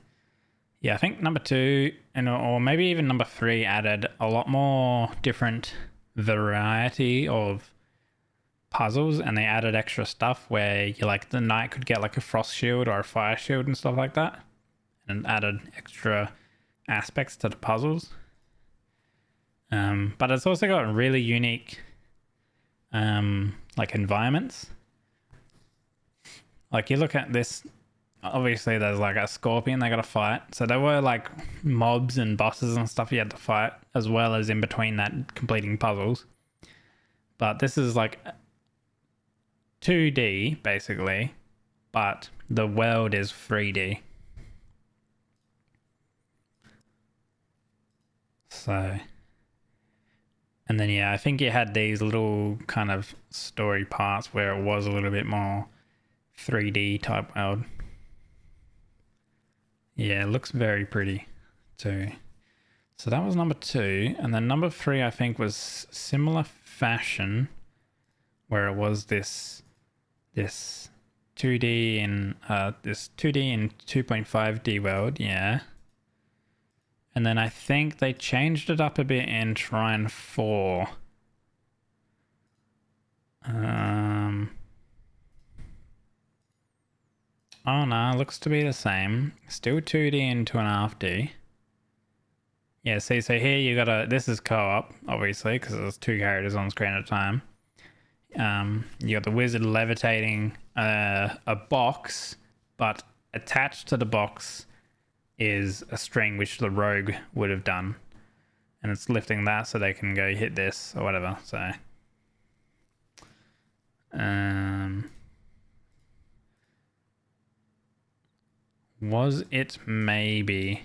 I think number 2 or maybe even number 3 added a lot more different variety of puzzles, and they added extra stuff where you like the knight could get like a frost shield or a fire shield and stuff like that, and added extra aspects to the puzzles. But it's also got really unique like environments. Like you look at this, obviously there's like a scorpion they got to fight, so there were like mobs and bosses and stuff you had to fight, as well as in between that completing puzzles. But this is like 2D basically, but the world is 3D. So, and then yeah, I think you had these little kind of story parts where it was a little bit more 3D type world. Yeah, it looks very pretty too. So that was number 2, and then number 3 I think was similar fashion, where it was this 2D and 2.5D world, yeah. And then I think they changed it up a bit in Trine 4. Oh no, looks to be the same. Still 2D and 2.5D. Yeah, see, so here you this is co-op, obviously, because there's 2 characters on screen at a time. You got the wizard levitating a box, but attached to the box is a string which the rogue would have done. And it's lifting that so they can go hit this or whatever, so. Was it maybe...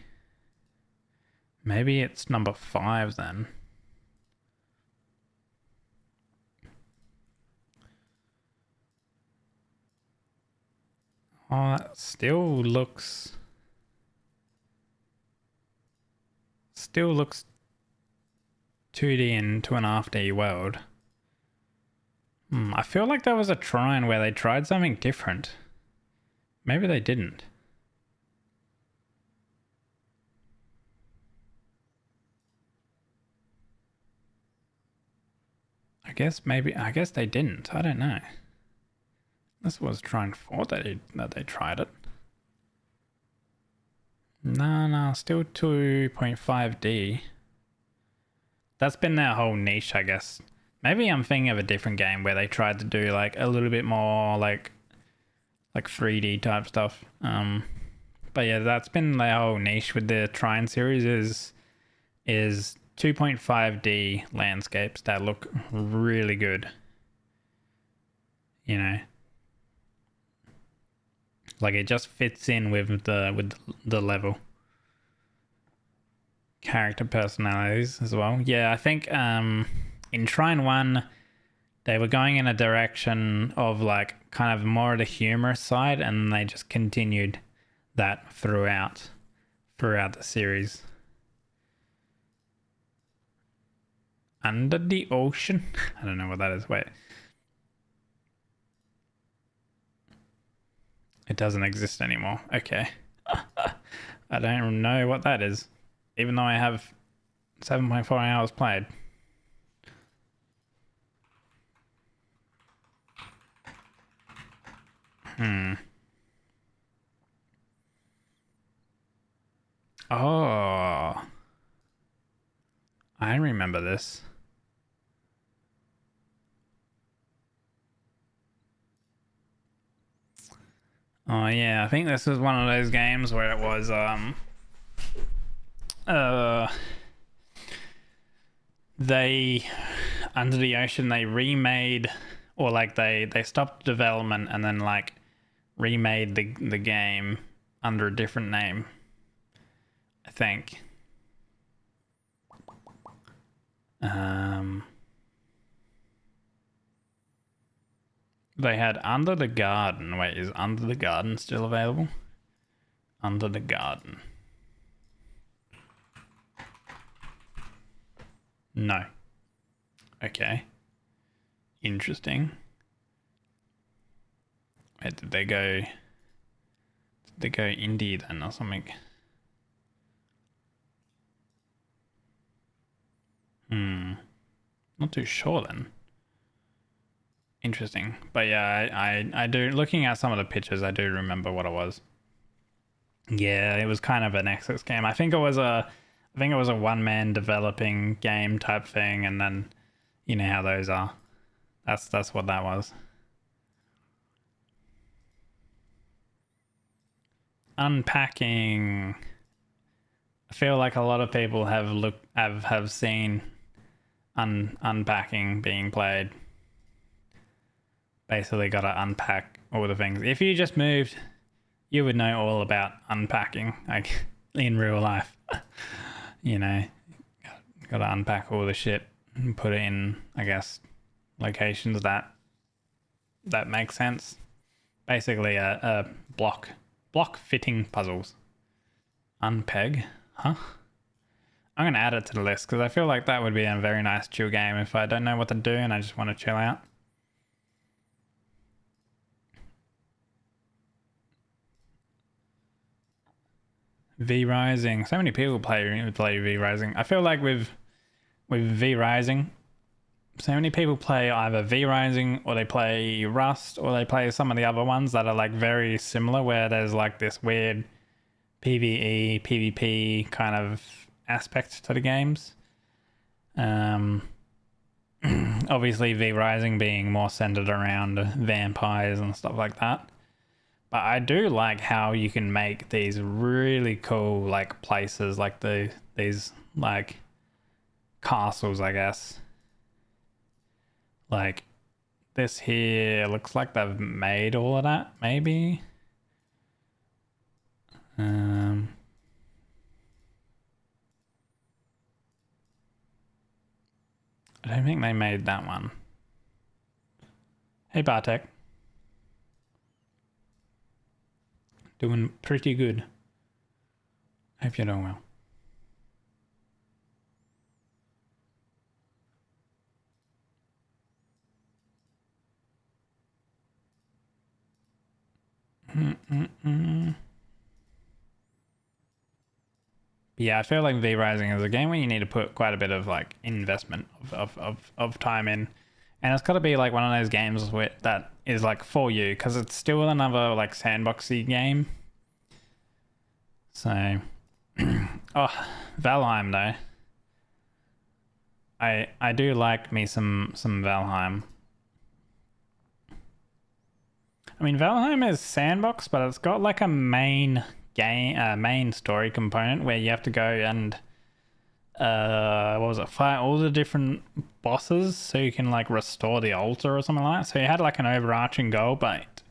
Maybe it's number 5 then. Oh, that still looks 2D and 2.5D world. I feel like there was a Trine where they tried something different. Maybe they didn't. I guess they didn't. I don't know. This was Trine 4 that they tried it. No, still 2.5D. That's been their whole niche, I guess. Maybe I'm thinking of a different game where they tried to do like a little bit more like 3D type stuff. But yeah, that's been their whole niche with the Trine series is 2.5D landscapes that look really good. You know, like it just fits in with the level. Character personalities as well. Yeah, I think in Trine 1 they were going in a direction of like kind of more of the humorous side, and they just continued that throughout the series. Under the ocean? I don't know what that is. Wait. It doesn't exist anymore. Okay. I don't know what that is, even though I have 7.4 hours played. Oh. I remember this. Oh yeah, I think this was one of those games where it was they Under the Ocean, they remade, or like they stopped development and then like remade the game under a different name, I think. They had Under the Garden. Wait, is Under the Garden still available? Under the Garden. No. Okay. Interesting. Wait, did they go indie then or something? Not too sure then. Interesting. But yeah, I do, looking at some of the pictures, I do remember what it was. Yeah, it was kind of an Nexus game. I think it was a one-man developing game type thing, and then you know how those are. That's what that was. Unpacking. I feel like a lot of people have seen unpacking being played. Basically got to unpack all the things. If you just moved, you would know all about unpacking, like in real life. You know, got to unpack all the shit and put it in, I guess, locations that make sense. Basically a block fitting puzzles. Unpeg, huh? I'm gonna add it to the list because I feel like that would be a very nice chill game if I don't know what to do and I just want to chill out. V Rising. So many people play V Rising. I feel like with V Rising, so many people play either V Rising or they play Rust or they play some of the other ones that are like very similar, where there's like this weird PvE, PvP kind of aspect to the games. Obviously V Rising being more centered around vampires and stuff like that. But I do like how you can make these really cool like places, like these like castles, I guess. Like this here looks like they've made all of that, maybe. I don't think they made that one. Hey Bartek. Doing pretty good. Hope you're doing well. Yeah, I feel like V Rising is a game where you need to put quite a bit of like investment of time in, and it's got to be like one of those games that is like for you, because it's still another like sandboxy game. So, oh, Valheim though. I do like me some Valheim. I mean, Valheim is sandbox, but it's got like a main story component where you have to go and what was it, fight all the different bosses so you can like restore the altar or something like that. So you had like an overarching goal, but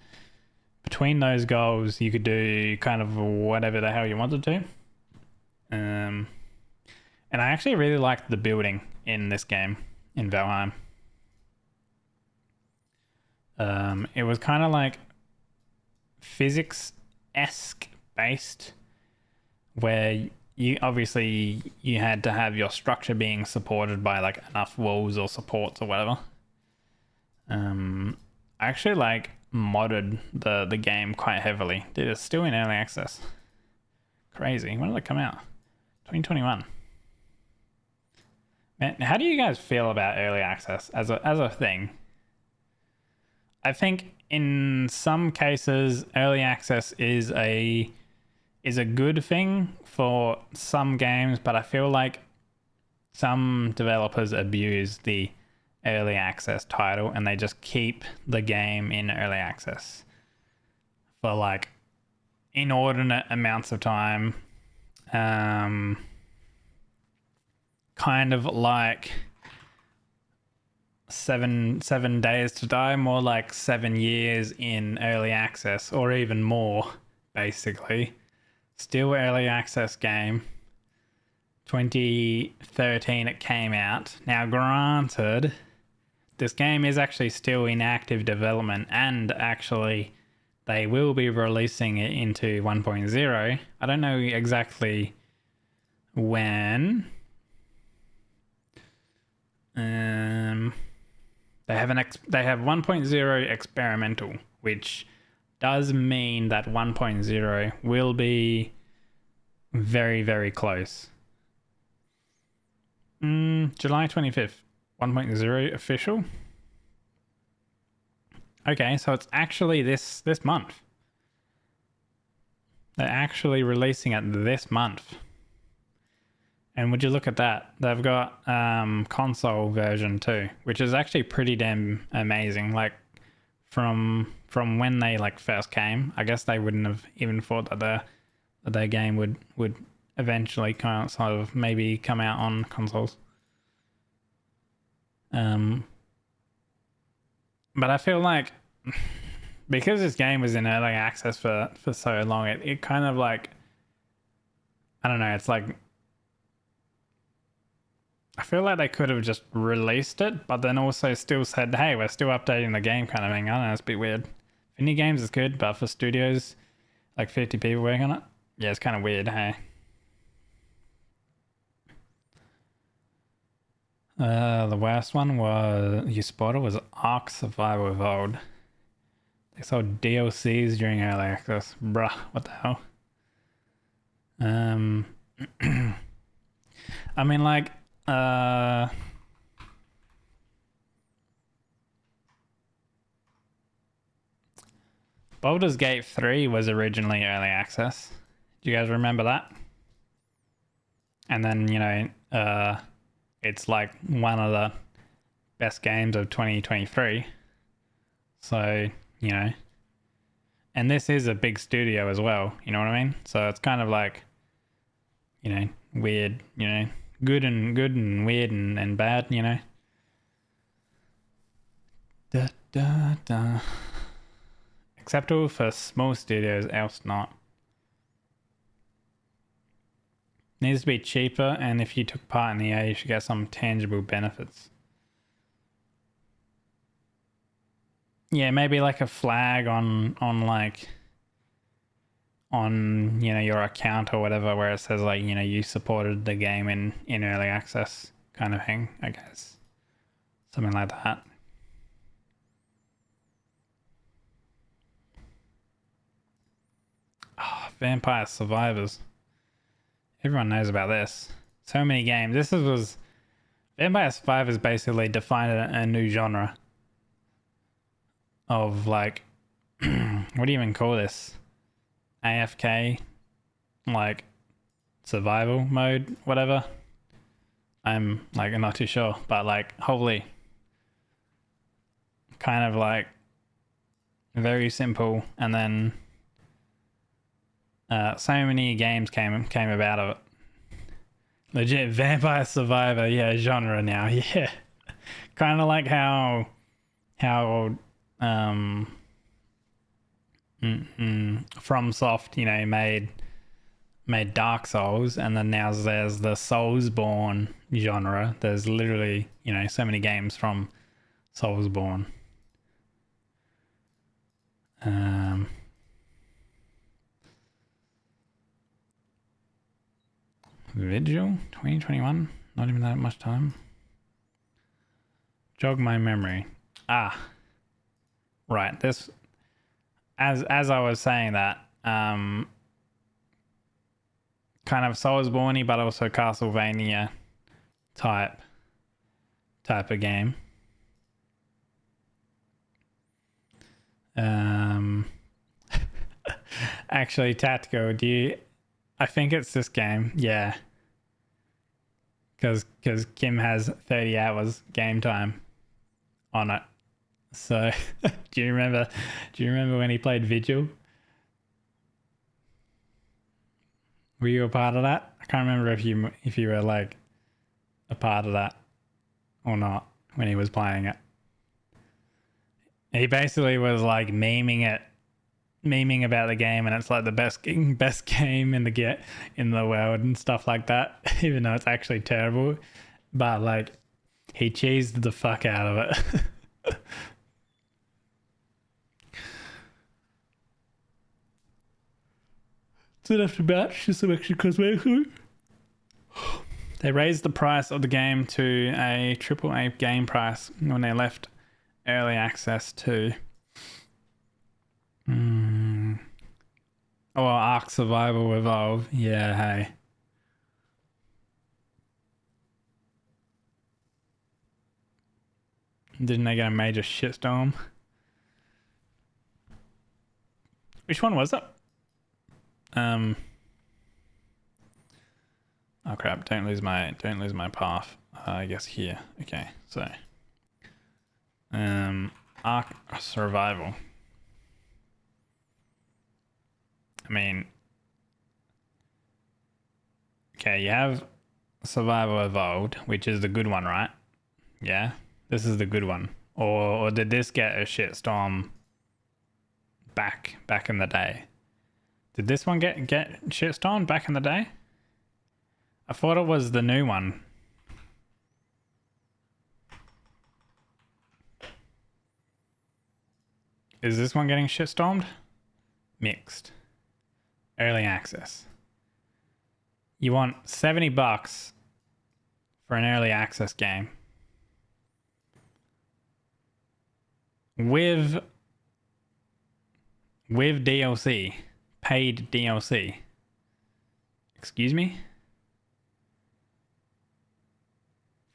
between those goals you could do kind of whatever the hell you wanted to. And I actually really liked the building in this game, in Valheim. It was kind of like physics-esque based, where you obviously you had to have your structure being supported by like enough walls or supports or whatever. I actually like modded the game quite heavily. Dude, it's still in early access. Crazy. When did it come out? 2021. Man, how do you guys feel about early access as a thing? I think in some cases early access is a good thing for some games, but I feel like some developers abuse the early access title and they just keep the game in early access for like inordinate amounts of time. Kind of like 7 days to die, more like 7 years in early access, or even more, basically. Still early access game. 2013 it came out. Now granted, this game is actually still in active development, and actually they will be releasing it into 1.0. I don't know exactly when. They have 1.0 experimental, which does mean that 1.0 will be very, very close. July 25th, 1.0 official. Okay, so it's actually this month. They're actually releasing it this month. And would you look at that? They've got console version too, which is actually pretty damn amazing. Like from when they like first came, I guess they wouldn't have even thought that their game would eventually kind of sort of maybe come out on consoles. But I feel like because this game was in early access for so long, it kind of like, I don't know, it's like, I feel like they could have just released it, but then also still said, hey, we're still updating the game kind of thing. I don't know, it's a bit weird. For indie games, it's good, but for studios, like 50 people working on it, yeah, it's kind of weird, hey? The worst one you spotted was Ark Survival Evolved. They sold DLCs during early access. Bruh, what the hell? I mean, like, Baldur's Gate 3 was originally early access. Do you guys remember that? And then, you know, it's like one of the best games of 2023. So, you know, and this is a big studio as well, you know what I mean? So it's kind of like, you know, weird, you know, good and weird and bad, you know. Acceptable for small studios, else not. Needs to be cheaper, and if you took part in the A, you should get some tangible benefits. Yeah, maybe like a flag on your account or whatever, where it says like, you supported the game in early access kind of thing, I guess. Something like that. Oh, Vampire Survivors. Everyone knows about this. So many games. Vampire Survivors basically defined a new genre of like, what do you even call this? AFK, like survival mode, whatever. I'm like not too sure, but like hopefully kind of like very simple, and then so many games came about of it. Legit Vampire Survivor, yeah, genre now, yeah. Kind of like how FromSoft, made Dark Souls, and then now there's the Soulsborne genre. There's literally, so many games from Soulsborne. Vigil 2021, not even that much time. Jog my memory. Right, this, as I was saying that, kind of Soulsborne-y, but also Castlevania type of game. Actually, Tactical, I think it's this game, yeah. Because Kim has 30 hours game time on it. So, do you remember when he played Vigil? Were you a part of that? I can't remember if you were like a part of that or not when he was playing it. He basically was like memeing about the game, and it's like the best game in the world and stuff like that, even though it's actually terrible. But like, he cheesed the fuck out of it. So after match, just some extra cosmetics. They raised the price of the game to a AAA game price when they left early access to Ark Survival Evolve. Yeah, hey. Didn't they get a major shitstorm? Which one was it? Oh crap, don't lose my path. I guess here. Okay, so Ark Survival. I mean, okay, you have Survival Evolved, which is the good one, right? Yeah, this is the good one. Or did this get a shitstorm back in the day? Did this one get shitstormed back in the day? I thought it was the new one. Is this one getting shitstormed? Mixed. Early access. You want $70 for an early access game with DLC, paid DLC. Excuse me?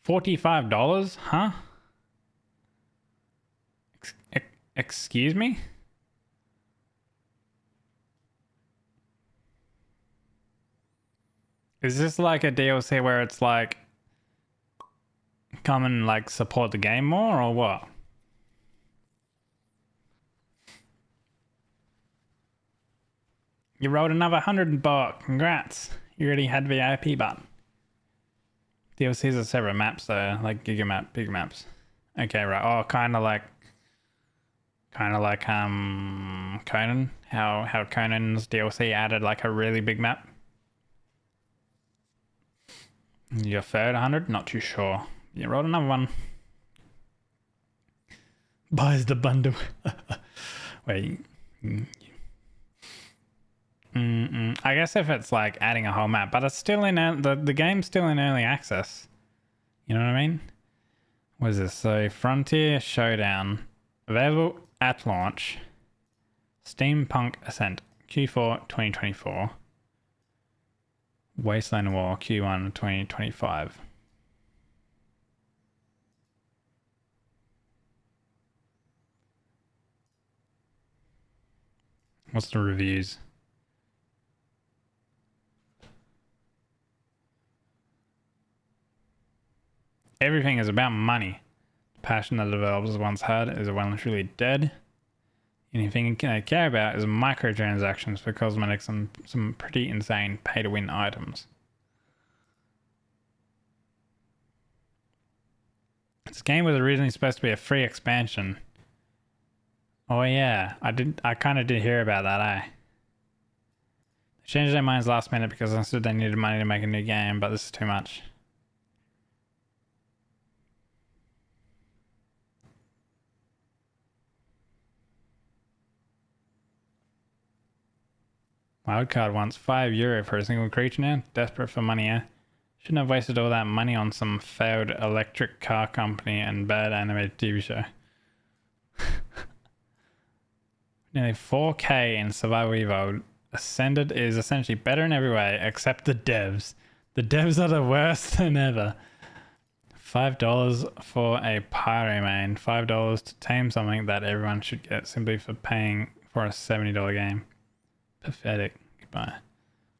$45? Huh? Excuse me? Is this like a DLC where it's like, come and like support the game more, or what? You rolled another $100. Congrats. You already had VIP button. DLCs are separate maps though, like Gigamap, big maps. Okay, right. Oh, kind of like Conan. How Conan's DLC added like a really big map. Your third 100? Not too sure. You rolled another one. Buys the bundle. Wait. I guess if it's like adding a whole map, but it's still in the game's still in early access. You know what I mean? What is this? So Frontier Showdown available at launch. Steampunk Ascent Q4 2024. Wasteland War Q1 2025. What's the reviews? Everything is about money. The passion that the developers once had is well and truly dead. Anything they care about is microtransactions for cosmetics and some pretty insane pay-to-win items. This game was originally supposed to be a free expansion. Oh yeah, I kind of did hear about that, eh? They changed their minds last minute because they understood they needed money to make a new game, but this is too much. Wildcard wants €5 for a single creature now. Desperate for money, eh? Shouldn't have wasted all that money on some failed electric car company and bad animated TV show. Nearly 4K in Survival Evolved. Ascended is essentially better in every way except the devs. The devs are the worst than ever. $5 for a Pyro main. $5 to tame something that everyone should get simply for paying for a $70 game. Pathetic. Goodbye.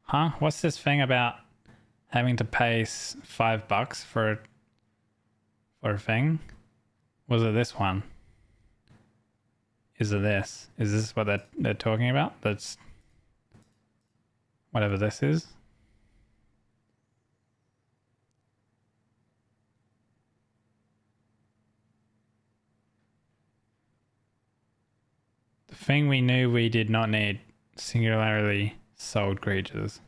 Huh? What's this thing about having to pay $5 for a thing? Was it this one? Is it this? Is this what they're talking about? That's whatever this is. The thing we knew we did not need. Singularly sold creatures.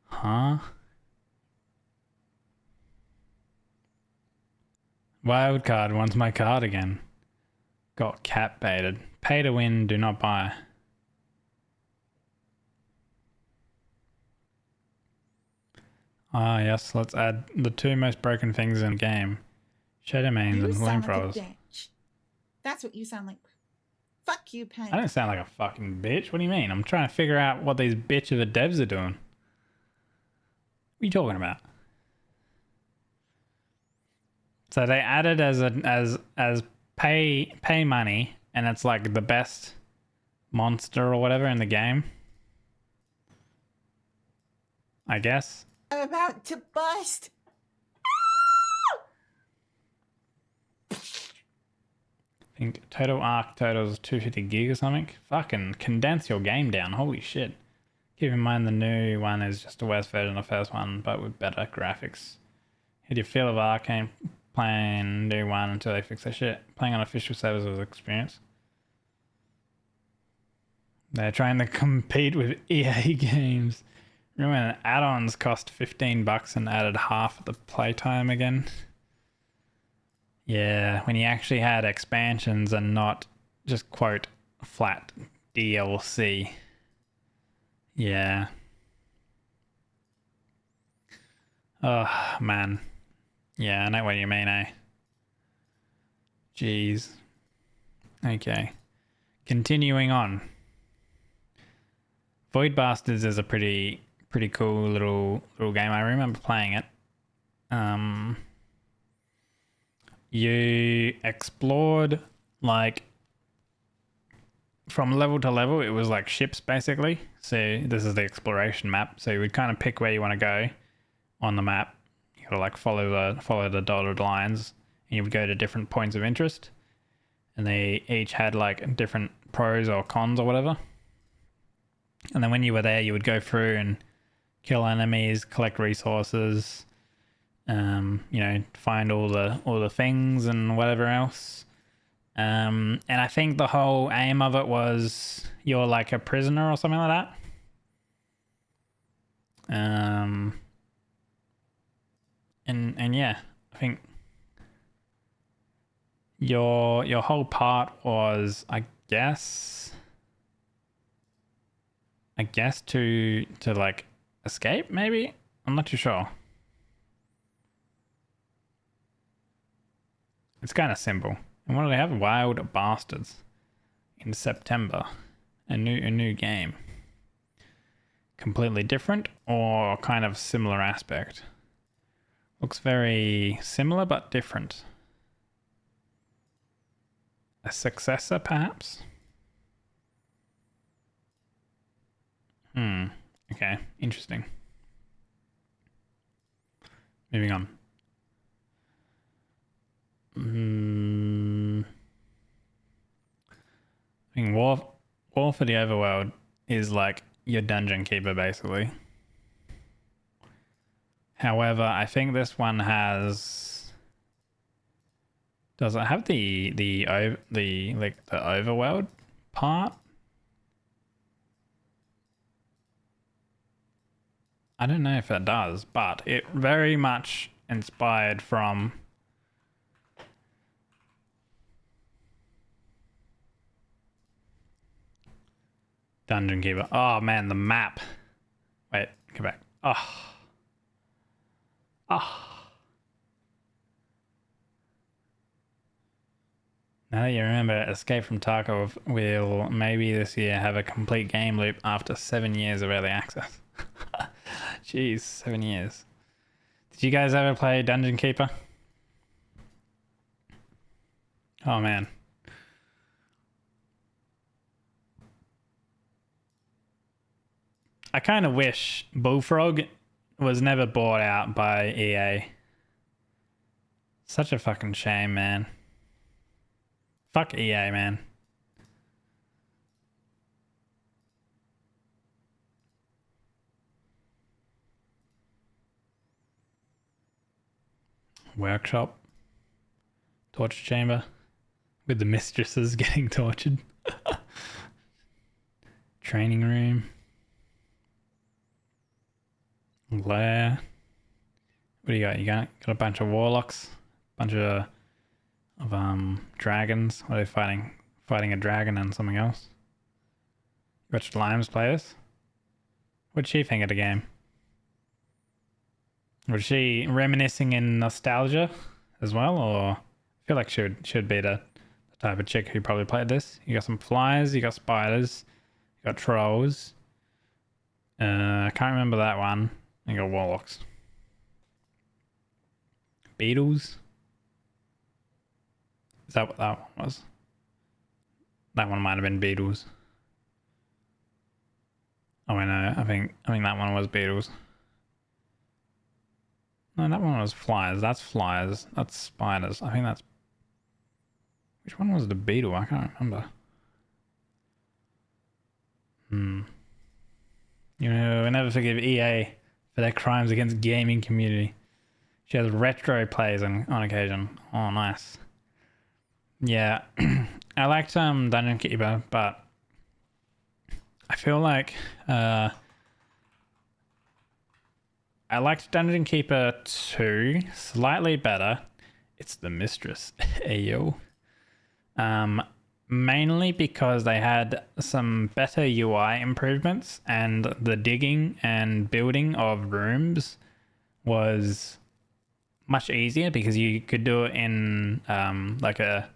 Huh? Wildcard wants my card again. Got cat baited. Pay to win, do not buy. Ah yes, let's add the two most broken things in the game. Shadow mains You and sound like a flamethrowers. bitch. That's what you sound like. Fuck you, Pen. I don't sound like a fucking bitch. What do you mean? I'm trying to figure out what these bitch of the devs are doing. What are you talking about? So they added as pay money, and it's like the best monster or whatever in the game. I guess. I'm about to bust. I think total arc totals 250 gig or something. Fucking condense your game down. Holy shit. Keep in mind the new one is just a worse version of the first one, but with better graphics. Had your feel of Arcane playing new one until they fix their shit. Playing on official servers was an experience. They're trying to compete with EA games. Remember when add-ons cost $15 and added half the playtime again? Yeah, when you actually had expansions and not just quote flat DLC. Yeah. Oh, man. Yeah, I know what you mean, eh? Jeez. Okay. Continuing on. Void Bastards is a pretty cool little game. I remember playing it. You explored like from level to level. It was like ships basically. So this is the exploration map. So you would kind of pick where you want to go on the map. You gotta like follow the dotted lines, and you would go to different points of interest. And they each had like different pros or cons or whatever. And then when you were there, you would go through and kill enemies, collect resources, find all the things and whatever else. And I think the whole aim of it was you're like a prisoner or something like that. And yeah, I think your whole part was, I guess to like escape, maybe? I'm not too sure. It's kind of simple. And what do they have? Wild Bastards in September. A new game. Completely different or kind of similar aspect? Looks very similar but different. A successor, perhaps? Okay, interesting. Moving on. I think War for the Overworld is like your dungeon keeper, basically. However, I think this one has... Does it have the overworld part? I don't know if it does, but it very much inspired from Dungeon Keeper. Oh man, the map. Wait, come back. Oh. Now that you remember, Escape from Tarkov will maybe this year have a complete game loop after 7 years of early access. Jeez, 7 years. Did you guys ever play Dungeon Keeper? Oh man. I kind of wish Bullfrog was never bought out by EA. Such a fucking shame, man. Fuck EA, man. Workshop. Torture chamber. With the mistresses getting tortured. Training room. Lair. What do you got? You got a bunch of warlocks. Bunch of dragons. What are they fighting? Fighting a dragon and something else. You watched Limes players? What'd she think of the game? Was she reminiscing in nostalgia as well, or I feel like she should be the type of chick who probably played this? You got some flies, you got spiders, you got trolls. I can't remember that one. You got warlocks. Beetles. Is that what that one was? That one might have been Beetles. Oh, I know. I think that one was Beetles. No, that one was flies. That's flies. That's spiders. I think that's... Which one was the beetle? I can't remember. You know, I never forgive EA for their crimes against gaming community. She has retro plays on occasion. Oh, nice. Yeah, I liked Dungeon Keeper, but I feel like I liked Dungeon Keeper 2 slightly better. It's the mistress. Ayo. Mainly because they had some better UI improvements, and the digging and building of rooms was much easier because you could do it in like a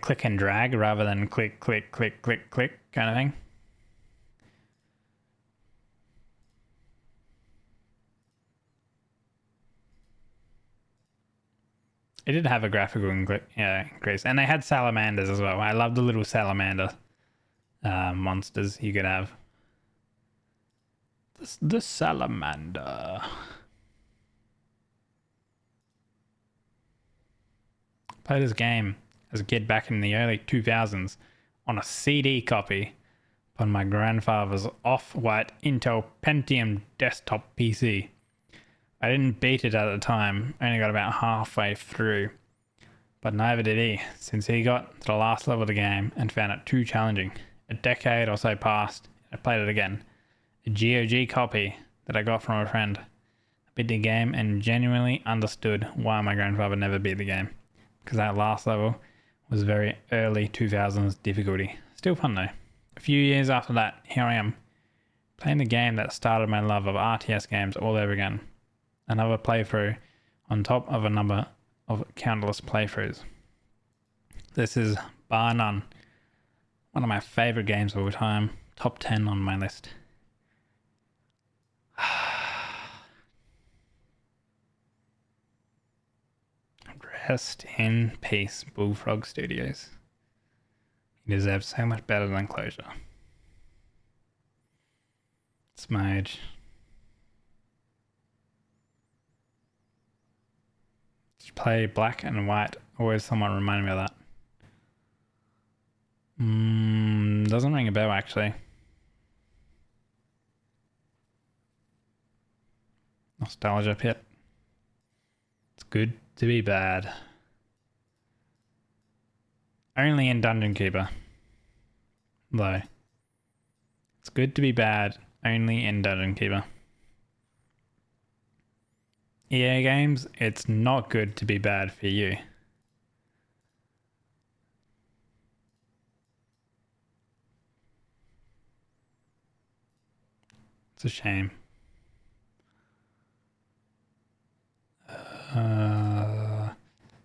click and drag rather than click click click click click kind of thing. It did have a graphical increase, and they had salamanders as well. I love the little salamander monsters you could have. The salamander. Played this game as a kid back in the early 2000s on a CD copy on my grandfather's off-white Intel Pentium desktop PC. I didn't beat it at the time, I only got about halfway through, but neither did he, since he got to the last level of the game and found it too challenging. A decade or so passed, I played it again. A GOG copy that I got from a friend. beat the game and genuinely understood why my grandfather never beat the game. Because that last level was very early 2000s difficulty. Still fun though. A few years after that, here I am, playing the game that started my love of RTS games all over again. Another playthrough on top of a number of countless playthroughs. This is, bar none, one of my favorite games of all time. Top 10 on my list. Rest in peace, Bullfrog Studios. He deserves so much better than closure. Smudge. Just play Black and White. Always someone reminded me of that. Doesn't ring a bell actually. Nostalgia pit. It's good to be bad. Only in Dungeon Keeper. Though. It's good to be bad. Only in Dungeon Keeper. EA games, it's not good to be bad for you. It's a shame.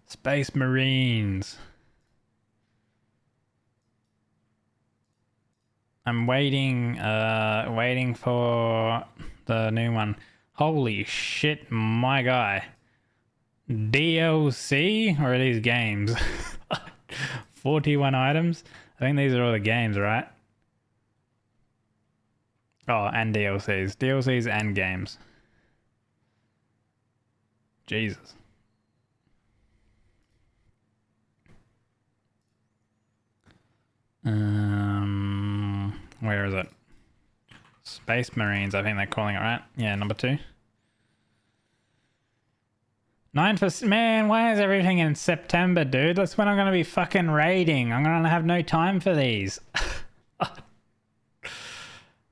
Space Marines. I'm waiting for the new one. Holy shit, my guy. DLC? Or are these games? 41 items? I think these are all the games, right? Oh, and DLCs. DLCs and games. Jesus. Where is it? Space Marines, I think they're calling it, right? Yeah, number 2. 9 for... Man, why is everything in September, dude? That's when I'm going to be fucking raiding. I'm going to have no time for these.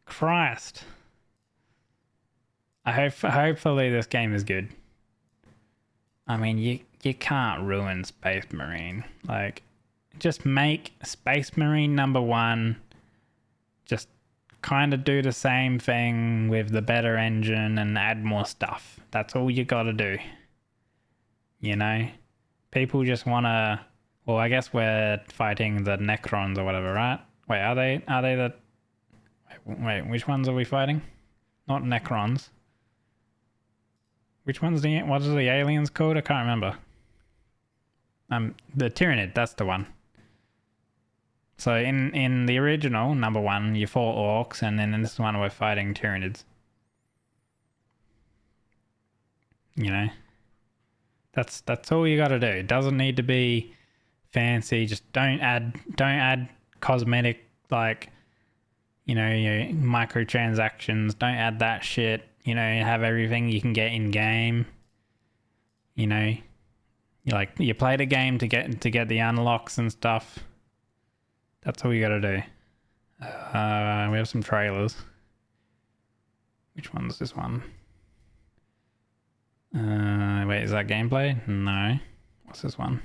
Christ. Hopefully this game is good. I mean, you can't ruin Space Marine. Like, just make Space Marine number 1. Just kind of do the same thing with the better engine and add more stuff. That's all you gotta do. You know? People just wanna... Well, I guess we're fighting the Necrons or whatever, right? Wait, are they the... Wait, which ones are we fighting? Not Necrons. Which one's the... What are the aliens called? I can't remember. The Tyranid, that's the one. So in the original, number 1, you fought orcs, and then in this one we're fighting Tyranids. You know? That's all you gotta do. It doesn't need to be fancy. Just don't add cosmetic, like, you know, your microtransactions. Don't add that shit. You know, have everything you can get in game. You know, you play the game to get the unlocks and stuff. That's all you gotta do. We have some trailers. Which one's this one? Wait, is that gameplay? No. What's this one?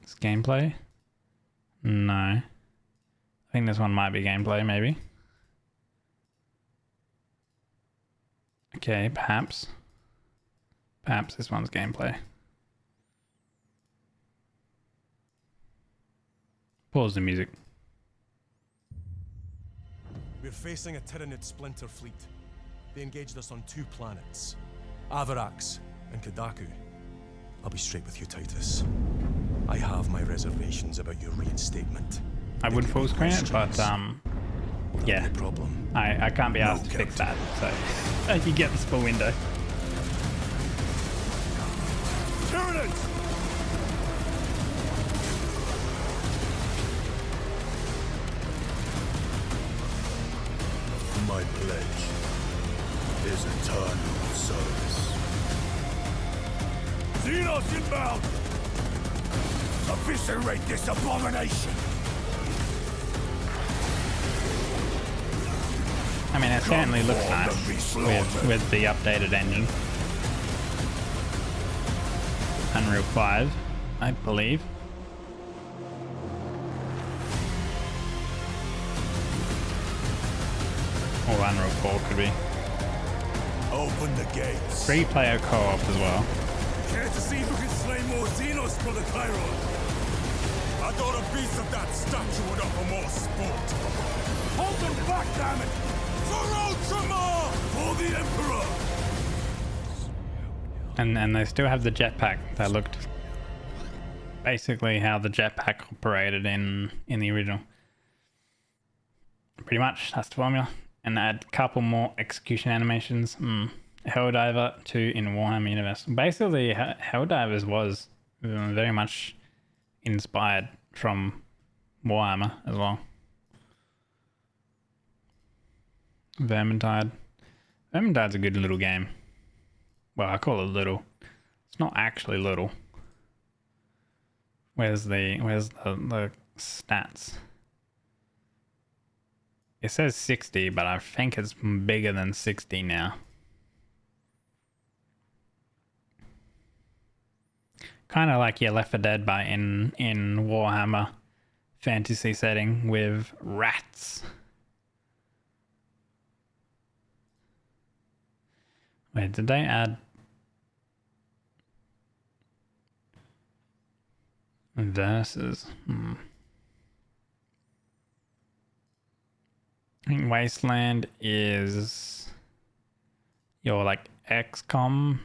It's gameplay? No. I think this one might be gameplay, maybe. Okay, perhaps. Perhaps this one's gameplay. Pause the music. We're facing a Tyranid splinter fleet. They engaged us on 2 planets, Avarax and Kadaku. I'll be straight with you, Titus. I have my reservations about your reinstatement. I would full screen it, but yeah, problem. I can't be asked to fix that, so you get this full window. Tyranids! My pledge is eternal service. Xenos inbound! Eviscerate this abomination! I mean, it certainly looks nice with the updated engine. Unreal 5, I believe. Or Unreal 4 could be. Open the gates. 3-player co-op as well. Care to see who can slay more Xenos for the Chiron? I thought a piece of that statue would offer more sport. Hold them back, damn it! For Ultramar! For the Emperor! And they still have the jetpack that looked basically how the jetpack operated in the original. Pretty much, that's the formula. And add a couple more execution animations. Helldiver 2 in Warhammer Universe. Basically, Helldivers was very much inspired from Warhammer as well. Vermintide. Vermintide's a good little game. Well, I call it little. It's not actually little. Where's the stats? It says 60, but I think it's bigger than 60 now. Kind of like your Left 4 Dead, but in Warhammer fantasy setting with rats. Wait, did they add versus? I think Wasteland is your like XCOM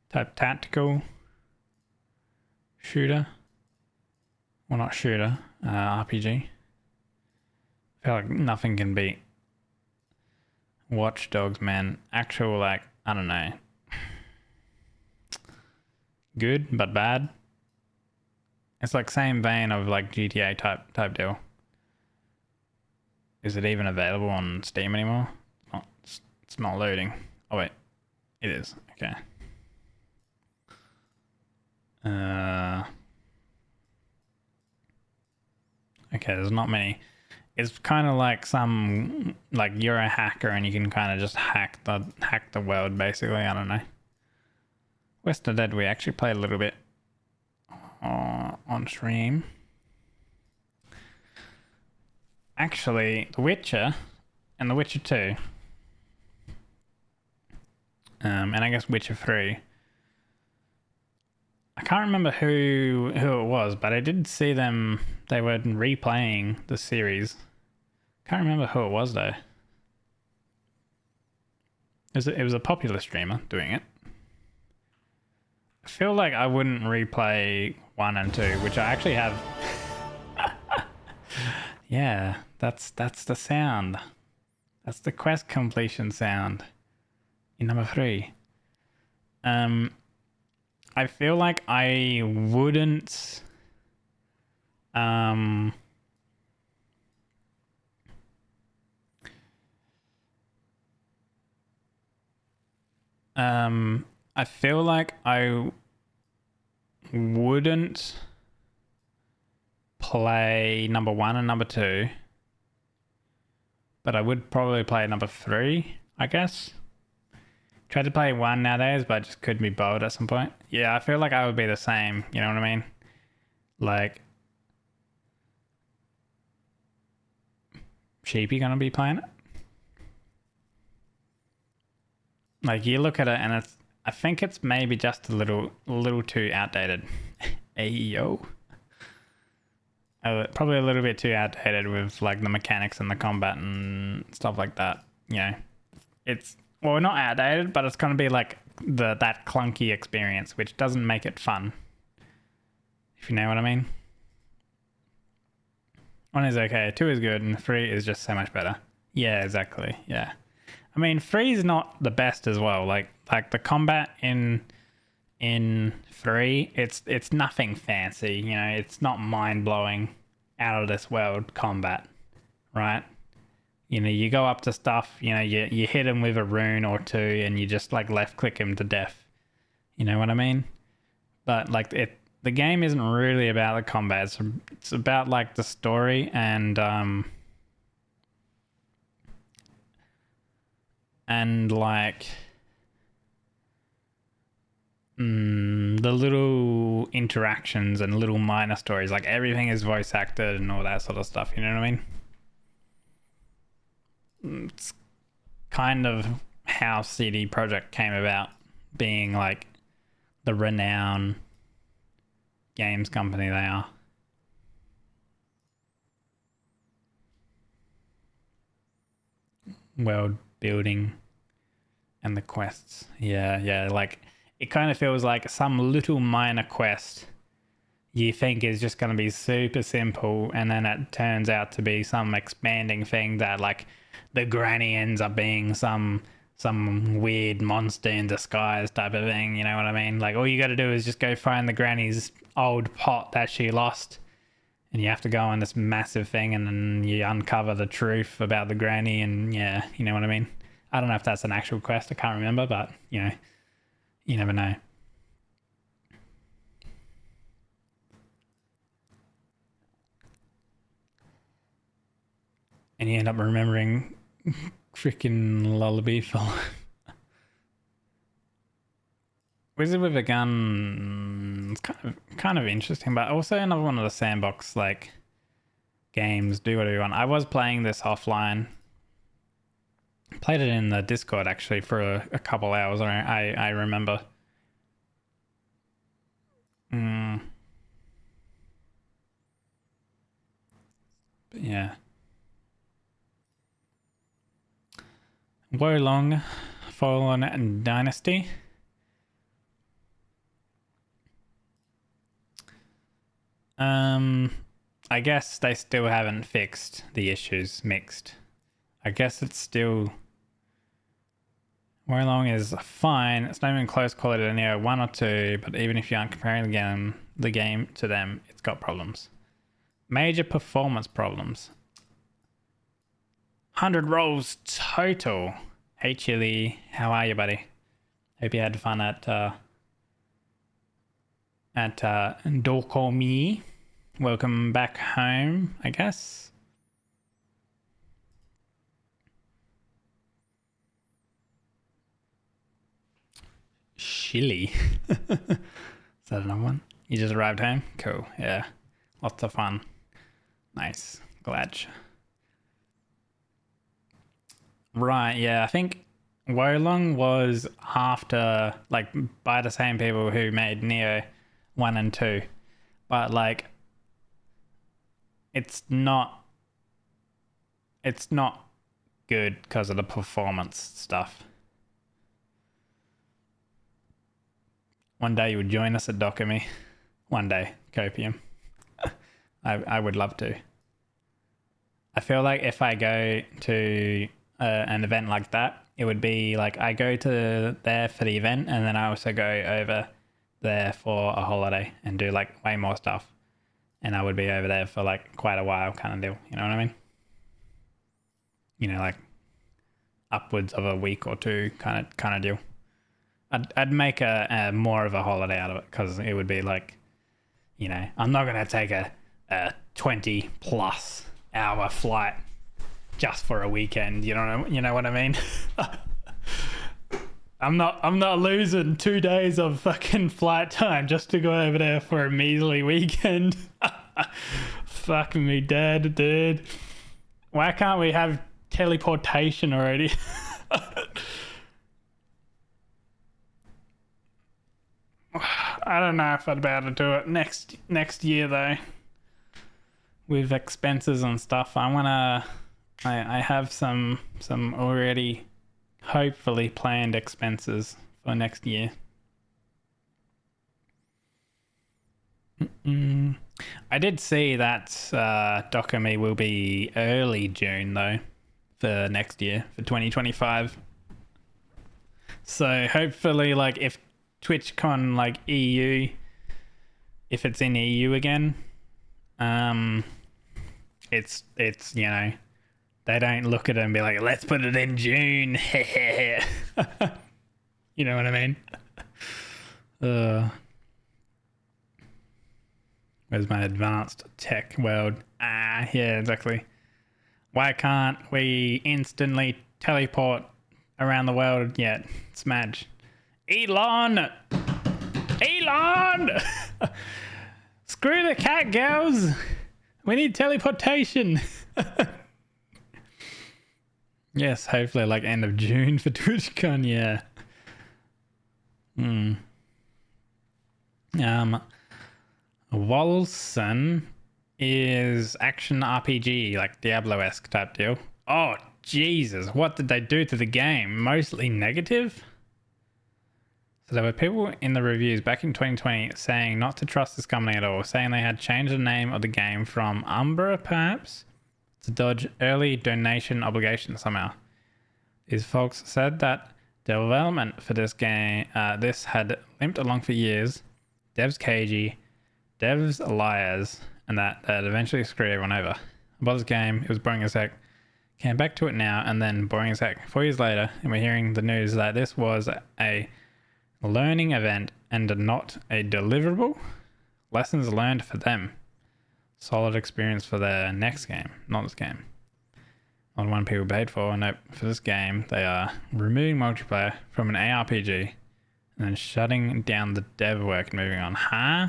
type tactical shooter. Well, not shooter, RPG. I feel like nothing can beat Watch Dogs, man. Actual, like, I don't know. Good, but bad. It's like same vein of like GTA type deal. Is it even available on Steam anymore? It's not loading. Oh wait, it is. Okay. Okay, there's not many. It's kind of like some, like you're a hacker and you can kind of just hack the world basically. I don't know. West of Dead we actually played a little bit on stream. Actually, The Witcher and The Witcher 2, and I guess Witcher 3. I can't remember who it was, but I did see them. They were replaying the series. Can't remember who it was though. It was a popular streamer doing it. I feel like I wouldn't replay 1 and 2, which I actually have. Yeah, that's the sound. That's the quest completion sound in number 3. I feel like I wouldn't I feel like I wouldn't play number 1 and number 2, but I would probably play number 3, I guess. Tried to play 1 nowadays, but I just couldn't be bothered at some point. Yeah, I feel like I would be the same, you know what I mean? Like, Sheepy gonna be playing it? Like, you look at it and I think it's maybe just a little too outdated. Ayo. Probably a little bit too outdated with like the mechanics and the combat and stuff like that. You know, it's, well, not outdated, but it's gonna be like that clunky experience, which doesn't make it fun. If you know what I mean. 1 is okay, 2 is good, and 3 is just so much better. Yeah, exactly. Yeah. I mean, 3 is not the best as well. Like the combat in 3, it's nothing fancy, you know, it's not mind-blowing, out of this world combat, right? You know, you go up to stuff, you know, you hit him with a rune or 2 and you just like left click him to death. You know what I mean? But like the game isn't really about the combat. It's about like the story and and like the little interactions and little minor stories, like everything is voice acted and all that sort of stuff, you know what I mean? It's kind of how CD Projekt came about being like the renowned games company they are. World building and the quests. Yeah, like it kind of feels like some little minor quest you think is just going to be super simple, and then it turns out to be some expanding thing that like the granny ends up being some weird monster in disguise type of thing, you know what I mean? Like all you got to do is just go find the granny's old pot that she lost, and you have to go on this massive thing, and then you uncover the truth about the granny, and yeah, you know what I mean? I don't know if that's an actual quest, I can't remember, but you know, you never know. And you end up remembering freaking Lullaby for Wizard with a Gun. It's kind of interesting, but also another one of the sandbox like games. Do whatever you want. I was playing this offline. Played it in the Discord actually for a couple hours. I remember. But yeah. Wo Long Fallen Dynasty. I guess they still haven't fixed the issues mixed. I guess it's still... Wo Long is fine. It's not even close quality to Neo 1 or 2, but even if you aren't comparing the game to them, it's got problems. Major performance problems. 100 rolls total. Hey Chili, how are you, buddy? Hope you had fun at Dorkomi. Welcome back home, I guess. Chili. Is that another one? You just arrived home? Cool, yeah. Lots of fun. Nice. Glad. Right, yeah, I think Wo Long was after, like, by the same people who made Neo 1 and 2. But, like, it's not good because of the performance stuff. One day you would join us at Dokumi. One day, Copium. I would love to. I feel like if I go to an event like that, it would be like I go to there for the event, and then I also go over there for a holiday and do like way more stuff. And I would be over there for like quite a while kind of deal. You know what I mean? You know, like upwards of a week or two kind of deal. I'd make a more of a holiday out of it, because it would be like, you know, I'm not going to take a 20 plus hour flight just for a weekend. You know what I mean? I'm not losing 2 days of fucking flight time just to go over there for a measly weekend. Fuck me dead, dude. Why can't we have teleportation already? I don't know if I'd be able to do it next year though. With expenses and stuff, I have some already hopefully planned expenses for next year. I did see that Dokumi will be early June though for next year, for 2025. So hopefully, like, if TwitchCon like EU, if it's in EU again, it's you know, they don't look at it and be like, let's put it in June. You know what I mean? Where's my advanced tech world? Yeah, exactly. Why can't we instantly teleport around the world yet. Smudge. Elon! Elon! Screw the cat, girls! We need teleportation! Yes, hopefully like end of June for TwitchCon, yeah. Wolcen is action RPG, like Diablo-esque type deal. Oh, Jesus, what did they do to the game? Mostly negative? So there were people in the reviews back in 2020 saying not to trust this company at all, saying they had changed the name of the game from Umbra, perhaps, to dodge early donation obligations somehow. These folks said that development for this game, this had limped along for years, devs cagey, devs liars, and that they'd eventually screw everyone over. About this game, it was boring as heck. Came back to it now, and then boring as heck. 4 years later, and we're hearing the news that this was a learning event and not a deliverable. Lessons learned for them. Solid experience for their next game, not this game. Not one people paid for. Nope. For this game, they are removing multiplayer from an ARPG and then shutting down the dev work and moving on. Huh?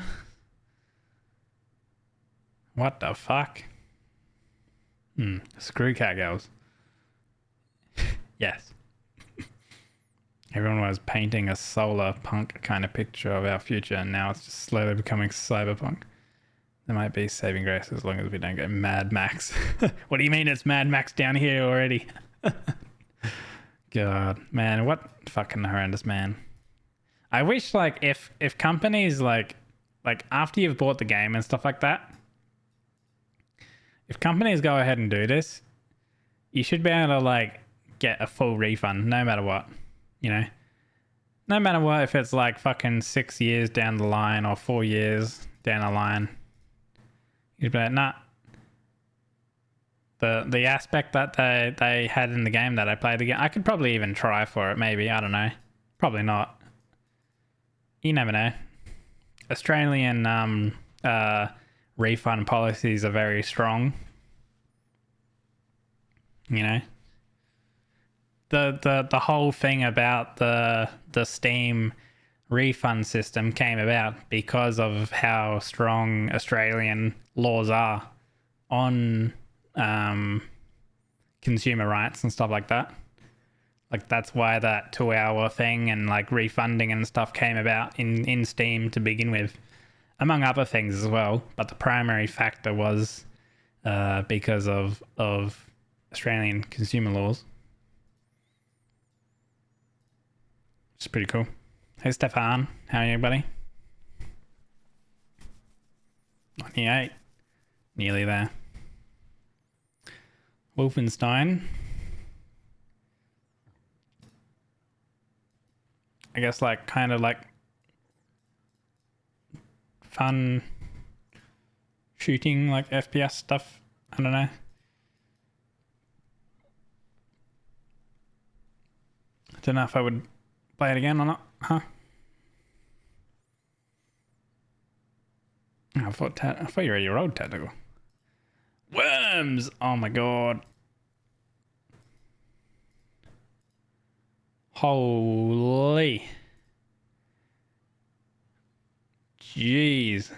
What the fuck? Screw cat girls. Yes. Everyone was painting a solar punk kind of picture of our future, and now it's just slowly becoming cyberpunk. There might be saving grace as long as we don't go Mad Max. What do you mean it's Mad Max down here already? God, man, what fucking horrendous, man. I wish like if companies like after you've bought the game and stuff like that, if companies go ahead and do this, you should be able to like get a full refund no matter what, you know? No matter what, if it's like fucking 6 years down the line or 4 years down the line. You'd be like, nah. The aspect that they had in the game that I played again, I could probably even try for it, maybe. I don't know. Probably not. You never know. Australian refund policies are very strong. You know? The whole thing about the Steam refund system came about because of how strong Australian laws are on consumer rights and stuff like that. Like that's why that 2-hour thing and like refunding and stuff came about in Steam to begin with, among other things as well. But the primary factor was because of Australian consumer laws. It's pretty cool. Hey Stefan, how are you, buddy? 98. Nearly there. Wolfenstein. I guess like kind of like fun shooting, like FPS stuff. I don't know. I don't know if I would play it again or not, huh? I thought you were your old tactical. Worms! Oh my god. Holy. Jeez.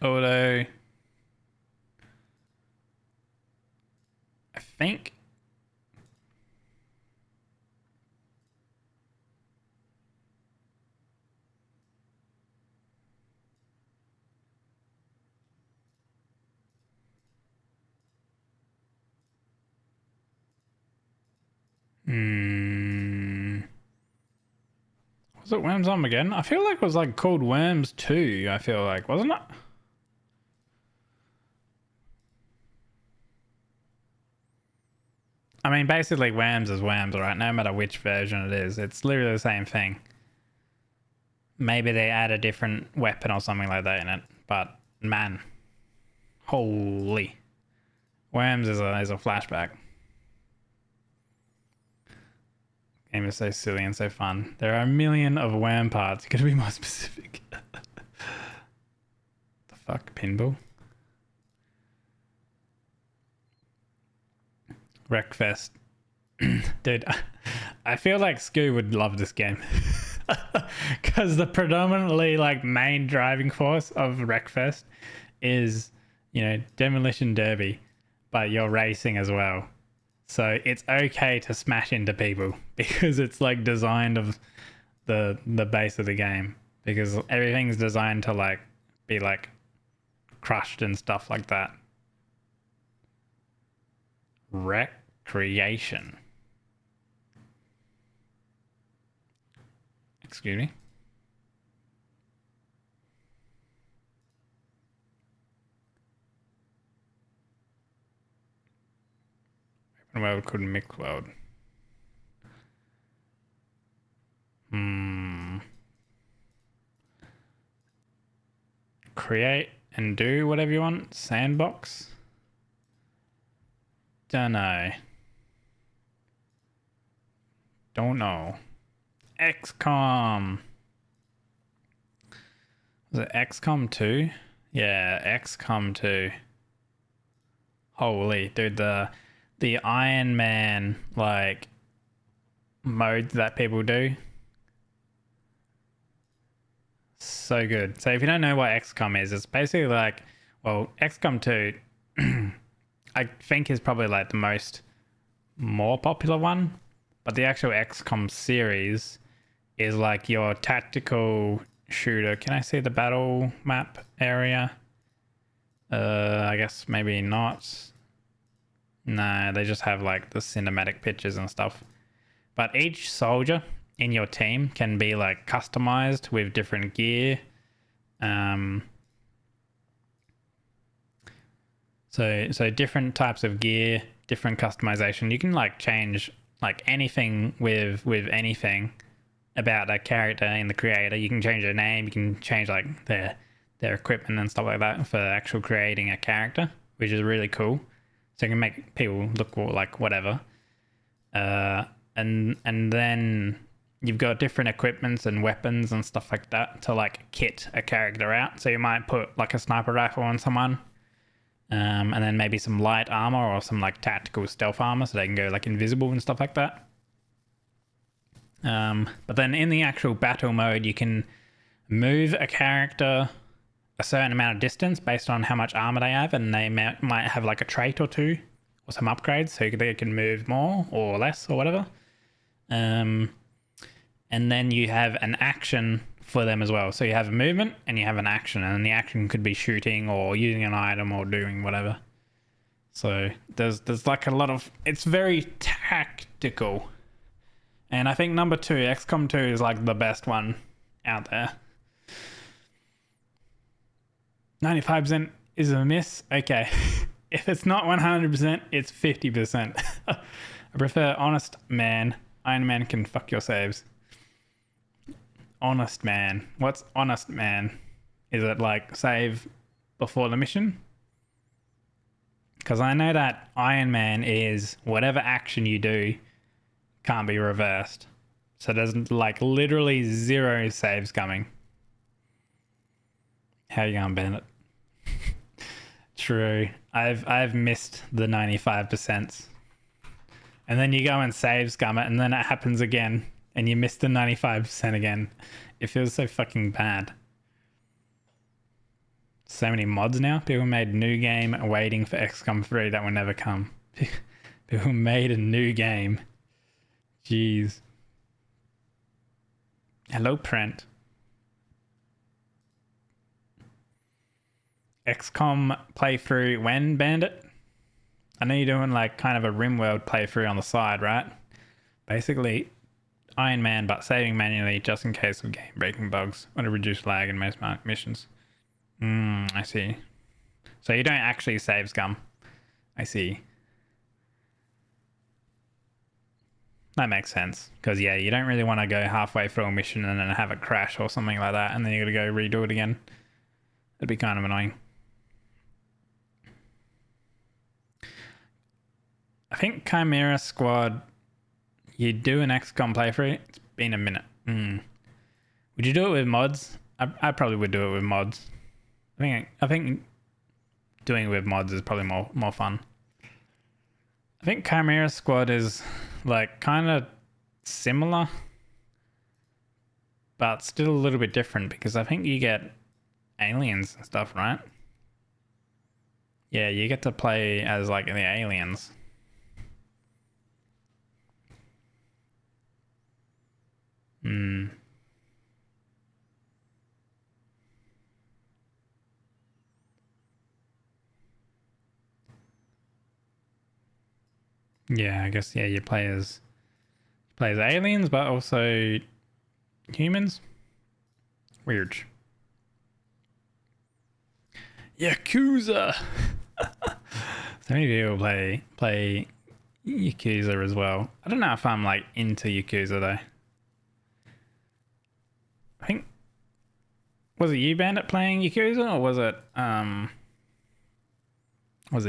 Although I think was it Worms on again? I feel like it was like called Worms 2, I feel like, wasn't it? I mean, basically Worms is Worms, right? No matter which version it is, it's literally the same thing. Maybe they add a different weapon or something like that in it, but man, holy. Worms is a flashback. Game is so silly and so fun. There are a million of worm parts. You gotta be more specific. fuck, pinball. Wreckfest. Dude, I feel like Scoo would love this game. Because the predominantly like main driving force of Wreckfest is, you know, Demolition Derby, but you're racing as well. So it's okay to smash into people because it's like designed of the base of the game, because everything's designed to like be like crushed and stuff like that. Recreation. Excuse me. Open world called Mick World. Create and do whatever you want. Sandbox. Don't know. XCOM. Was it XCOM 2? Yeah, XCOM 2. Holy, dude, the Iron Man like modes that people do. So good. So if you don't know what XCOM is, it's basically like, well, XCOM 2 I think is probably like the more popular one, but the actual XCOM series is like your tactical shooter. Can I see the battle map area? I guess maybe not. No, they just have like the cinematic pictures and stuff. But each soldier in your team can be like customized with different gear. So different types of gear, different customization. You can like change like anything with anything about that character in the creator. You can change their name, you can change like their equipment and stuff like that for actual creating a character, which is really cool. So you can make people look like whatever. And then you've got different equipments and weapons and stuff like that to like kit a character out. So you might put like a sniper rifle on someone, and then maybe some light armor or some like tactical stealth armor so they can go like invisible and stuff like that. But then in the actual battle mode, you can move a character a certain amount of distance based on how much armor they have, and they might have like a trait or two or some upgrades, so they can move more or less or whatever. And then you have an action for them as well. So you have a movement and you have an action, and the action could be shooting or using an item or doing whatever. So there's like a lot of, it's very tactical. And I think number 2, XCOM 2 is like the best one out there. 95% is a miss. Okay. If it's not 100%, it's 50%. I prefer Honest Man. Iron Man can fuck your saves. Honest Man. What's Honest Man? Is it like save before the mission? Because I know that Iron Man is whatever action you do can't be reversed. So there's like literally 0 saves coming. How you going, Bandit? True. I've missed the 95%. And then you go and save scum it, and then it happens again, and you miss the 95% again. It feels so fucking bad. So many mods now. People made new game waiting for XCOM 3 that will never come. People made a new game. Jeez. Hello, Prent. XCOM playthrough when, Bandit? I know you're doing like kind of a RimWorld playthrough on the side, right? Basically, Iron Man, but saving manually just in case of game-breaking bugs or to reduce lag in most missions. I see. So you don't actually save scum. I see. That makes sense. Because, yeah, you don't really want to go halfway through a mission and then have it crash or something like that, and then you got to go redo it again. That'd be kind of annoying. I think Chimera Squad, you do an XCOM playthrough. It's been a minute. Would you do it with mods? I probably would do it with mods. I think doing it with mods is probably more fun. I think Chimera Squad is like kind of similar, but still a little bit different because I think you get aliens and stuff, right? Yeah, you get to play as like the aliens. Yeah, I guess you play as aliens, but also humans. Weird. Yakuza. So many people play Yakuza as well. I don't know if I'm like into Yakuza though. I think, was it you, Bandit, playing Yakuza, or was it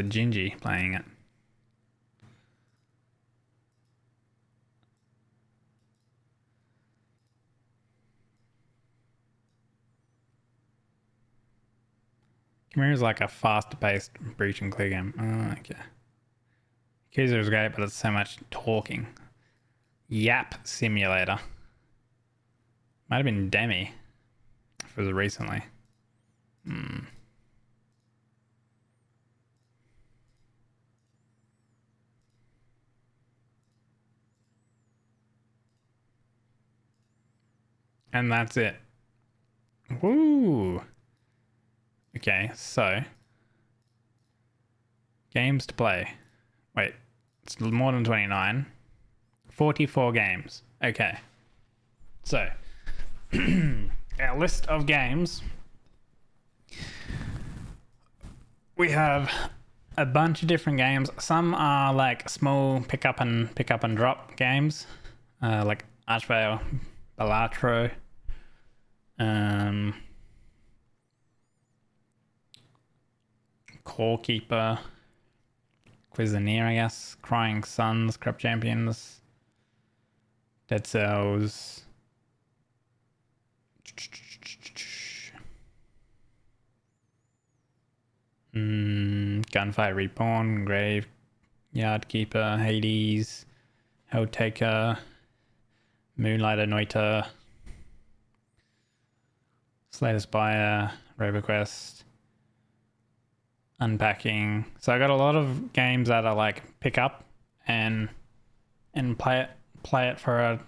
Gingy playing it? Chimera's like a fast-paced breach and clear game. Oh, okay. Yakuza is great, but it's so much talking. Yap Simulator. Might have been Demi. If it was recently. And that's it. Woo! Okay, so games to play. Wait, it's more than 29. 44 games. Okay. So our list of games. We have a bunch of different games. Some are like small pick up and drop games. Like Archvale, Balatro. Core Keeper, Cuisinier, I guess, Crying Suns, Crab Champions, Dead Cells, Gunfight Reborn, Graveyard Keeper, Hades, Helltaker, Moonlight Anointer, Slay the Spire, RoboQuest, Unpacking. So I got a lot of games that are like pick up and play it for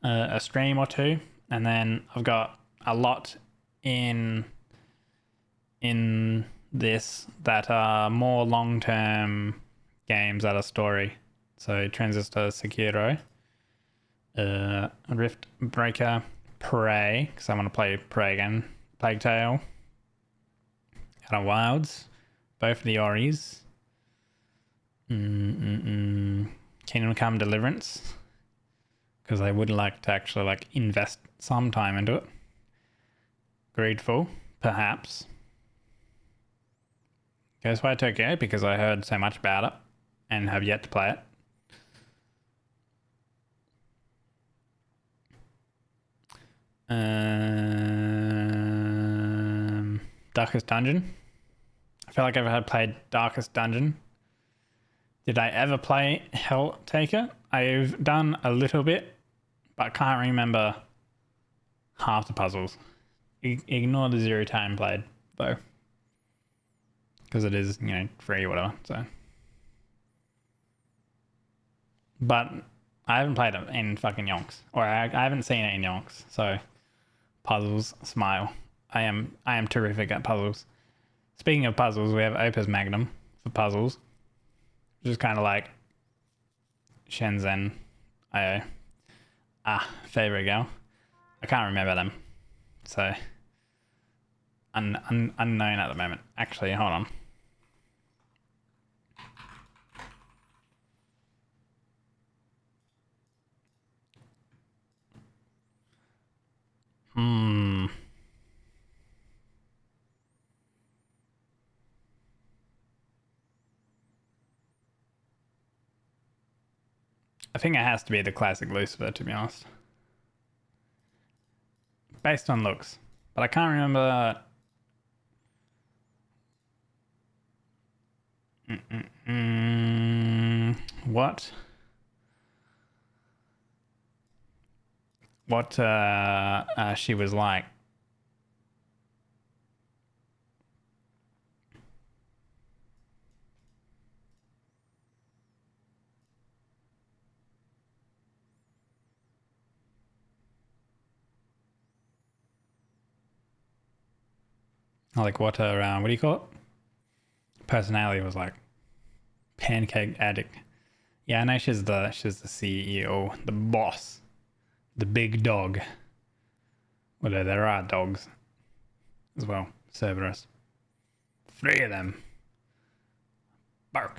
a stream or two, and then I've got a lot in this that are more long-term games that are story. So Transistor, Sekiro, Rift Breaker, Prey, because I want to play Prey again, Plague Tale, Outer Wilds, both the Oris, Kingdom Come Deliverance, because I would like to actually like invest some time into it. Greedful, perhaps. Ghostwire Tokyo, because I heard so much about it and have yet to play it. Darkest Dungeon. I feel like I've had played Darkest Dungeon. Did I ever play Helltaker? I've done a little bit, but can't remember half the puzzles. Ignore the 0 time played, though. Because it is, free or whatever, so. But I haven't played it in fucking yonks. Or I haven't seen it in yonks, so. Puzzles, smile. I am terrific at puzzles. Speaking of puzzles, we have Opus Magnum for puzzles, which is kind of like Shenzhen IO. Favorite girl. I can't remember them, so unknown at the moment. Actually, hold on. I think it has to be the classic Lucifer, to be honest. Based on looks. But I can't remember What? What she was like. Like what her, what do you call it? Personality was like. Pancake addict. Yeah, I know she's the CEO, the boss, the big dog. Although there are dogs as well, Cerberus. 3 of them. Bark.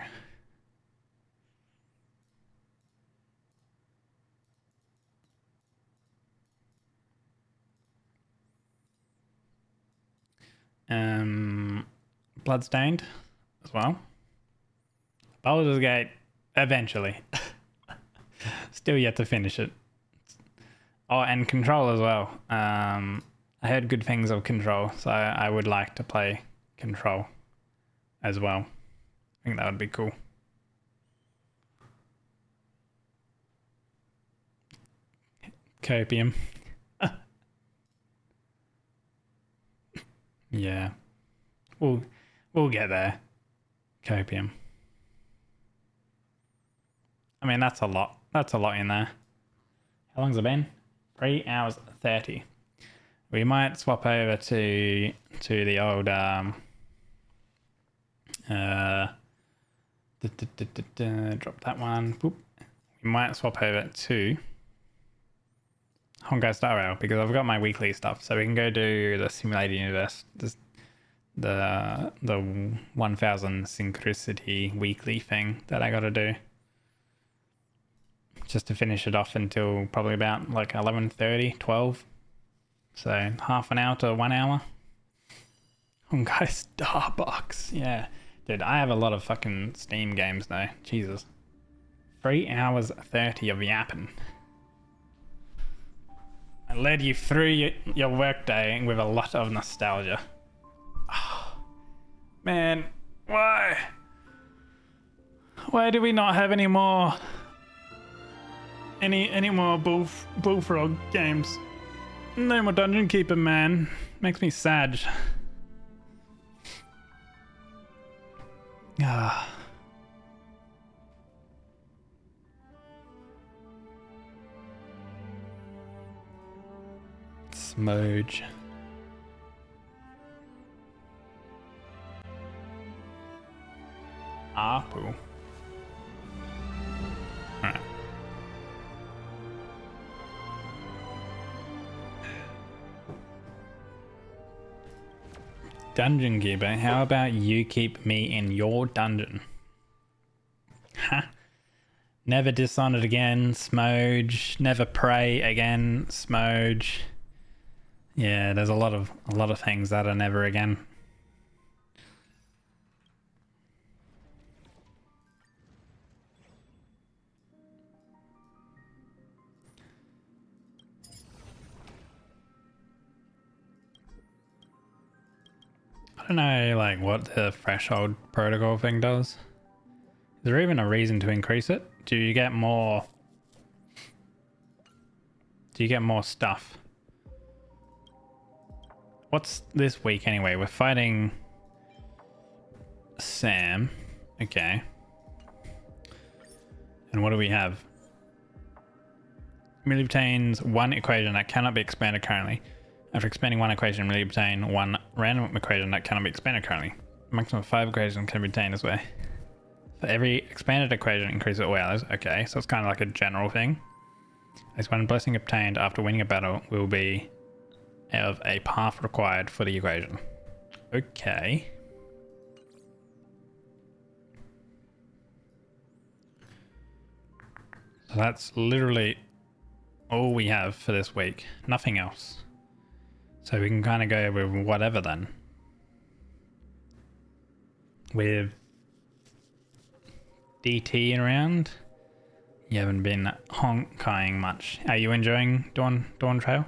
Bloodstained as well. Baldur's Gate eventually. Still yet to finish it. Oh, and Control as well. I heard good things of Control, so I would like to play Control as well. I think that would be cool. Copium. Yeah. We'll get there. Copium. I mean, that's a lot. That's a lot in there. How long's it been? 3 hours 30. We might swap over to the old drop that one. Boop. We might swap over to Honkai Star Rail because I've got my weekly stuff, so we can go do the Simulated Universe, the 1000 Synchronicity weekly thing that I got to do. Just to finish it off until probably about like 11:30, 12. So half an hour to 1 hour. Honkai Starbucks. Yeah. Dude, I have a lot of fucking Steam games though. Jesus. 3 hours 30 of yapping. I led you through your workday with a lot of nostalgia. Oh, man, why? Why do we not have any more Bullfrog games? No more Dungeon Keeper, man. Makes me sad. Ah. Smoge. Apu. Alright. Dungeon Keeper, how about you keep me in your dungeon? Huh? Never Dishonored again, Smoge. Never Pray again, Smoge. Yeah, there's a lot of things that are never again. I don't know, like, what the threshold protocol thing does. Is there even a reason to increase it? Do you get more stuff? What's this week anyway? We're fighting Sam. Okay. And what do we have? Merely obtains one equation that cannot be expanded currently. After expanding one equation, merely obtain one random equation that cannot be expanded currently. A maximum of 5 equations can be obtained this way. For every expanded equation, increase it well. Okay, so it's kind of like a general thing. As one blessing obtained after winning a battle will be of a path required for the equation. Okay. So that's literally all we have for this week. Nothing else. So we can kind of go with whatever then. With DT around. You haven't been honking much. Are you enjoying Dawn Trail?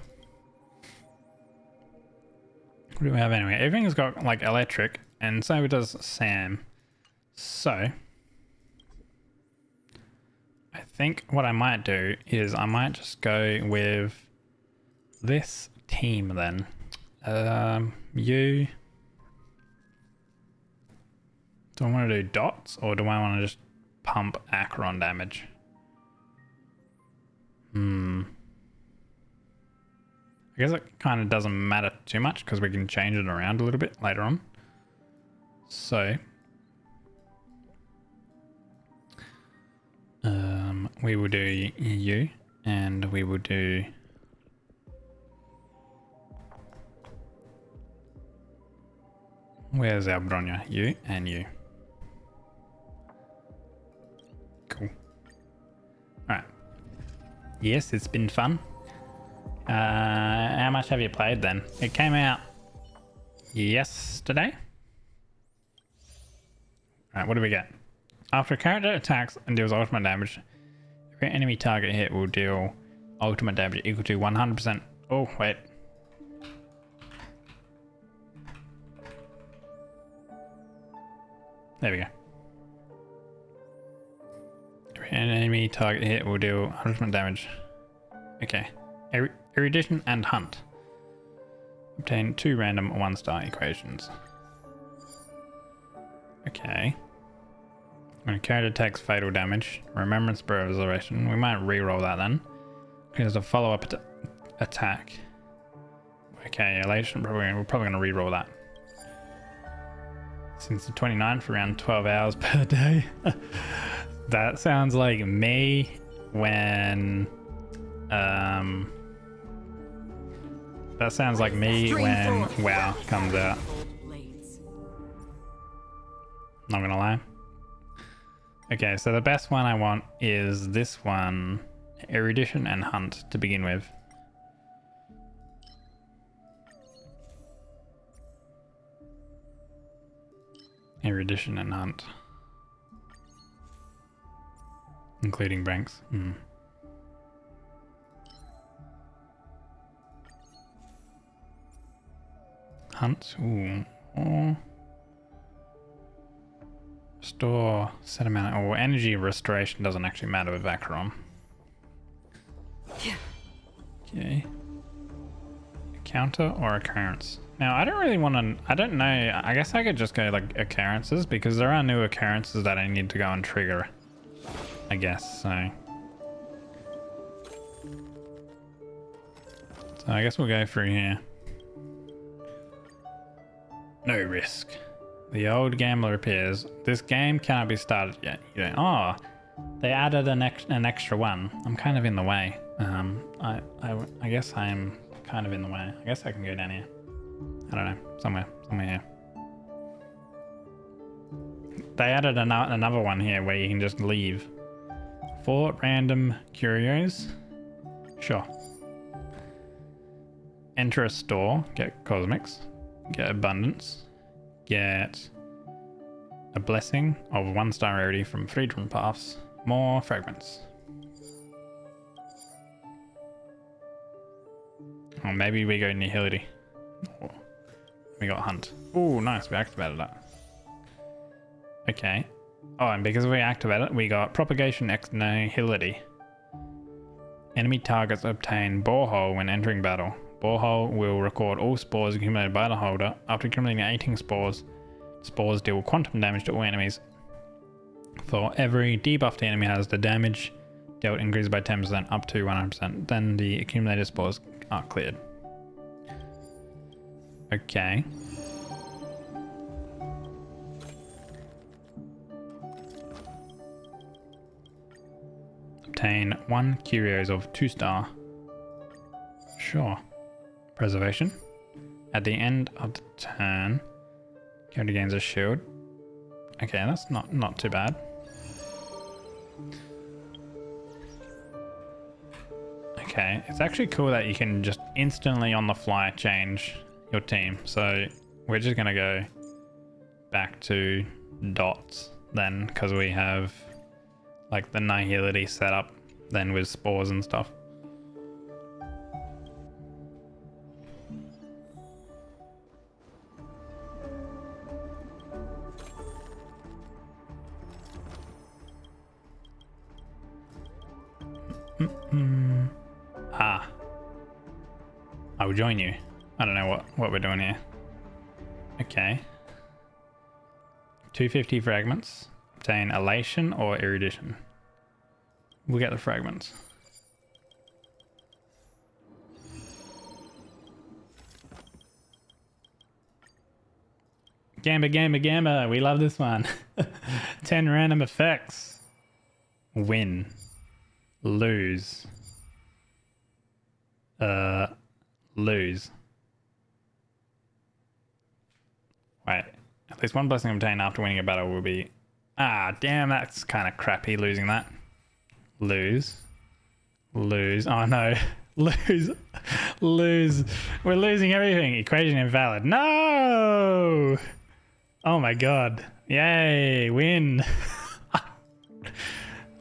What do we have anyway? Everything's got like electric, and so does Sam. So I think what I might do is I might just go with this team then. You. Do I want to do dots or do I want to just pump Acheron damage? I guess it kind of doesn't matter too much because we can change it around a little bit later on. So we will do you and we will do where's our Bronya? You and you. Cool. Alright. Yes, it's been fun. How much have you played then? It came out yesterday. Alright, what do we get? After a character attacks and deals ultimate damage, every enemy target hit will deal ultimate damage equal to 100%. Oh, wait. There we go. Every enemy target hit will deal 100% damage. Okay. Erudition and Hunt. Obtain 2 random 1-star equations. Okay. When a character takes fatal damage, Remembrance Preservation, we might re-roll that then. Because a follow-up attack. Okay, Elation, we're probably going to re-roll that. Since the 29th for around 12 hours per day. That sounds like me when... that sounds like me when WoW comes out. Not gonna lie. Okay, so the best one I want is this one. Erudition and Hunt to begin with. Erudition and Hunt. Including Branks. Hunt. Ooh. Oh. Restore set amount or energy restoration doesn't actually matter with Acheron. Okay. A counter or occurrence. Now I don't really want to. I don't know. I guess I could just go like occurrences because there are new occurrences that I need to go and trigger. I guess so. So I guess we'll go through here. No risk. The old gambler appears. This game cannot be started yet. You don't. Oh, they added an extra one. I'm kind of in the way. I guess I'm kind of in the way. I guess I can go down here. I don't know. Somewhere here. They added another one here where you can just leave. 4 random curios. Sure. Enter a store. Get cosmics. Get abundance. Get a blessing of 1-star rarity from Freedom Paths. More fragments. Or maybe we go Nihility. Oh, we got Hunt. Oh, nice. We activated that. Okay. Oh, and because we activated it, we got Propagation X Nihility. Enemy targets obtain Borehole when entering battle. Borehole will record all spores accumulated by the holder. After accumulating 18 spores, spores deal quantum damage to all enemies. For every debuff the enemy has, the damage dealt increases by 10% up to 100%. Then the accumulated spores are cleared. Okay. Obtain 1 curios of 2-star. Sure. Preservation. At the end of the turn, character gains a shield. Okay, that's not too bad. Okay, it's actually cool that you can just instantly on the fly change your team. So we're just gonna go back to dots then, because we have like the Nihility set up then with spores and stuff. Ah. I will join you. I don't know what we're doing here. Okay. 250 fragments. Obtain elation or erudition. We'll get the fragments. Gamba, gamba, gamba. We love this one. 10 random effects. Win. Lose. Lose. Wait. At least one blessing obtained after winning a battle will be... Ah, damn, that's kind of crappy losing that. Lose. Lose. Oh no. Lose. Lose. We're losing everything. Equation invalid. No! Oh my god. Yay. Win.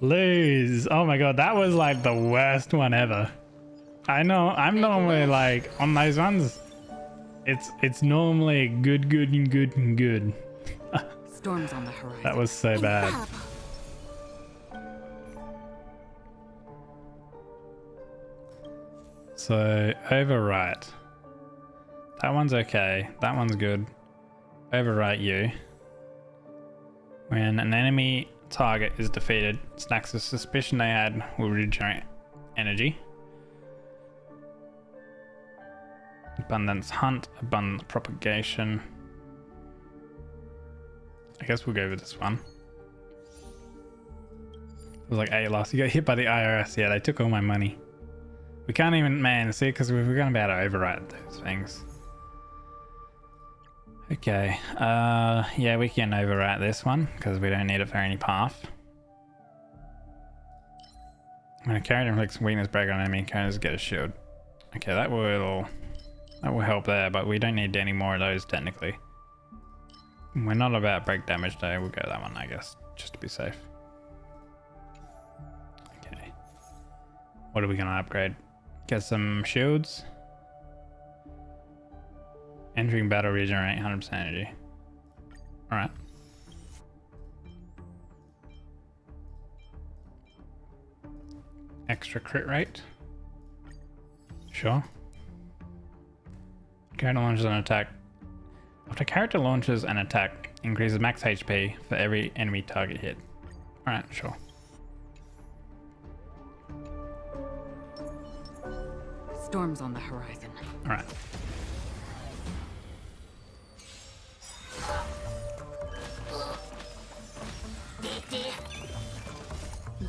Lose. Oh my god. That was like the worst one ever. I know. I'm normally like on those ones. It's normally good, good, and good, and good. Storms on the horizon. That was so bad. So, overwrite. That one's okay. That one's good. Overwrite you. When an enemy target is defeated, stacks of suspicion they had will regenerate energy. Abundance hunt, abundant propagation. I guess we'll go with this one. It was like 8 loss. You got hit by the IRS. Yeah, they took all my money. We can't even, man, see, because we're going to be able to overwrite those things. Okay, yeah, we can overwrite this one, because we don't need it for any path. When a character inflicts weakness break on enemy, characters get a shield. Okay, that will help there, but we don't need any more of those, technically. We're not about break damage though, we'll go that one, I guess, just to be safe. Okay. What are we going to upgrade? Get some shields. Entering battle regenerate 100% energy. Alright. Extra crit rate. Sure. Character launches an attack. After character launches an attack, increases max HP for every enemy target hit. Alright, sure. Storms on the horizon. Alright.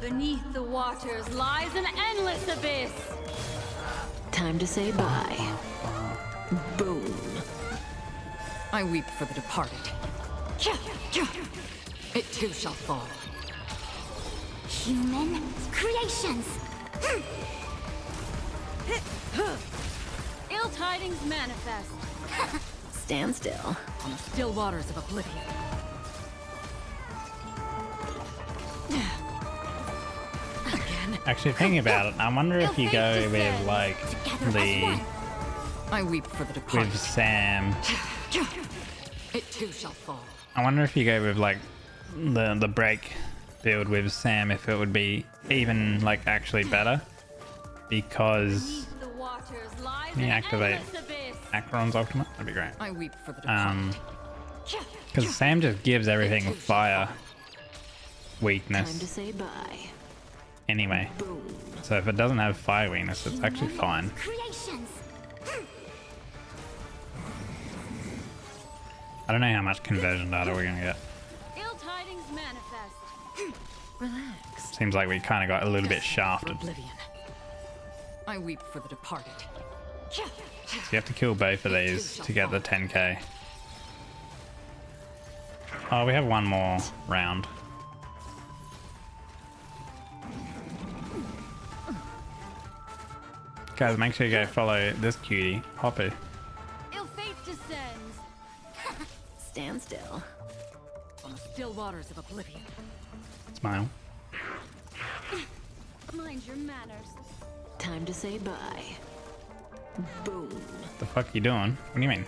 Beneath the waters lies an endless abyss. Time to say bye. Boom. I weep for the departed. It too shall fall. Human creations. Ill tidings manifest. Stand still. On the still waters of oblivion. Actually, thinking about it, I wonder if you go with like the I weep for the departed. with Sam. It too shall fall. I wonder if you go with like the break build with Sam, if it would be even like actually better, because Beneath the waters lies can you an activate endless abyss. Acheron's ultimate? That'd be great. I weep for the departed. Because Sam just gives everything fire Time to weakness say bye. anyway. Boom. So if it doesn't have fire weakness, it's actually fine. Creations. I don't know how much conversion data we're gonna get. Ill tidings manifest. Relax. Seems like we kind of got a little bit shafted. Oblivion. I weep for the departed. So you have to kill both of these to get the 10k. Oh, we have one more round. Guys, make sure you go follow this cutie, Hoppy. Ill fate descends. Stand still. On the still waters of oblivion. Smile. Mind your manners. Time to say bye. Boom. The fuck you doing? What do you mean?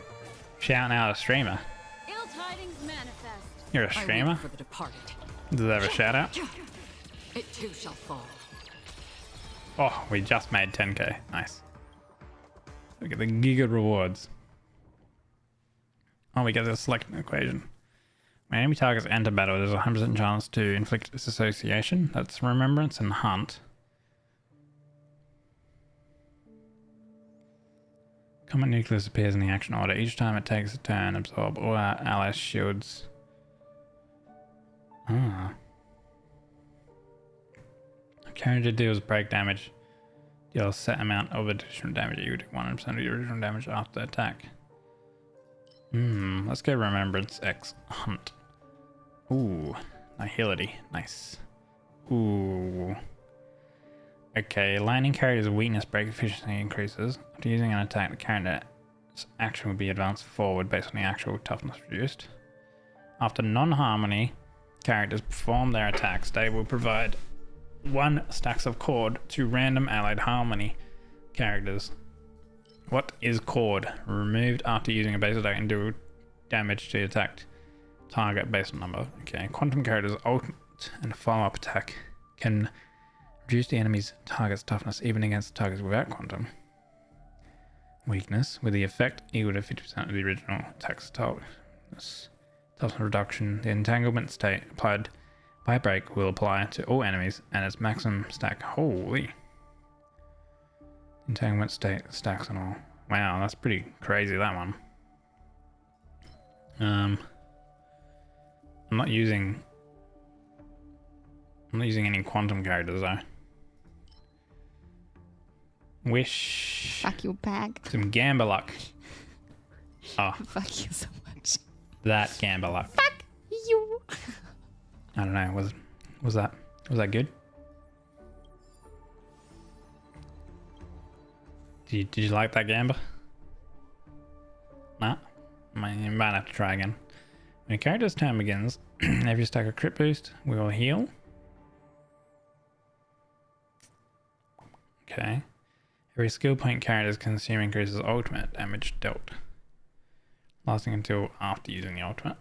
Shouting out a streamer? Ill tidings manifest. You're a I streamer? weep for the departed. Does that have a shout out? It too shall fall. Oh, we just made 10k. Nice. Look at the giga rewards. Oh, we get the selection equation. When enemy targets enter battle, there's a 100% chance to inflict disassociation. That's remembrance and hunt. Comet nucleus appears in the action order. Each time it takes a turn, absorb all our allies' shields. Ah. Character deals break damage. Deals a set amount of additional damage. You do 100% of the original damage after attack. Let's go Remembrance X Hunt. Ooh, Nihility. Nice. Ooh. Okay, lightning character's weakness break efficiency increases. After using an attack, the character's action will be advanced forward based on the actual toughness reduced. After non-harmony characters perform their attacks, they will provide 1 stacks of cord to random allied harmony characters. What is cord? Removed after using a base attack and do damage to the attacked target based on number. Okay, quantum characters ultimate and follow-up attack can reduce the enemy's target's toughness even against targets without quantum. Weakness with the effect equal to 50% of the original attack's toughness. Toughness reduction. The entanglement state applied by break will apply to all enemies and its maximum stack. Holy. Entanglement state stacks and all. Wow, that's pretty crazy, that one. I'm not using any quantum characters though. Wish Fuck you, Pag. some Gamba luck. Oh, Fuck you so much. that Gamba luck. Fuck you. I don't know. Was that good? Did you like that Gamba? Nah. You might have to try again. When a character's turn begins, every stack of crit boost will heal. Okay. Every skill point characters consume increases ultimate damage dealt, lasting until after using the ultimate.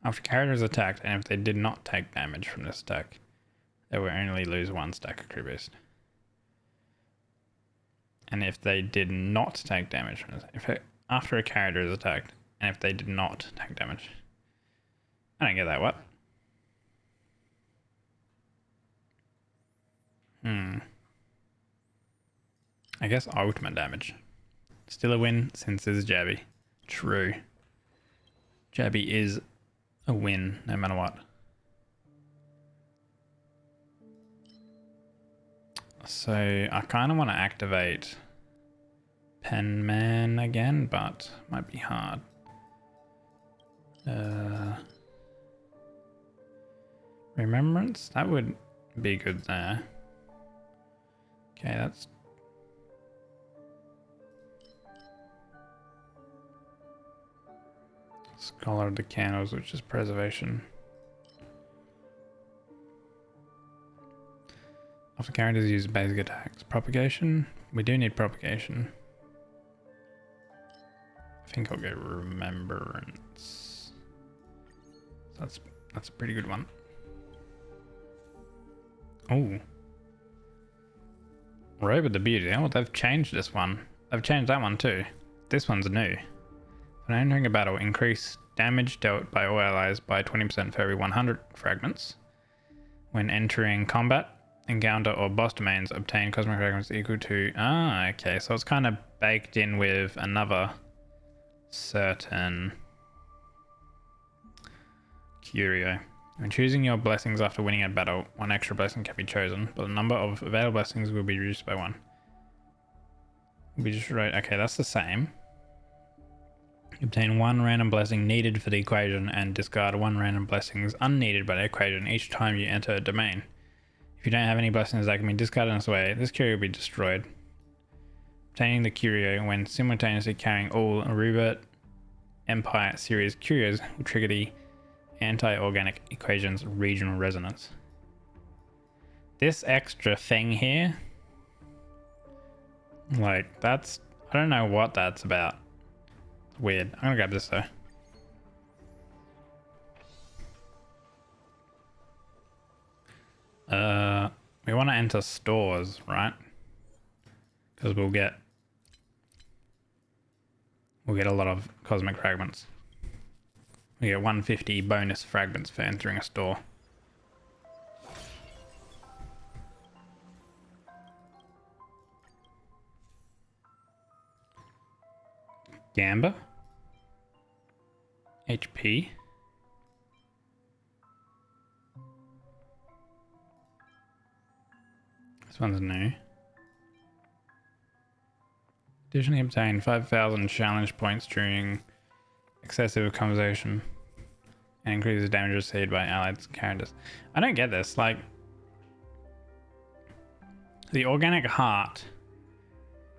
After character is attacked, and if they did not take damage from this stack, they will only lose 1 stack of crit boost. And if they did not take damage from this, after a character is attacked, and if they did not take damage, I don't get that. What? I guess ultimate damage. Still a win since this is Jabby. True. Jabby is a win no matter what. So I kind of want to activate Penman again, but might be hard. Remembrance? That would be good there. Okay, that's... Scholar of the Candles, which is preservation. After characters use basic attacks. Propagation? We do need propagation. I think I'll go remembrance. That's a pretty good one. Oh. Robe of the Beauty. Oh, they've changed this one. They've changed that one too. This one's new. When entering a battle, increase damage dealt by all allies by 20% for every 100 fragments. When entering combat, encounter, or boss domains, obtain cosmic fragments equal to... Ah, okay. So it's kind of baked in with another certain curio. When choosing your blessings after winning a battle, 1 extra blessing can be chosen, but the number of available blessings will be reduced by 1. We just wrote... Okay, that's the same. Obtain 1 random blessing needed for the equation and discard 1 random blessings unneeded by the equation each time you enter a domain. If you don't have any blessings that can be discarded in this way, this curio will be destroyed. Obtaining the curio when simultaneously carrying all Rubert Empire series curios will trigger the anti-organic equation's regional resonance. This extra thing here, like that's... I don't know what that's about. Weird. I'm gonna grab this though. We want to enter stores, right? Because we'll get a lot of cosmic fragments. We get 150 bonus fragments for entering a store. Gamba. HP. This one's new. Additionally obtain 5,000 challenge points during excessive conversation and increases damage received by allied characters. I don't get this. Like, the organic heart,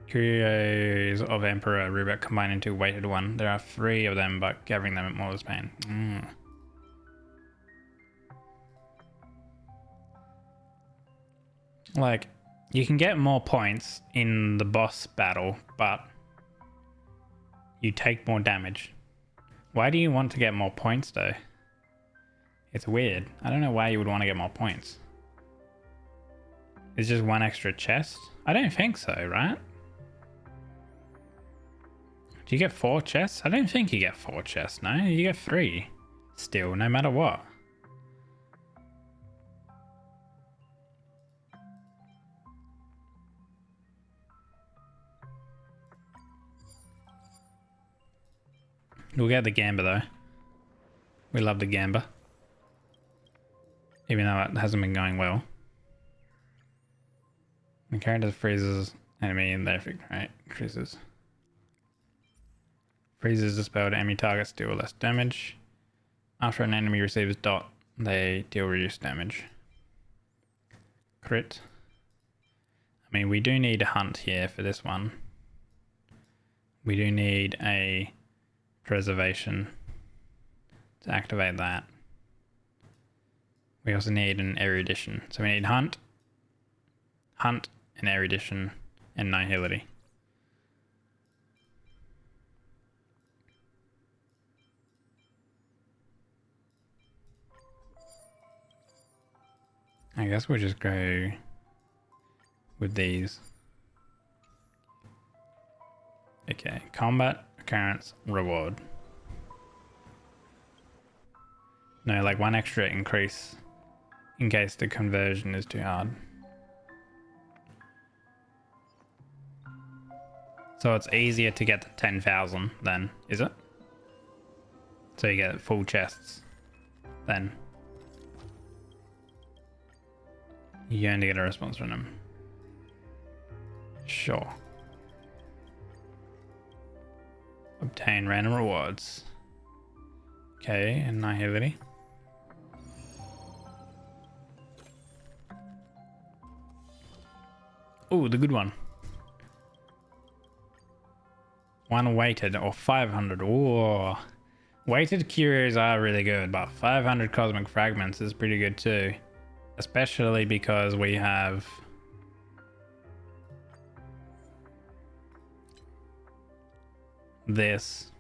Curios of Emperor Rubik combined into a weighted one. There are 3 of them, but gathering them at more is pain. Like, you can get more points in the boss battle, but you take more damage. Why do you want to get more points though? It's weird. I don't know why you would want to get more points. It's just 1 extra chest? I don't think so, right? Do you get 4 chests? I don't think you get 4 chests, no? You get 3. Still, no matter what. We'll get the Gamba though. We love the Gamba. Even though it hasn't been going well. The character freezes enemy and their effect rate increases. Freezes dispelled enemy targets deal less damage. After an enemy receives dot, they deal reduced damage. Crit. I mean, we do need a hunt here for this one. We do need a preservation to activate that. We also need an erudition. So we need hunt, and erudition, and nihility. I guess we'll just go with these. Okay, combat occurrence reward. No, like 1 extra increase in case the conversion is too hard. So it's easier to get to 10,000 then, is it? So you get full chests then. You only get a response from them. Sure. Obtain random rewards. Okay, and nihility. Ooh, the good one. 1 weighted or 500. Ooh. Weighted curios are really good, but 500 cosmic fragments is pretty good too. Especially because we have this.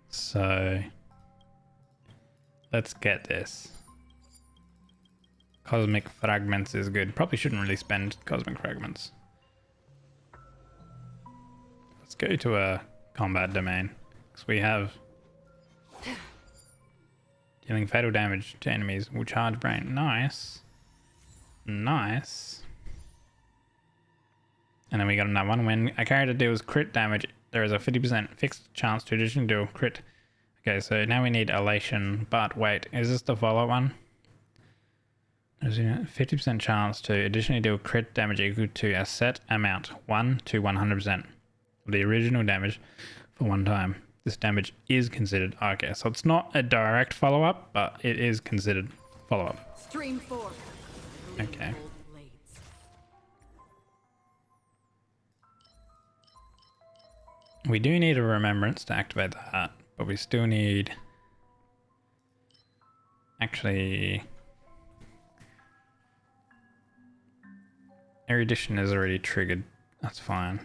So let's get this. Cosmic fragments is good. Probably shouldn't really spend cosmic fragments. Let's go to a combat domain because we have dealing fatal damage to enemies will charge brain. Nice. Nice. And then we got another one. When a character deals crit damage, there is a 50% fixed chance to additionally deal crit. Okay, so now we need elation, but wait, is this the follow one? There's a 50% chance to additionally deal crit damage equal to a set amount, 1 to 100% of the original damage for 1 time. This damage is considered. Okay, so it's not a direct follow-up, but it is considered follow-up. Stream 4. Okay. We do need a remembrance to activate that, but we still need... Actually... Erudition is already triggered. That's fine.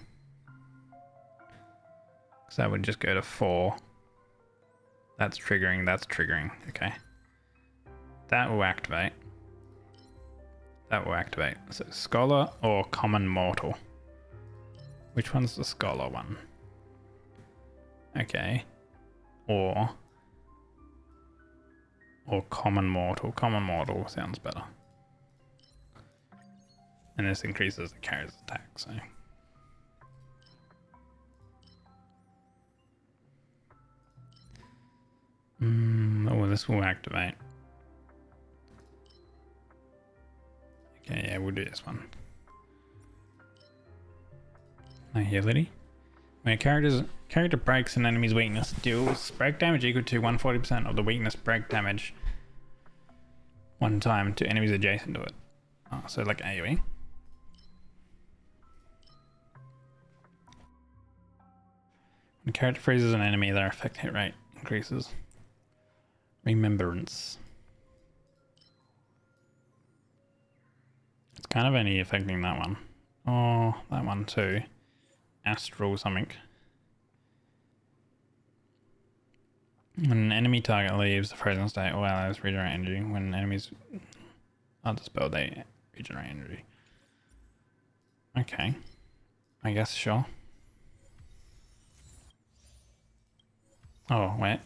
So that would just go to 4. That's triggering, okay. that will activate. That will activate. So Scholar or Common Mortal? Which one's the Scholar one? Okay. Or Common Mortal. Common Mortal sounds better. And this increases the carrier's attack, so. Oh, this will activate. Okay, yeah, we'll do this one. Agility. When a character breaks an enemy's weakness, deals break damage equal to 140% of the weakness break damage one time to enemies adjacent to it. Oh, so like AoE. When a character freezes an enemy, their effect hit rate increases. Remembrance. It's kind of only affecting that one. Oh, that one too. Astral something. When an enemy target leaves the frozen state, all allies regenerate energy. When enemies are dispelled, they regenerate energy. Okay. I guess, sure. Oh, wait.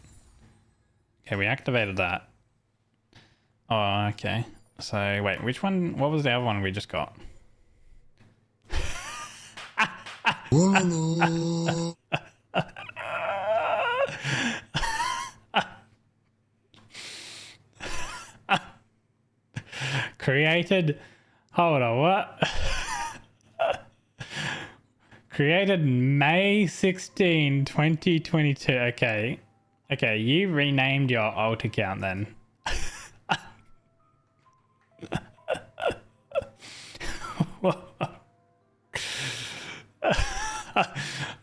Okay, we activated that. Oh, okay. So, wait, which one? What was the other one we just got? Created. Hold on, what? Created May 16, 2022. Okay. Okay, you renamed your alt account then.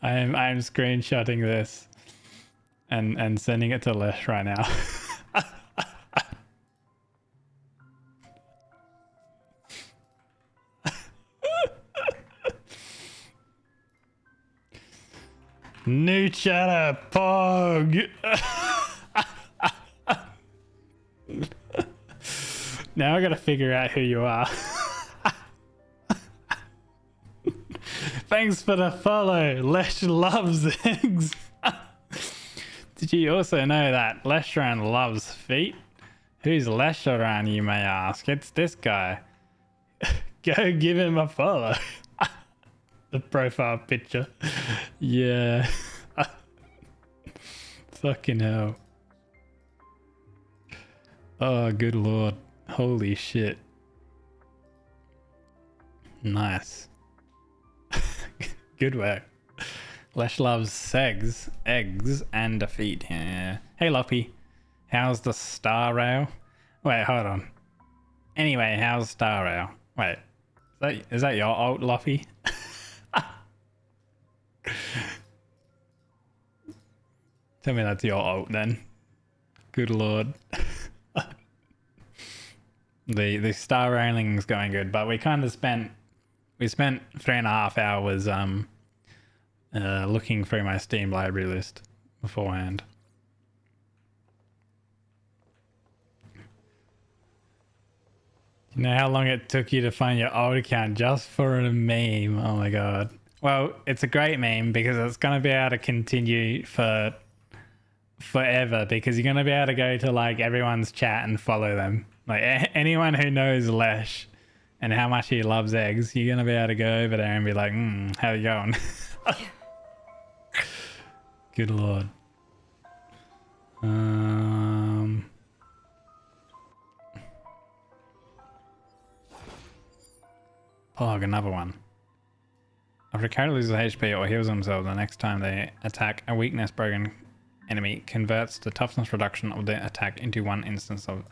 I'm screenshotting this and sending it to Lesh right now. New chatter, Pog. Now I gotta figure out who you are. Thanks for the follow. Lesh loves eggs. Did you also know that Leshran loves feet? Who's Leshran, you may ask? It's this guy. Go give him a follow. The profile picture. Yeah. Fucking hell. Oh, good lord. Holy shit. Nice. Good work. Lesh loves segs, eggs, and defeat. Yeah. Hey, Loppy. How's the Star Rail? Wait, hold on. Anyway, how's Star Rail? Wait. Is that your alt, Loppy? Tell me that's your alt then. Good lord. The star railing's going good, but we kind of spent 3.5 hours looking through my Steam library list beforehand. You know how long it took you to find your old account just for a meme? Oh my god. Well, it's a great meme because it's going to be able to continue for forever, because you're going to be able to go to like everyone's chat and follow them. Like anyone who knows Lesh and how much he loves eggs, you're going to be able to go over there and be like, how you going? Good lord. Pog, another one. After a character loses HP or heals themselves, the next time they attack, a weakness broken enemy converts the toughness reduction of the attack into one instance of...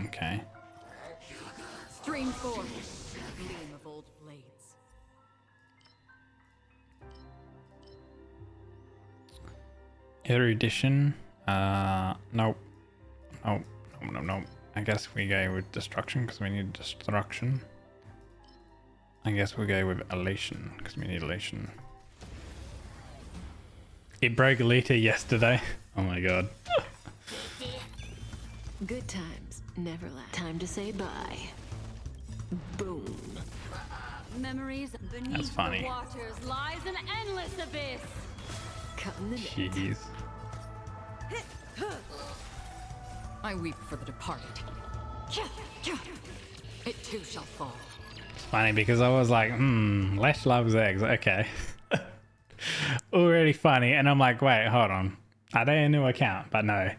okay. Stream forth, gleam of old blades. Erudition. Nope. Nope. I guess we go with destruction because we need destruction. I guess we'll go with elation because we need elation. It broke Lita yesterday. Oh my god. Good times. Neverland. Time to say bye. Boom. Memories beneath That's funny. the waters lies an endless abyss. Cutting the net. Jeez. I weep for the departed. It too shall fall. It's funny because I was like, Lesh loves eggs. Okay. Already funny. And I'm like, wait, hold on. Are they a new account? But no.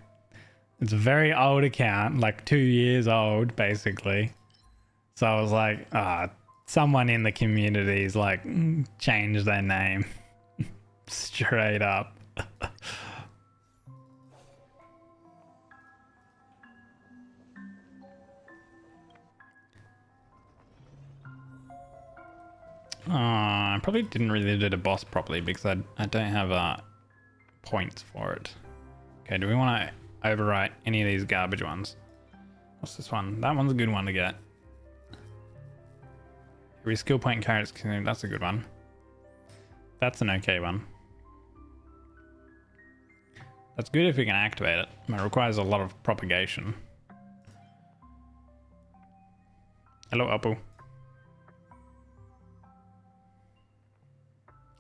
It's a very old account, like 2 years old, basically. So I was like, someone in the community's like, changed their name. Straight up. I probably didn't really do the boss properly because I don't have points for it. Okay, do we want to overwrite any of these garbage ones? What's this one? That one's a good one to get. Every skill point carrots consumed, that's a good one. That's an okay one. That's good if we can activate it. It requires a lot of propagation. Hello, Apple.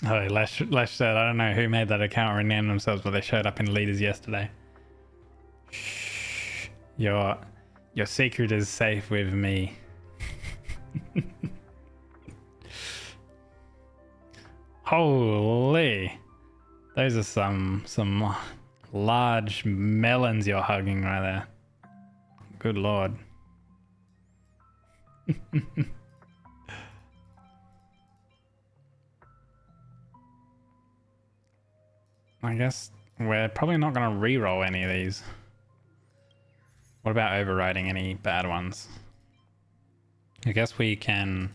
Oh, Lesh said, I don't know who made that account rename themselves, but they showed up in leaders yesterday. Shh. Your secret is safe with me. Holy. Those are some large melons you're hugging right there. Good lord. I guess we're probably not going to re-roll any of these. What about overriding any bad ones? I guess we can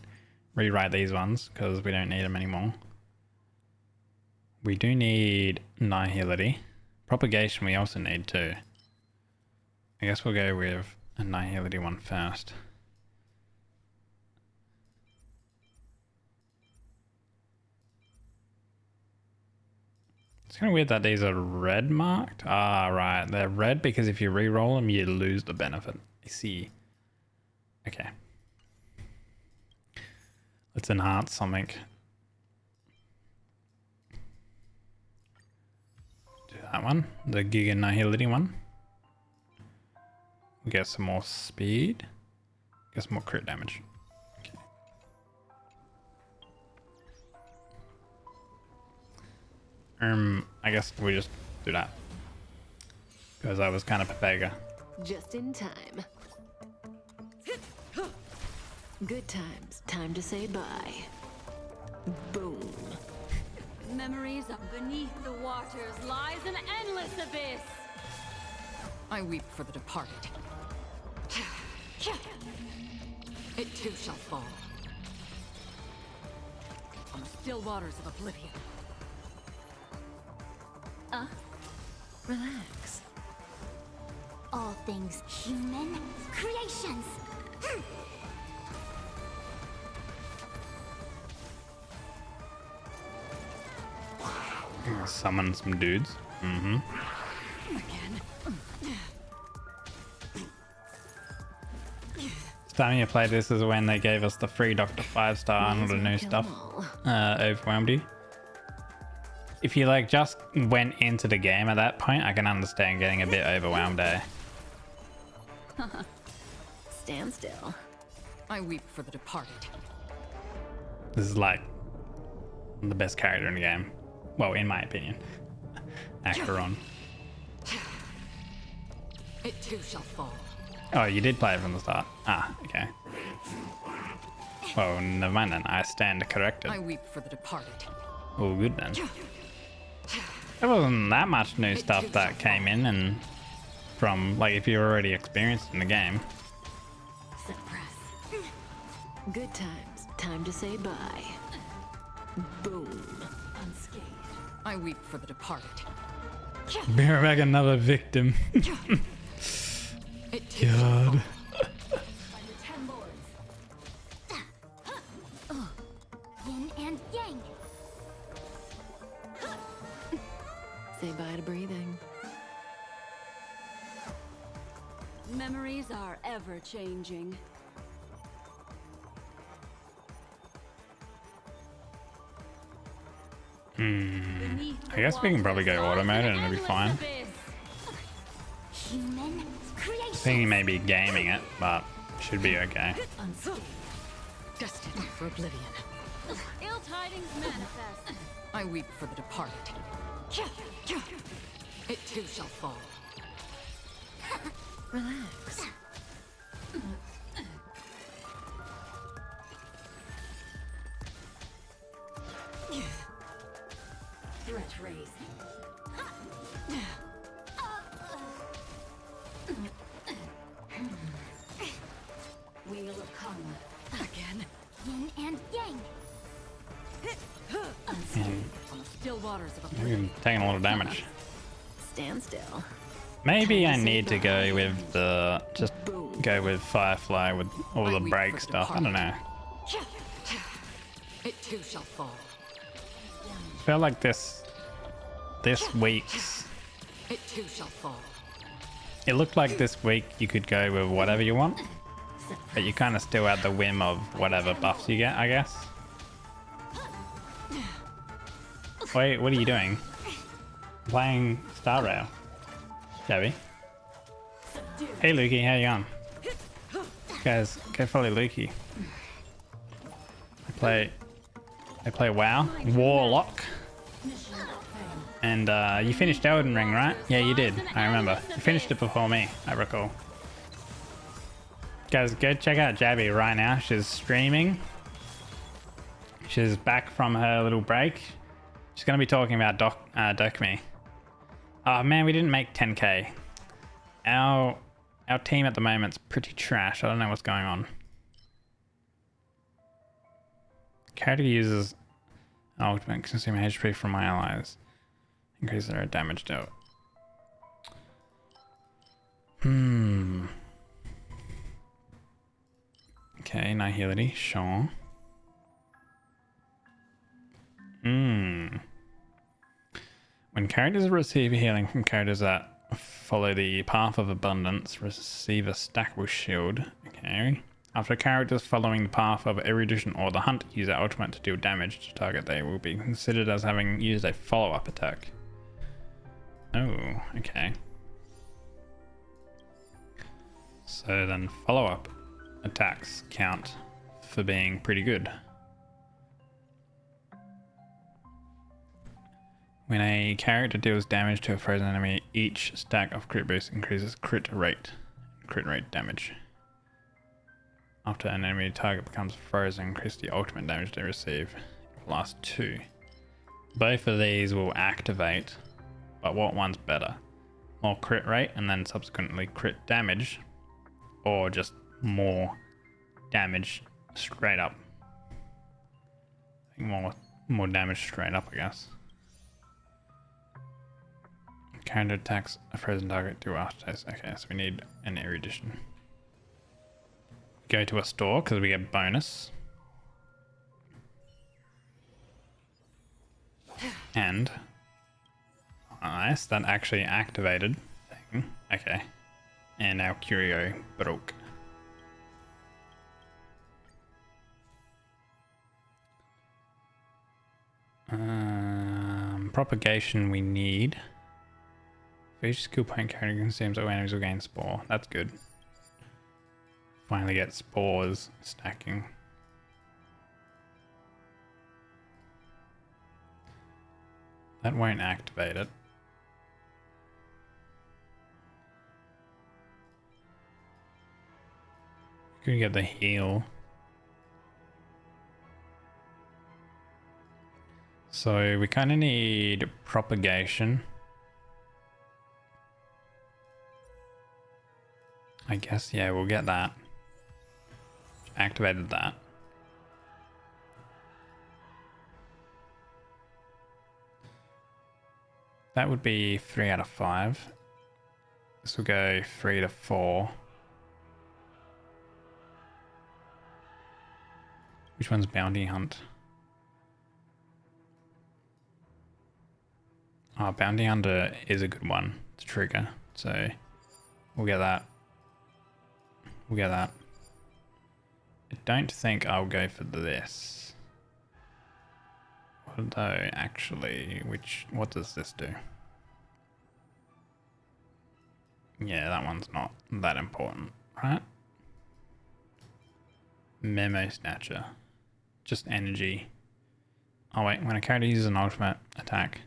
rewrite these ones because we don't need them anymore. We do need Nihility. Propagation we also need too. I guess we'll go with a Nihility one first. It's kind of weird that these are red marked. Ah, right. They're red because if you re-roll them, you lose the benefit. I see. Okay. Let's enhance something. Do that one. The Giga Nihility one. Get some more speed. Get some more crit damage. I guess we just do that. Because I was kind of Pepega. Just in time. Good times. Time to say bye. Boom. Memories beneath the waters lies an endless abyss. I weep for the departed. It too shall fall. On the still waters of oblivion. Relax. All things human creations. Summon some dudes. Again. Last time you played this is when they gave us the free Dr. 5-star and all the new stuff. Overwhelmed you. If you like just went into the game at that point, I can understand getting a bit overwhelmed there. Stand still. I weep for the departed. This is like the best character in the game. Well, in my opinion. Acheron. It too shall fall. Oh, you did play it from the start. Ah, okay. Well, never mind then. I stand corrected. I weep for the departed. Oh, good then. There wasn't that much new stuff that came in, and from, like, if you're already experienced in the game. Suppress. Good times. Time to say bye. Boom. Unscathed. I weep for the departed. Bring back another victim. It too shall God. Yin and yang. Say bye to breathing. Memories are ever changing. I guess we can probably go auto mode and it'll be fine. Human creation. Thinking maybe gaming it, but should be okay. Unscathed. Destined for oblivion. Ill tidings manifest. I weep for the departed. It too shall fall. Relax. Threat raised. Wheel of karma. Again. Yin and yang. Unscathed on the still waters of We're oblivion. taking a lot of damage. Stand still. Maybe I need to go with the go with Firefly with all the break stuff. I don't know. It too shall fall. I feel like this week's. It too shall fall. It looked like this week you could go with whatever you want, but you kind of still at the whim of whatever buffs you get, I guess. Wait, what are you doing? Playing Star Rail. Shabby. Hey Lukey, how you going? Guys, go follow Lukey. I play WoW, Warlock. And you finished Elden Ring, right? Yeah, you did. I remember. You finished it before me, I recall. Guys, go check out Jabby right now. She's streaming. She's back from her little break. She's going to be talking about Dokumi. Oh man, we didn't make 10k. Our team at the moment's pretty trash. I don't know what's going on. Character uses ultimate consume HP from my allies. Increase their damage dealt. Okay, Nihility, sure. When characters receive healing from characters that follow the path of abundance, receive a stackable shield. Okay. After characters following the path of erudition or the hunt use their ultimate to deal damage to target, they will be considered as having used a follow-up attack. Oh, okay. So then follow-up attacks count for being pretty good. When a character deals damage to a frozen enemy, each stack of crit boost increases crit rate damage. After an enemy target becomes frozen, increase the ultimate damage they receive. Last 2. Both of these will activate, but what one's better? More crit rate and then subsequently crit damage, or just more damage straight up? I think more damage straight up, I guess. Character attacks a frozen target do aftertaste. Okay, so we need an erudition. Go to a store because we get bonus. And nice, that actually activated thing. Okay. And our curio broke. Propagation we need. For each skill point character consumes, all enemies will gain spore. That's good. Finally get spores stacking. That won't activate it. Could get the heal. So we kind of need propagation. I guess, yeah, we'll get that. Activated that. That would be 3 out of 5. This will go 3 to 4. Which one's Bounty Hunt? Oh, Bounty Hunter is a good one to trigger, so we'll get that. We'll get that. I don't think I'll go for this. Although, actually, what does this do? Yeah, that one's not that important, right? Memo Snatcher. Just energy. Oh wait, when a character uses an ultimate attack,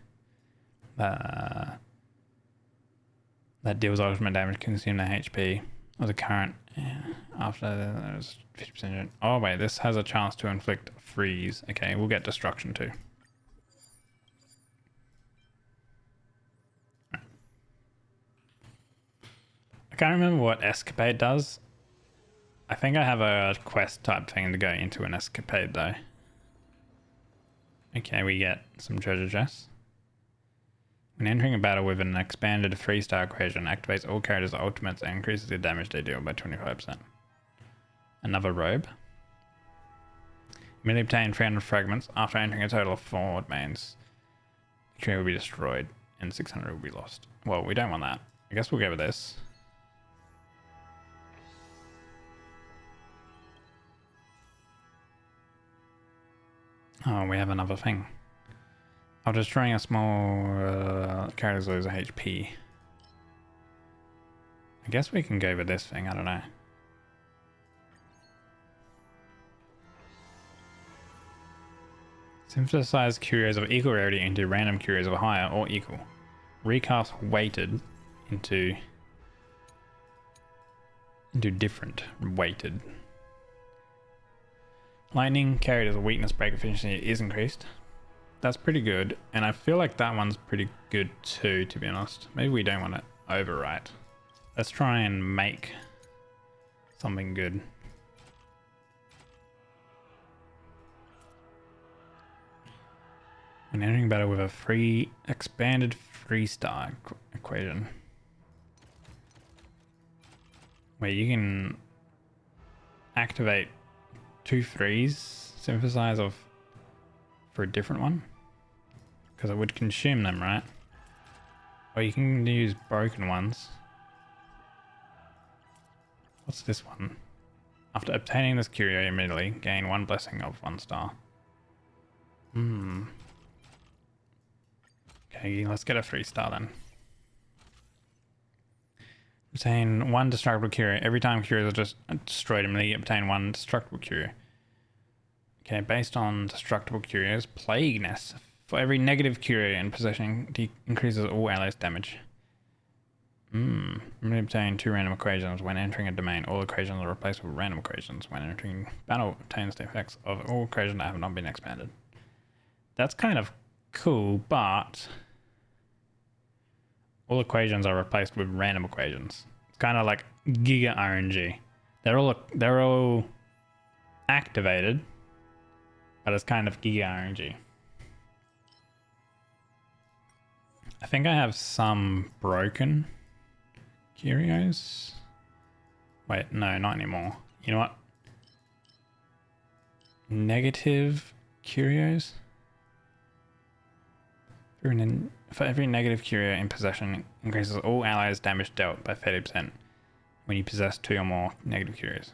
that deals ultimate damage, consume their HP of the current. Yeah, after there's 50%. Oh wait, this has a chance to inflict freeze. Okay, we'll get destruction too. I can't remember what escapade does. I think I have a quest type thing to go into an escapade though. Okay, we get some treasure chests. When entering a battle with an expanded 3-star equation, activates all characters' ultimates and increases the damage they deal by 25%. Another robe. Immediately obtain 300 fragments. After entering a total of 4 domains, the tree will be destroyed and 600 will be lost. Well, we don't want that. I guess we'll go with this. Oh, we have another thing. After destroying a small characters lose HP. I guess we can go with this thing, I don't know. Synthesize curios of equal rarity into random curios of higher or equal. Recast weighted into different weighted. Lightning carried as a weakness break efficiency is increased. That's pretty good, and I feel like that one's pretty good too, to be honest. Maybe we don't want to overwrite. Let's try and make something good. When entering battle with a expanded 3-star equation, where you can activate 2 3s, synthesize for a different one, because it would consume them, right? Or you can use broken ones. What's this one? After obtaining this curio immediately, gain 1 blessing of 1 star. Okay, let's get a 3-star then. Obtain 1 destructible curio. Every time curios are just destroyed, immediately obtain 1 destructible curio. Okay, based on destructible curios, Plague Nest. For every negative curio in possession, increases all allies' damage. Immediately obtain 2 random equations when entering a domain. All equations are replaced with random equations. When entering battle, obtains the effects of all equations that have not been expanded. That's kind of cool, but all equations are replaced with random equations. It's kind of like Giga RNG. They're all activated, but it's kind of Giga RNG. I think I have some broken curios. Wait, no, not anymore. You know what? Negative curios? For every negative curio in possession, increases all allies' damage dealt by 30% when you possess 2 or more negative curios.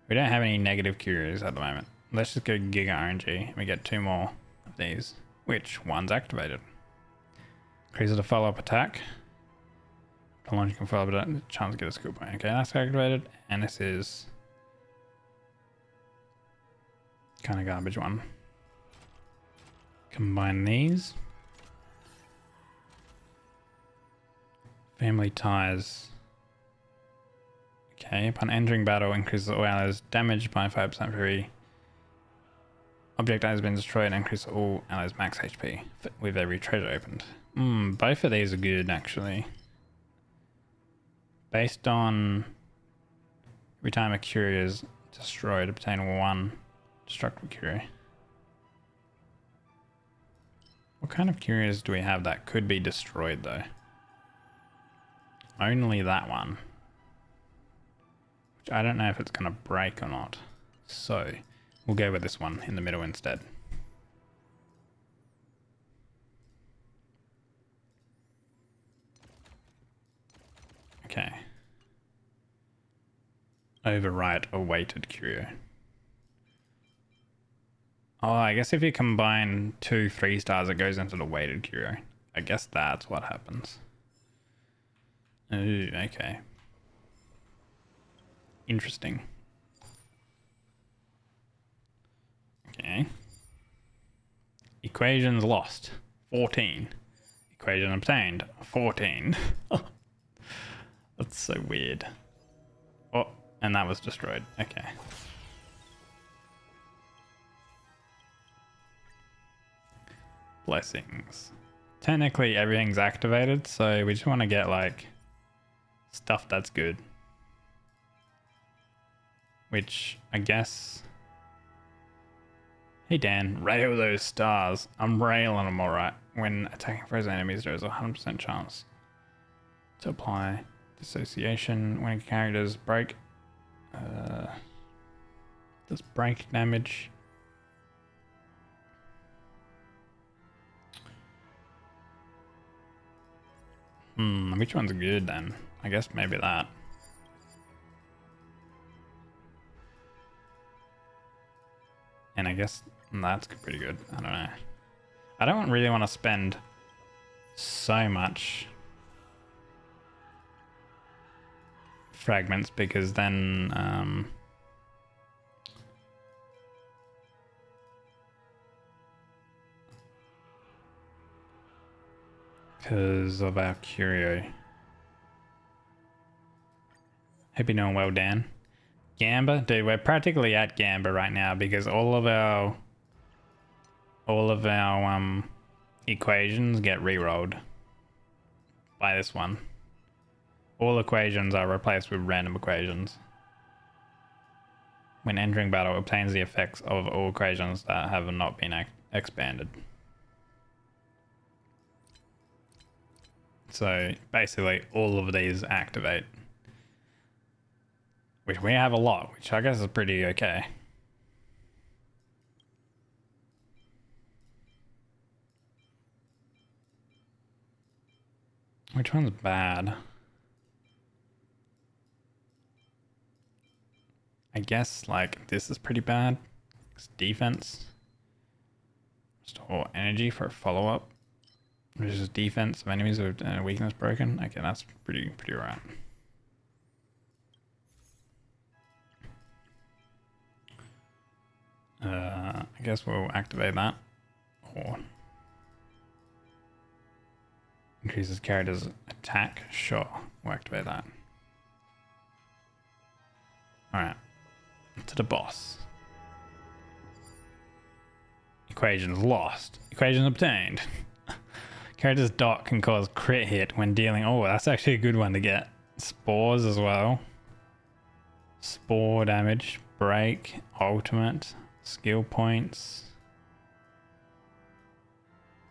We don't have any negative curios at the moment. Let's just go Giga RNG and we get 2 more of these. Which one's activated? Increases the follow-up attack. The launch can follow up a chance to get a skill point. Okay, that's activated. And this is kind of garbage one. Combine these. Family ties. Okay, upon entering battle, increases all allies' damage by 5% for every object that has been destroyed and increases all allies' max HP with every treasure opened. Both of these are good, actually. Based on every time a curio is destroyed, obtain 1 destructible curio. What kind of curios do we have that could be destroyed, though? Only that one. Which I don't know if it's going to break or not. So, we'll go with this one in the middle instead. Okay. Overwrite a weighted curio. Oh, I guess if you combine 2 3 stars, it goes into the weighted curio. I guess that's what happens. Ooh, okay. Interesting. Okay. Equations lost. 14. Equation obtained. 14. That's so weird. Oh, and that was destroyed. Okay. Blessings. Technically everything's activated, so we just want to get like stuff that's good. Which I guess... Hey Dan, rail those stars. I'm railing them alright. When attacking frozen enemies, there is a 100% chance to apply dissociation when characters break. Does break damage? Which one's good then? I guess maybe that. And I guess that's pretty good. I don't know. I don't really want to spend so much fragments because then because of our curio. Hope you're doing well, Dan. Gamba, dude, we're practically at Gamba right now because all of our equations get re-rolled by this one. All equations are replaced with random equations. When entering battle, it obtains the effects of all equations that have not been expanded. So basically all of these activate. Which we have a lot, which I guess is pretty okay. Which one's bad? I guess like this is pretty bad. It's defense. Restore energy for a follow-up. Which is defense of enemies with weakness broken. Okay, that's pretty alright. I guess we'll activate that. Or increases character's attack. Sure, we'll activate that. Alright. To the boss. Equations lost. Equations obtained. Character's dot can cause crit hit when dealing... Oh, that's actually a good one to get. Spores as well. Spore damage. Break. Ultimate. Skill points.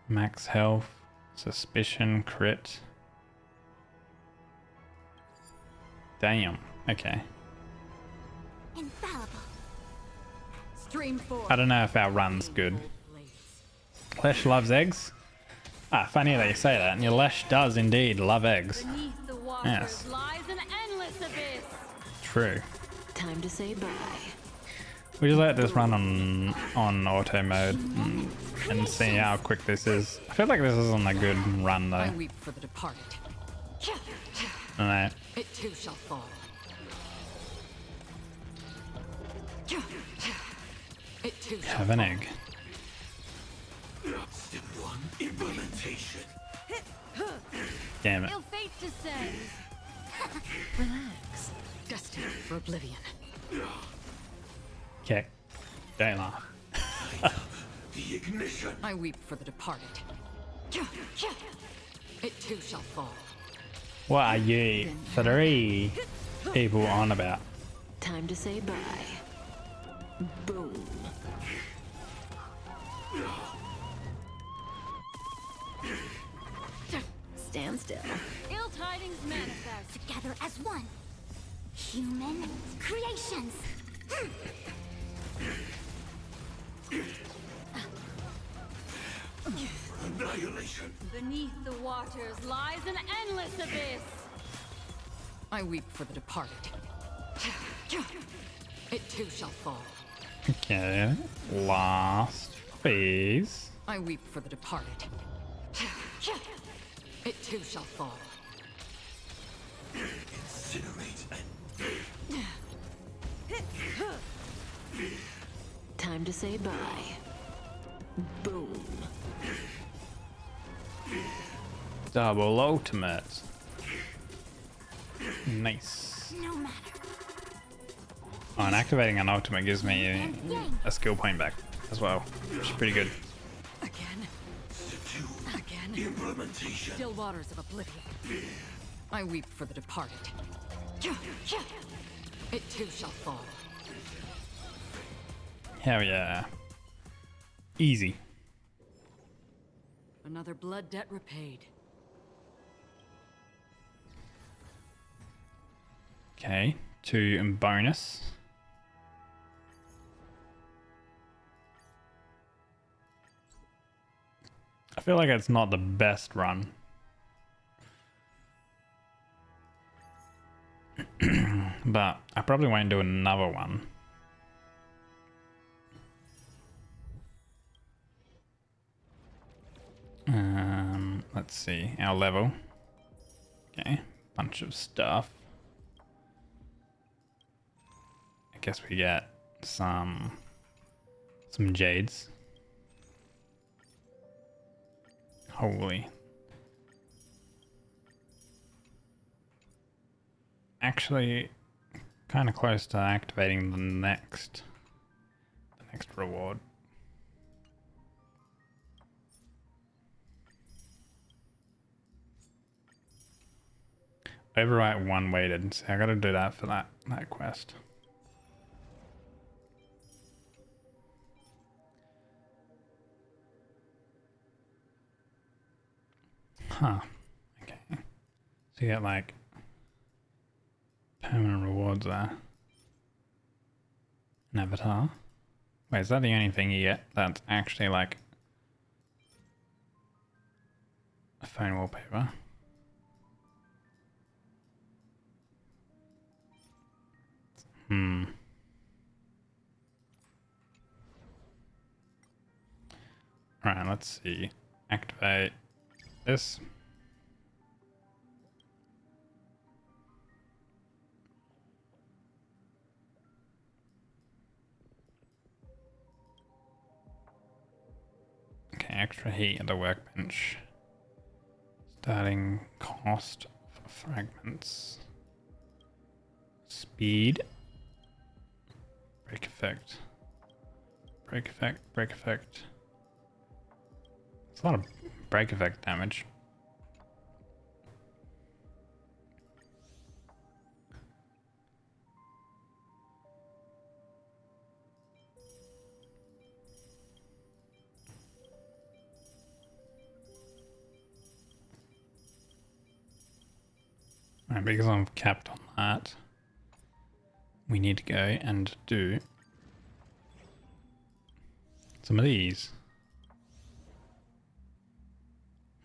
Max health. Suspicion. Crit. Damn. Okay. Infallible. Stream 4. I don't know if our run's good. Lesh loves eggs. Ah, funny that you say that. And your Lesh does indeed love eggs. Beneath the waters Yes. lies an endless abyss. True. Time to say bye. We just let this run on auto mode and see how quick this is. I feel like this isn't a good run I though. weep for the departed. Alright. It too shall fall. It too shall Have an fall. egg. Step 1, implementation. Damn it. Ill fate descends. Relax. Destined for oblivion. Okay. Don't laugh. The ignition. I weep for the departed. It too shall fall. What are you 3 people on about? Time to say bye. Boom. Stand still. Ill tidings manifest. Together as one. Human creations. Annihilation. Beneath the waters lies an endless abyss. I weep for the departed. It too shall fall. Okay, last phase. I weep for the departed. It too shall fall. Time to say bye. Boom. Double ultimate. Nice. No matter. Oh, and activating an ultimate gives me a skill point back as well, which is pretty good. Again. Implementation. Still waters of oblivion. I weep for the departed. It too shall fall. Hell yeah. Easy. Another blood debt repaid. Okay, 2 in bonus. I feel like it's not the best run. But I probably won't do another one. Let's see, our level. Okay, bunch of stuff. I guess we get some jades. Holy. Actually, kind of close to activating the next reward. Overwrite 1 weighted, so I gotta do that for that quest. Huh. Okay. So you get like permanent rewards there. An avatar. Wait, is that the only thing you get that's actually like a phone wallpaper? Alright, let's see. Activate this. Okay, extra heat at the workbench. Starting cost for fragments. Speed. Break effect. Break effect, break effect. It's a lot of break effect damage. Right, because I'm capped on that, we need to go and do some of these.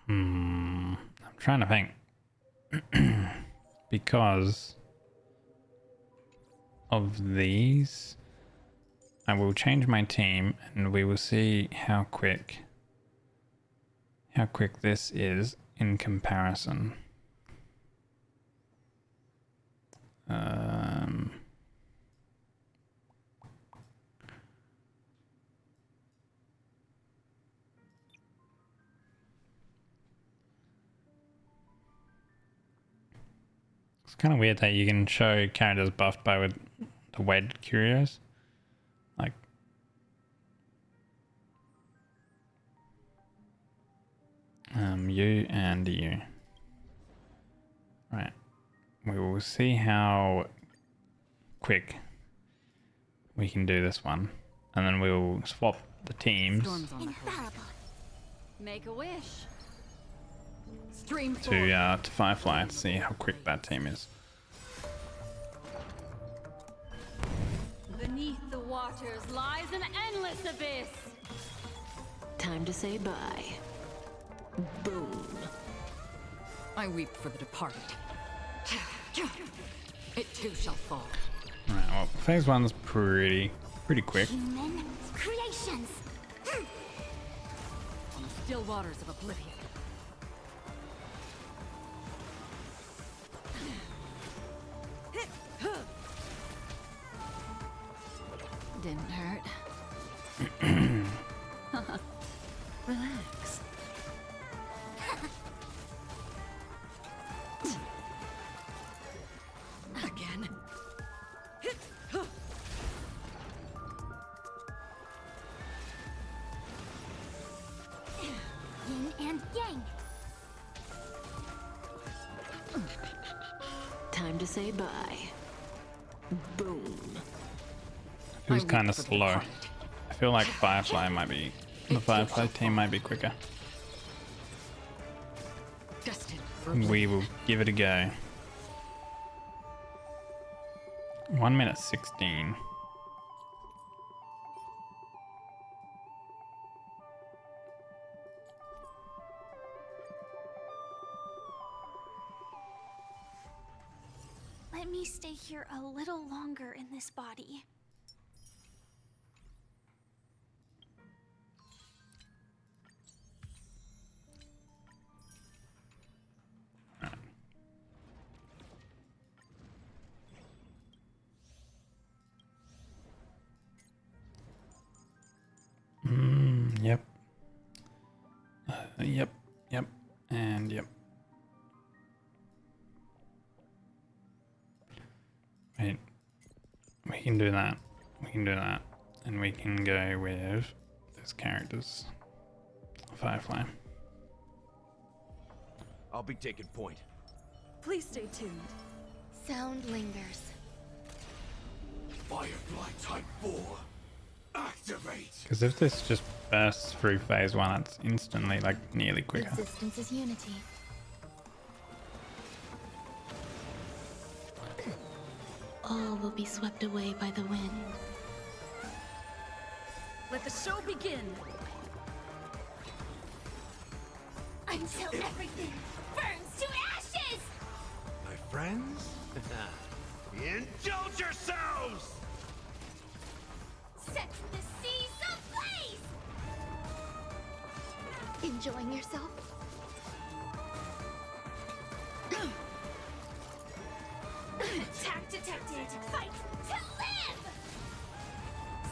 I'm trying to think. Because of these, I will change my team and we will see how quick this is in comparison. It's kind of weird that you can show characters buffed by with the weighted curios. Like, you and you. Right. We will see how quick we can do this one. And then we will swap the teams Infallible. Make a wish. Stream to Firefly to see how quick that team is. Beneath the waters lies an endless abyss. Time to say bye. Boom. I weep for the departed. It too shall fall. Alright, Oh, phase one's pretty quick. Human creations. On the still waters of oblivion. Didn't hurt. Relax. Again. Yin and yang. Time to say bye. Boom. Feels kind of slow. I feel like Firefly might be, the Firefly team might be quicker. Destined. We will give it a go. 1 minute 16. Let me stay here a little longer in this body. Yep. Yep, and yep. Wait, we can do that. We can do that, and we can go with those characters. Firefly. I'll be taking point. Please stay tuned. Sound lingers. Firefly Type 4. Activate! Because if this just bursts through phase one, it's instantly like nearly quicker. Existence is unity. All will be swept away by the wind. Let the show begin. Until everything burns to ashes! My friends? Indulge yourselves! Set the seas ablaze! Enjoying yourself? Attack detected! Fight to live!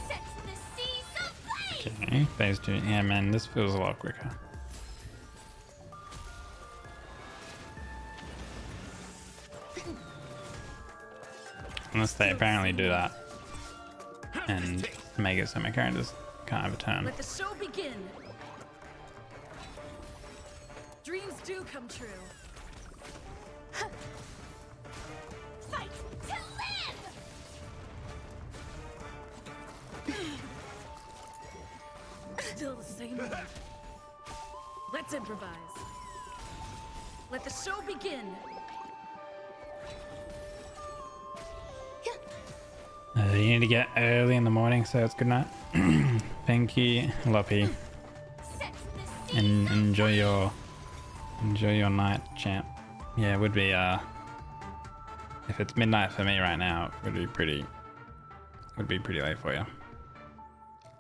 Set the seas ablaze! Okay, phase two. Yeah, man, this feels a lot quicker. Unless they apparently do that and make it so my characters can't have a turn. Let the show begin. Dreams do come true. Fight to live! Still the same old. Let's improvise. Let the show begin. You need to get early in the morning, so it's good night. Thank you, Loppy, Set the seas and enjoy your night, champ. Yeah, it would be if it's midnight for me right now, it would be pretty late for you.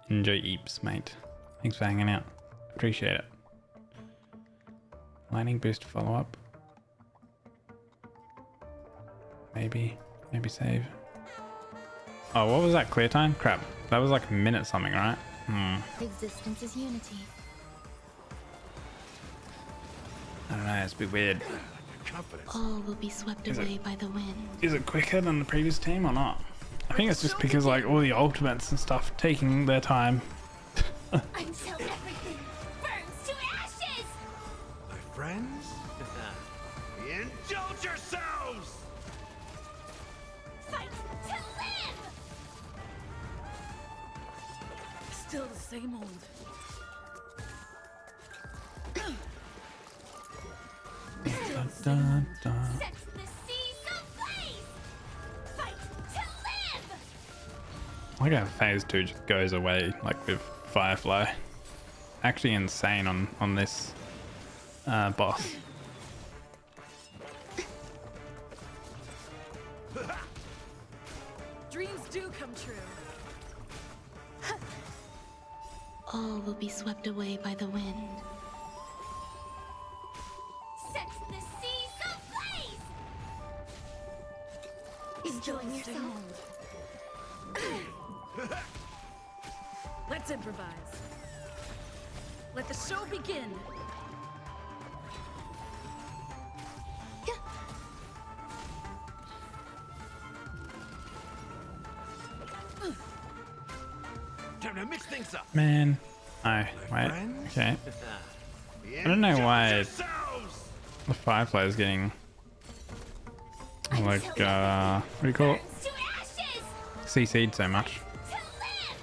Enjoy Eeps, mate. Thanks for hanging out. Appreciate it. Lightning boost follow up. Maybe save. Oh, what was that clear time? Crap. That was like a minute something, right? Existence is unity. I don't know, it's a bit weird. All will be swept away by the wind. Is it quicker than the previous team or not? I think it's just because like all the ultimates and stuff taking their time. Until everything burns to ashes! My friends? Indulge yourselves! Fight to live! Still the same old. Dun, dun. Set the seas ablaze! Fight to live! Like how phase 2 just goes away like with Firefly. Actually insane on this boss. Dreams do come true. All will be swept away by the wind. Set the seas ablaze! Enjoying yourself? Let's improvise. Let the show begin. Time to mix things up. Man. Oh, wait. Okay. I don't know why the Firefly is getting like what do you call it? To ashes! CC'd so much. To live!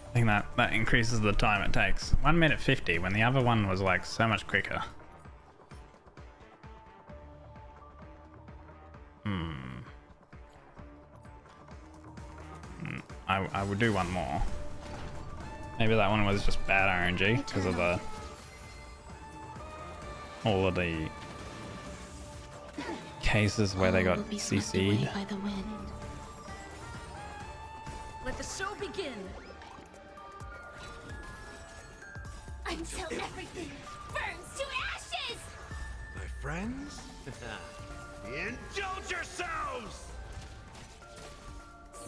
I think that increases the time it takes. 1 minute 50 when the other one was like so much quicker. I would do one more. Maybe that one was just bad RNG because of all of the cases where they All got will be swept away CC'd. by the wind. Let the show begin. Until everything burns to ashes! My friends? Indulge yourselves!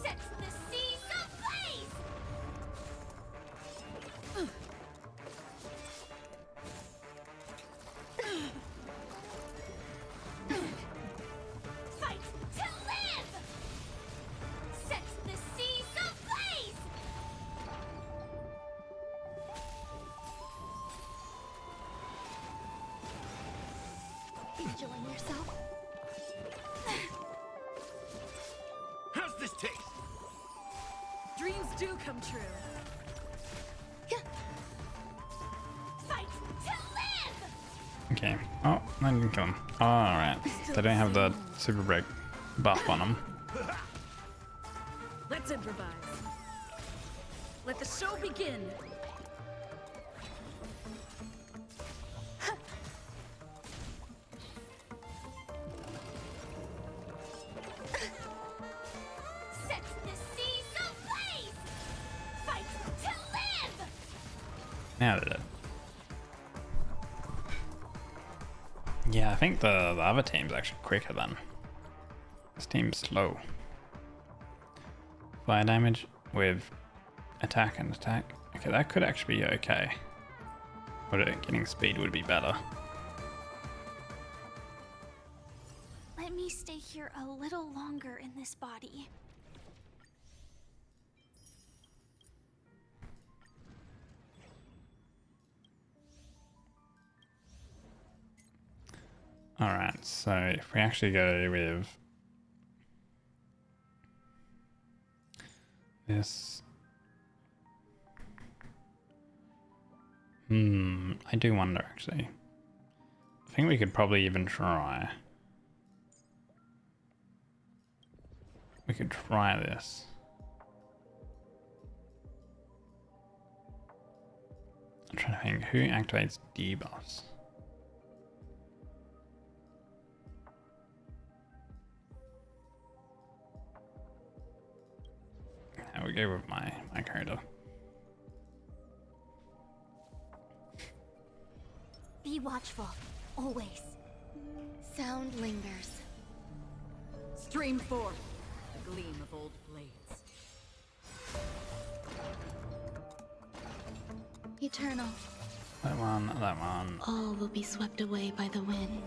Set the seas ablaze! Fight to live! Set the seas ablaze! Enjoying yourself? How's this taste? Dreams do come true. Fight to live! Okay. Oh, I didn't kill him. Oh, alright. They don't have the super break buff on them. Let's improvise. Let the show begin. Set the seas ablaze! Fight to live! Now they did. Yeah, I think the other team's actually quicker than this team's slow. Fire damage with attack and attack. Okay, that could actually be okay. But getting speed would be better. Let me stay here a little longer in this body. Alright, so if we actually go with this. I do wonder actually. I think we could probably even try. We could try this. I'm trying to think who activates debuffs. I would go with my character. Be watchful, always. Sound lingers. Stream forth the gleam of old blades. Eternal. That one, that one. All will be swept away by the wind.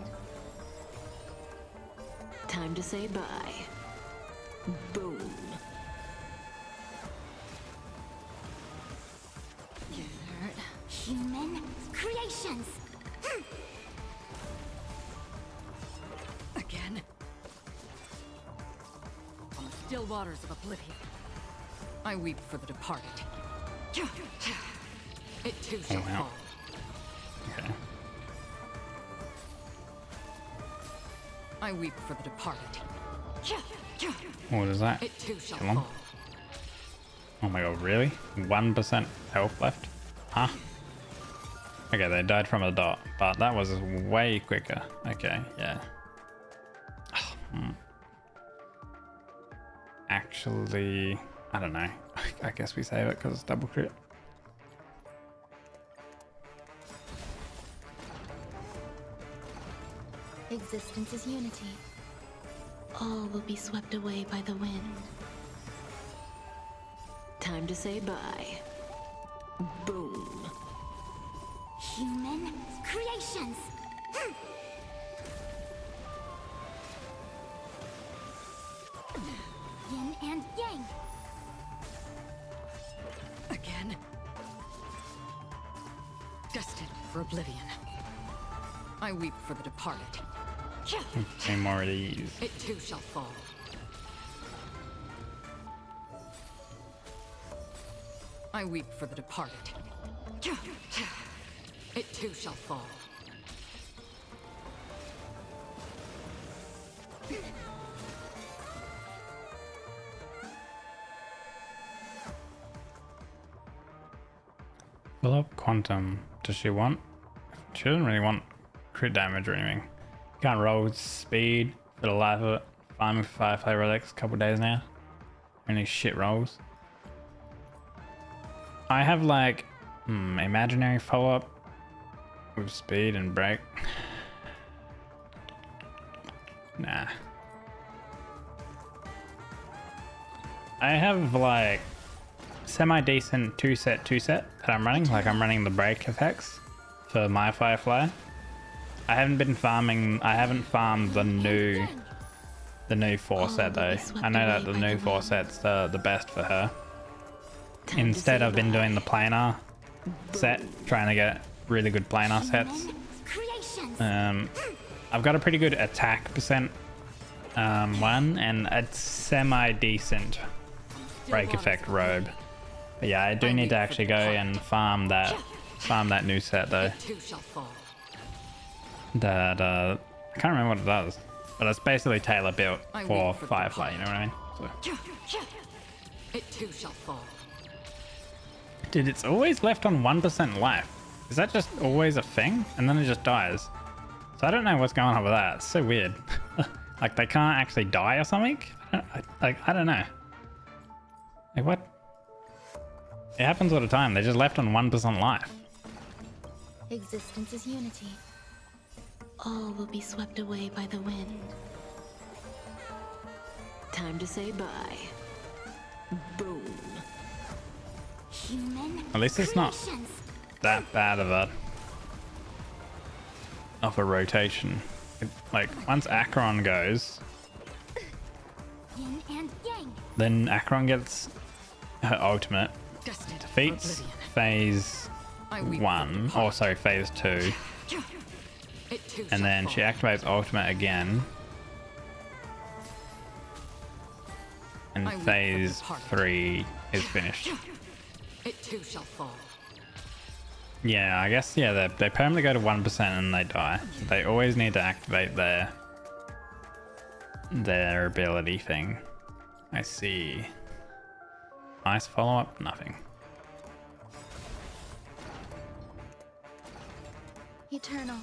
Time to say bye. Boom. Get hurt. Human creations. Again. On the still waters of oblivion, I weep for the departed. It too shall wow. fall. Okay. I weep for the departed. What is that? It too shall Kill him. fall. Oh my god, really? 1% health left? Huh? Okay, they died from a dot, but that was way quicker. Okay, yeah. actually, I don't know. I guess we save it because it's double crit. Existence is unity. All will be swept away by the wind. Time to say bye. Boom. Human creations. Yin and yang. Again. Destined for oblivion. I weep for the departed. Any more of these? It too shall fall. I weep for the departed. It too shall fall. Fill up quantum. Does she want? She doesn't really want crit damage or anything. Can't roll speed for the life of it. Farming for Firefly relics a couple days now. Only shit rolls. I have like imaginary follow up with speed and break. Nah. I have like semi-decent two set that I'm running. Like I'm running the break effects for my Firefly. I haven't been farming. I haven't farmed the new 4 set though. I know that the new 4 set's the best for her. Instead, I've been doing the planar set, trying to get really good planar sets. I've got a pretty good attack percent one and a semi-decent break effect robe. But yeah, I do need to actually go and farm that new set though. That I can't remember what it does, but it's basically tailor built for Firefly. You know what I mean? So. It too shall fall. Dude, it's always left on 1% life. Is that just always a thing? And then it just dies. So I don't know what's going on with that. It's so weird. Like they can't actually die or something? I don't know. Like what? It happens all the time. They're just left on 1% life. Existence is unity. All will be swept away by the wind. Time to say bye. Boom. Human At least it's not creations. that bad of a rotation. Like once Acheron goes, Yin and yang. then Acheron gets her ultimate, Destined for defeats oblivion. phase I weep 1, for or sorry, phase 2, It too and shall then fall. she activates ultimate again. And I weep for phase the departed. 3 is finished. It too shall fall. Yeah, I guess, yeah, they permanently go to 1% and they die. They always need to activate their ability thing. I see. Nice follow-up, nothing. Eternal.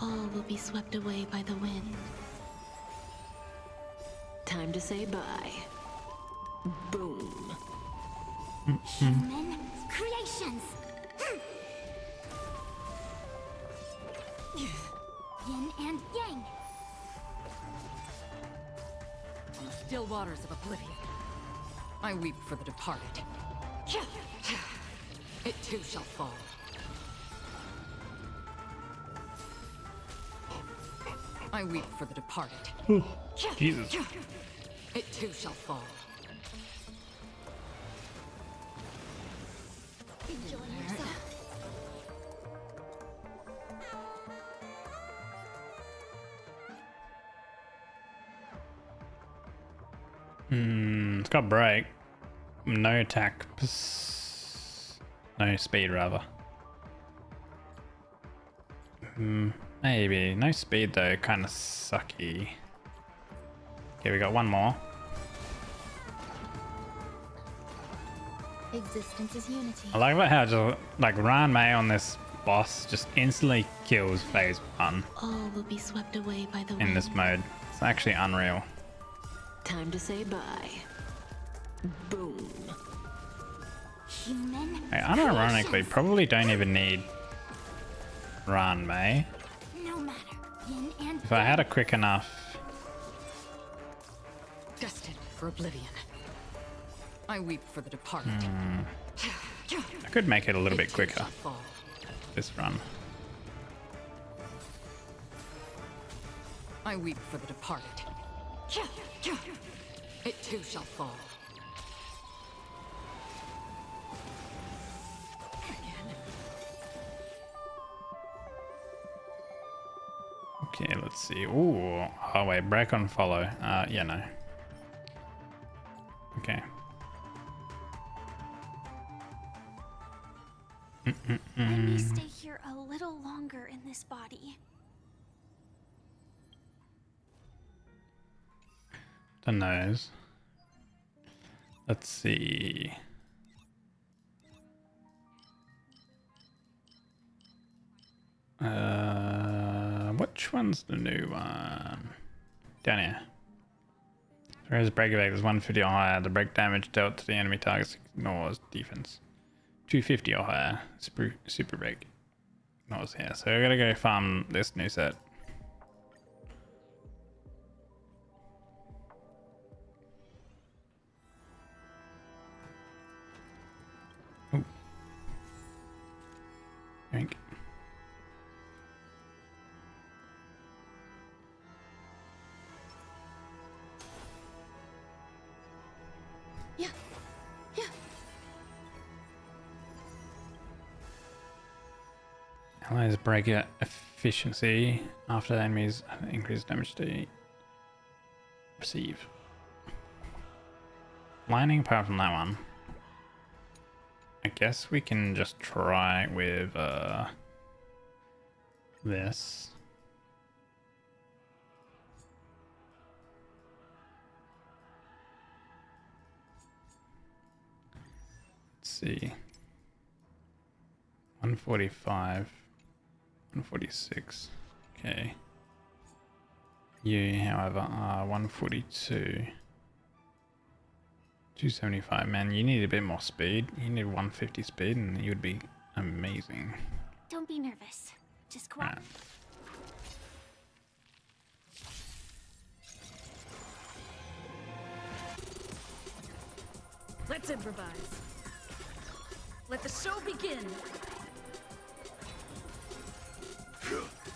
All will be swept away by the wind. Time to say bye. Boom. Human creations. Yin and yang. On the still waters of oblivion. I weep for the departed. It too shall fall. I weep for the departed. Jesus. It too shall fall. Enjoy yourself. It's got break. No attack. No speed, rather. Maybe. No speed, though. Kind of sucky. Okay, we got one more. Existence is unity. I like about how just, like, Ran May on this boss just instantly kills phase 1 All will be swept away by the in wind. this mode. It's actually unreal. Time to say bye. Boom. Human. I unironically probably don't even need run, May. No matter. Yin and If I had a quick enough... Destined for oblivion. I weep for the departed. I could make it a little bit It too quicker, shall fall. this run. I weep for the departed. It too shall fall. Okay, let's see. Ooh, oh wait, break on follow. Yeah, no. Okay. Let me stay here a little longer in this body. The nose. Let's see. Which one's the new one? Down here. Whereas break effect is 150 or higher, the break damage dealt to the enemy targets ignores defense. 250 or higher, super break ignores here. So I gotta go farm this new set. Ooh. Drink. Yeah. Yeah. Allies break efficiency after the enemies increase damage to receive. Lining apart from that one. I guess we can just try with this. Let's see. 145. 146. Okay. You, however, are 142. 275. Man, you need a bit more speed. You need 150 speed and you would be amazing. Don't be nervous. Just Right. cooperate. Let's improvise. Let the show begin.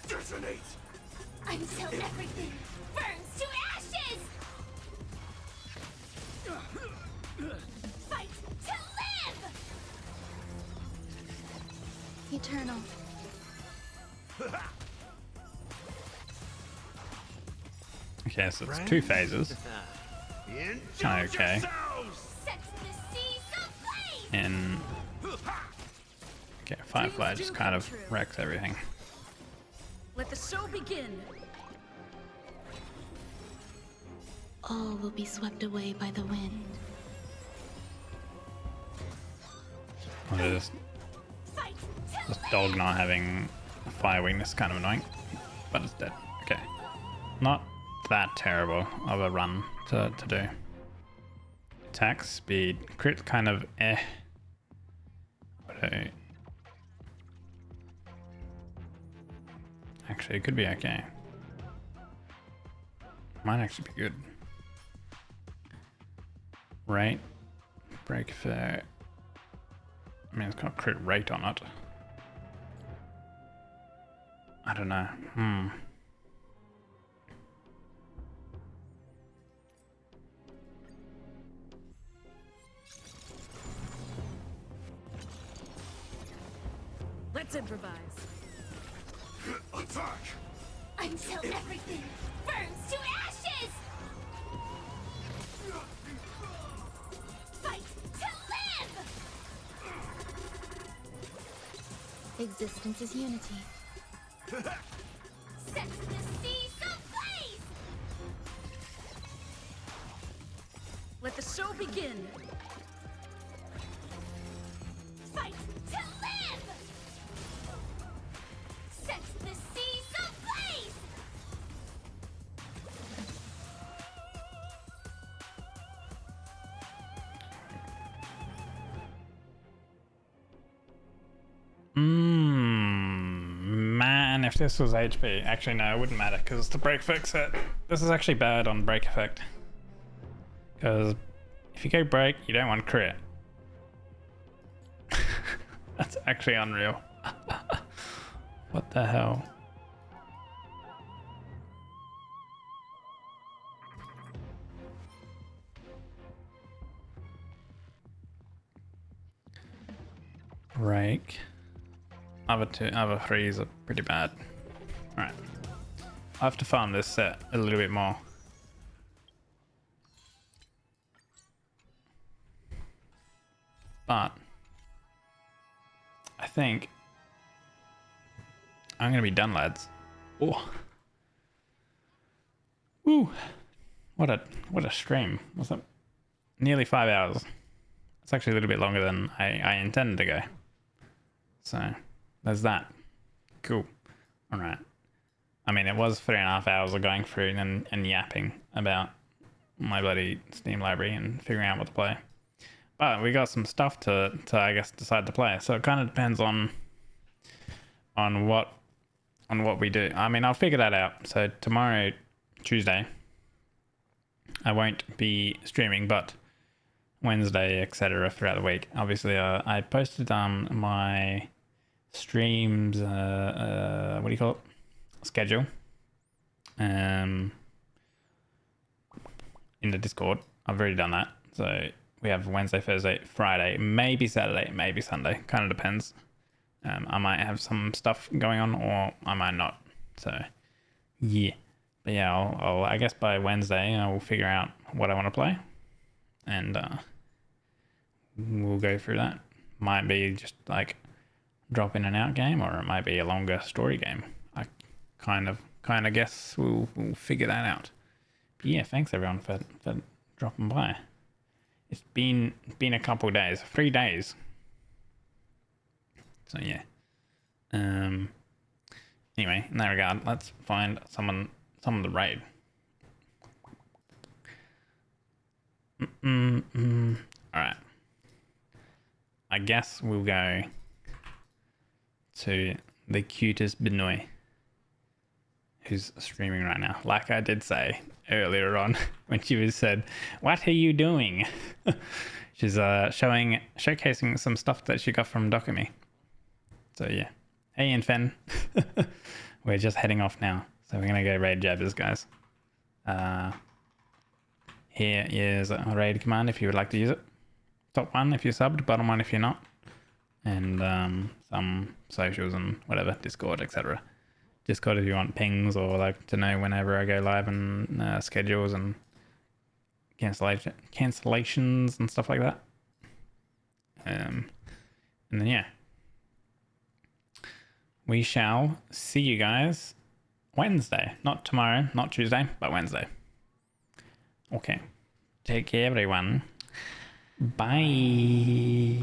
Detonate! Until everything burns to ashes! Fight to live! Eternal. Okay, so it's 2 phases. Kinda okay. Set the seas ablaze! And okay, Firefly just kind of wrecks everything. Let the show begin. All will be swept away by the wind. What is Fight to this live! dog not having a fire weakness? Kind of annoying, but it's dead. Okay, not that terrible of a run to do. Attack speed, crit kind of But actually, it could be okay. Might actually be good. Right, break fair. I mean, it's got crit rate on it. I don't know. Let's improvise. Attack! Until everything burns to ashes! Fight to live! Existence is unity. Set the seas ablaze! Let the show begin. Fight to live! fine if this was HP. Actually, no, it wouldn't matter because it's the break effect set. This is actually bad on break effect. Because if you go break, you don't want crit. That's actually unreal. What the hell? Break. Other threes are pretty bad. Alright. I have to farm this set a little bit more. But I think I'm gonna be done, lads. Oh. Woo. What a stream. Was that nearly 5 hours? It's actually a little bit longer than I intended to go. So there's that. Cool. Alright. I mean, it was 3.5 hours of going through and yapping about my bloody Steam library and figuring out what to play. But we got some stuff to I guess decide to play. So it kind of depends on what we do. I mean, I'll figure that out. So tomorrow, Tuesday, I won't be streaming, but Wednesday, etc. throughout the week. Obviously, I posted my streams. What do you call it? Schedule. In the Discord. I've already done that. So we have Wednesday, Thursday, Friday, maybe Saturday, maybe Sunday. Kind of depends. I might have some stuff going on, or I might not. So, yeah. But yeah, I'll I guess by Wednesday I'll figure out what I want to play, and we'll go through that. Might be just like drop in and out game, or it might be a longer story game. I kind of guess we'll figure that out. But yeah, thanks everyone for dropping by. It's been a couple of days, 3 days. So yeah. Anyway, in that regard, let's find someone to raid. Alright. I guess we'll go to the cutest Benoit, who's streaming right now. Like I did say earlier on when she was said, "What are you doing?" She's showcasing some stuff that she got from Dokumi. So yeah. Hey Infen. We're just heading off now. So we're gonna go raid Jabbers, guys. Here is a raid command if you would like to use it. Top 1 if you're subbed, bottom 1 if you're not. And some socials and whatever, Discord, etc. Discord if you want pings or like to know whenever I go live and schedules and cancellations and stuff like that. And then yeah. We shall see you guys Wednesday. Not tomorrow, not Tuesday, but Wednesday. Okay. Take care, everyone. Bye.